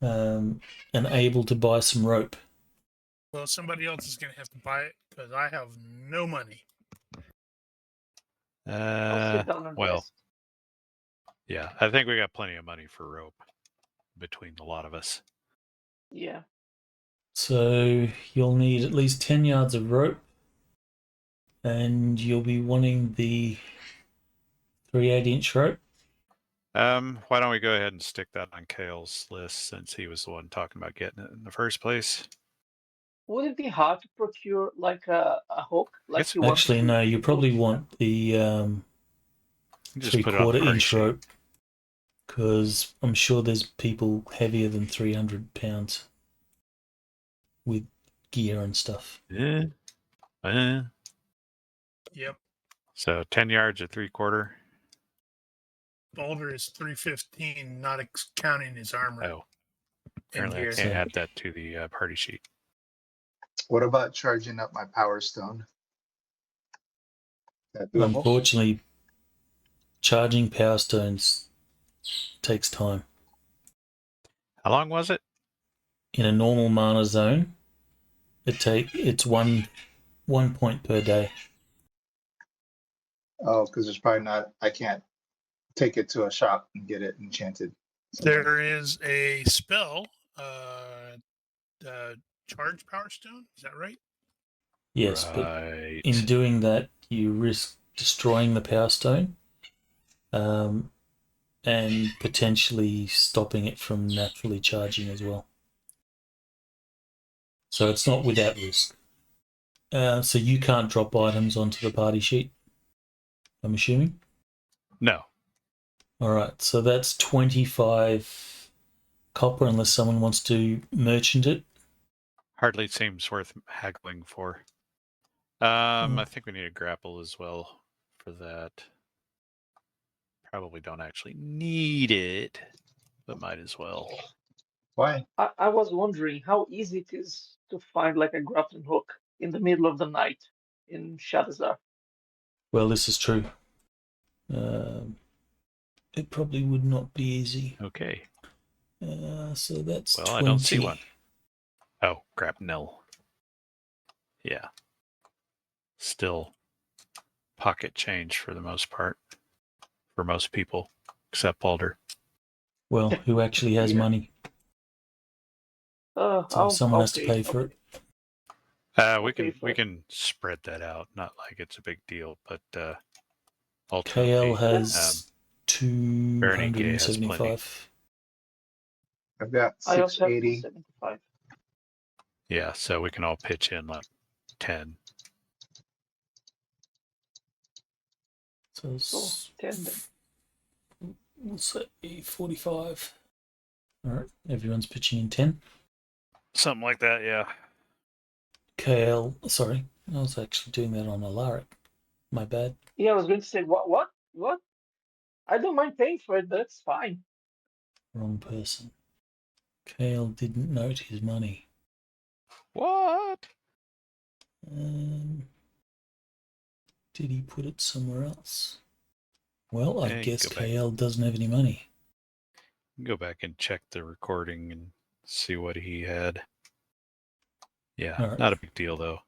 and able to buy some rope. Well, somebody else is going to have to buy it because I have no money. I'll sit down and Well, rest. yeah, I think we got plenty of money for rope between the lot of us. Yeah. So you'll need at least 10 yards of rope, and you'll be wanting the 3/8-inch rope. Why don't we go ahead and stick that on Kale's list since he was the one talking about getting it in the first place? Would it be hard to procure like a hook? Like Yes. you want Actually, to no, you probably want the You just put it on the 3/4 party inch sheet. rope, because I'm sure there's people heavier than 300 pounds with gear and stuff. Yeah. Yep. So 10 yards or 3/4. Boulder is 315, not counting his armor. Oh, in apparently I here. can't add that to the party sheet. What about charging up my power stone? That doable? Unfortunately, charging power stones takes time. How long was it? In a normal mana zone, it's one point per day. Oh, because there's probably not. I can't take it to a shop and get it enchanted. somewhere. There is a spell, charge power stone. Is that right? Yes, but Right. in doing that, you risk destroying the power stone, and potentially stopping it from naturally charging as well. So it's not without risk. So you can't drop items onto the party sheet, I'm assuming? No. Alright, so that's 25 copper unless someone wants to merchant it. Hardly seems worth haggling for. Mm. I think we need a grapple as well for that. Probably don't actually need it, but might as well. Why? I was wondering how easy it is to find like a grappling hook in the middle of the night in Shadazar. Well, this is true. It probably would not be easy. Okay. So that's Well, 20. I don't see one. Oh, grapnel. Yeah. Still pocket change for the most part. For most people, except Balder. Well, who actually has Yeah. money? So someone has to pay for it. We pay for we it. can spread that out. Not like it's a big deal, but KL ultimately, has Ronnke has 275. I've got I also have 680. 275. yeah. So we can all pitch in like 10. So So 10 then. we'll say 45. Alright, everyone's pitching in 10. Something like that. Yeah. KL, sorry, I was actually doing that on Alaric. My bad. Yeah, I was going to say what? I don't mind paying for it, but it's fine. Wrong person. KL didn't note his money. What? Did he put it somewhere else? Well, I Yeah, you guess go back. KL doesn't have any money. Go back and check the recording and see what he had. Yeah, All right. not a big deal though.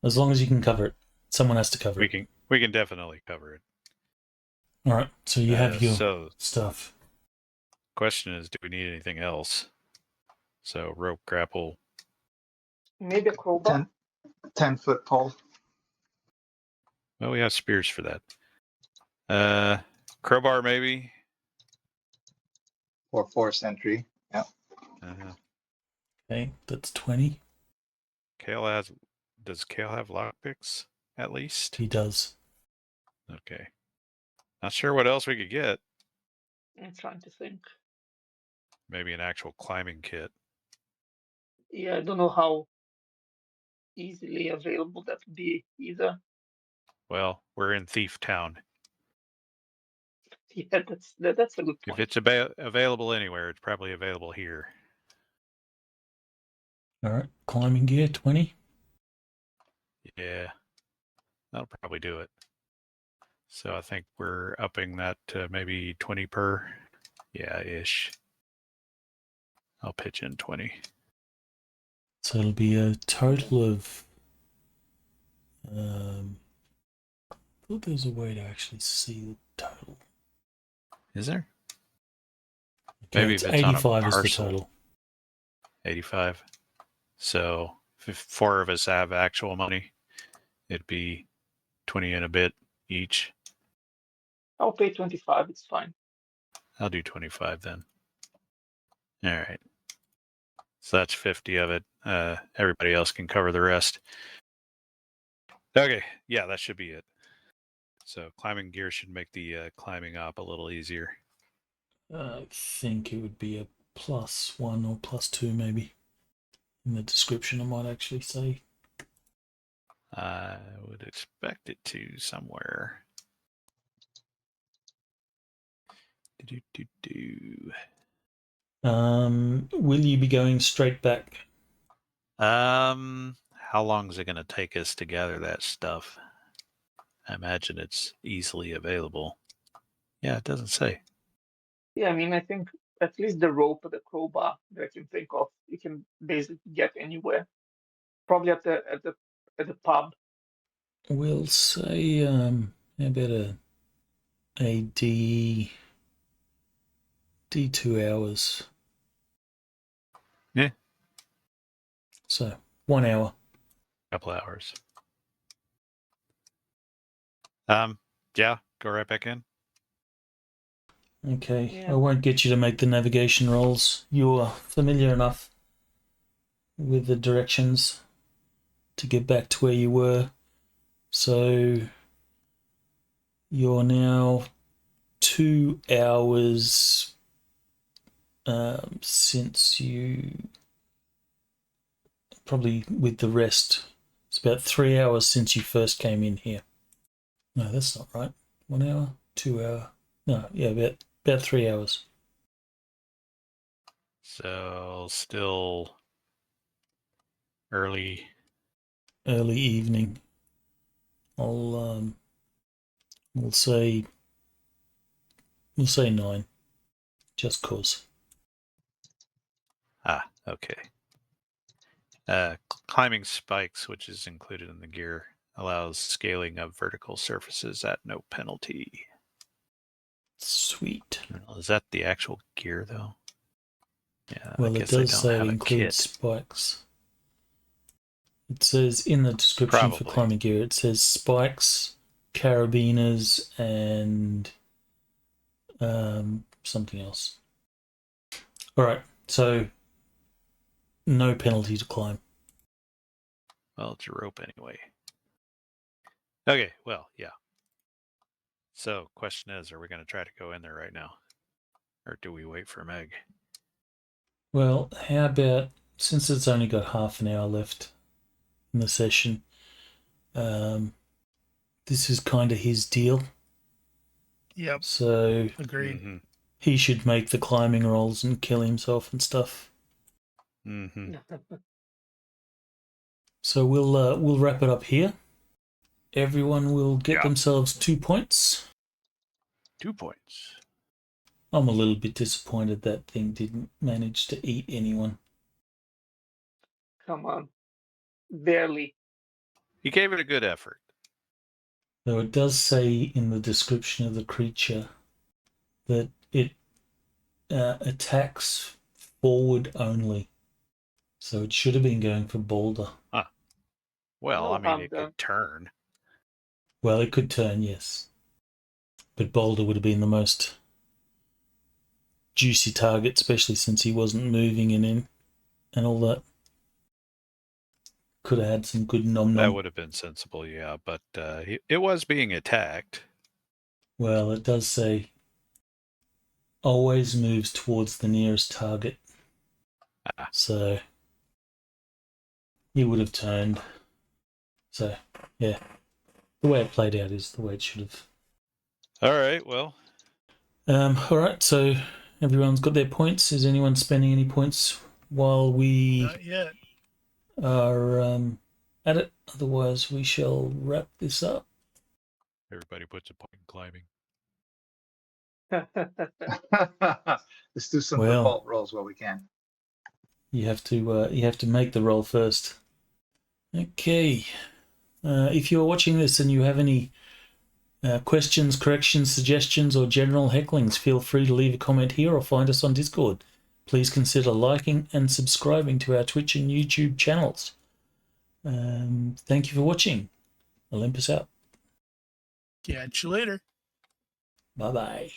As long as you can cover it. Someone has to cover it. We can definitely cover it. Alright, so you have your So stuff. Question is, do we need anything else? So rope, grapple. Maybe a crowbar. 10-foot pole. Well, we have spears for that. Crowbar maybe. Or 4th-century. Yeah. Okay, that's 20. Does Kale have lockpicks at least? He does. Okay. Not sure what else we could get. I'm trying to think. Maybe an actual climbing kit. Yeah, I don't know how easily available that would be either. Well, we're in Thief Town. Yeah, that's a good If point. it's available anywhere, it's probably available here. All right, climbing gear, 20. Yeah, that'll probably do it. So I think we're upping that to maybe 20 per. Yeah, ish. I'll pitch in 20. So it'll be a total of... I thought there was a way to actually see the total. Is there? Okay, Maybe it's if it's on a 85 is the parcel. total. 85. So if 4 of us have actual money, it'd be 20 and a bit each. I'll pay 25. It's fine. I'll do 25 then. All right. So that's 50 of it. Everybody else can cover the rest. Okay. Yeah, that should be it. So climbing gear should make the climbing up a little easier. I think it would be a +1 or +2 maybe. In the description, I might actually say. I would expect it to somewhere. Will you be going straight back? How long is it going to take us to gather that stuff? I imagine it's easily available. Yeah, it doesn't say. Yeah, I mean, I think at least the rope or the crowbar that I can think of, you can basically get anywhere. Probably at the pub. We'll say, how about a D2 hours. Yeah. So 1 hour. Couple hours. Yeah, go right back in. Okay, Yeah. I won't get you to make the navigation rolls. You're familiar enough with the directions to get back to where you were. So you're now 2 hours since you, probably with the rest, it's about 3 hours since you first came in here. No, that's not right. 1 hour, 2 hour. No, yeah, about 3 hours. So still early evening. We'll say 9, just cause. Okay. Climbing spikes, which is included in the gear, allows scaling of vertical surfaces at no penalty. Sweet. Is that the actual gear, though? Yeah, Well, I it guess they does don't say it have a includes kit. spikes. It says in the description for Probably. climbing gear, it says spikes, carabiners, and something else. All right, so no penalty to climb. Well, it's a rope anyway. Okay, well, yeah. So, question is, are we going to try to go in there right now? Or do we wait for Meg? Well, how about, since it's only got half an hour left in the session, this is kind of his deal. Yep. So Agreed. Mm-hmm. he should make the climbing rolls and kill himself and stuff. Mm-hmm. So we'll wrap it up here. Everyone will get Yeah. themselves 2 points. 2 points. I'm a little bit disappointed that thing didn't manage to eat anyone. Come on. Barely. He gave it a good effort. Though it does say in the description of the creature that it attacks forward only. So it should have been going for Boulder. Well, No I mean, harm it done. could turn. Well, it could turn, yes. But Boulder would have been the most juicy target, especially since he wasn't moving and all that. Could have had some good nom That nom. would have been sensible, yeah. But it was being attacked. Well, it does say always moves towards the nearest target. Ah. So he would have turned. So, yeah. The way it played out is the way it should have. All right, well. All right, so everyone's got their points. Is anyone spending any points while we Not yet. are at it? Otherwise, we shall wrap this up. Everybody puts a point in climbing. Let's do some Well. default rolls while we can. You have to make the roll first. Okay. If you're watching this and you have any questions, corrections, suggestions, or general hecklings, feel free to leave a comment here or find us on Discord. Please consider liking and subscribing to our Twitch and YouTube channels. Thank you for watching. Olympus out. Catch you later. Bye-bye.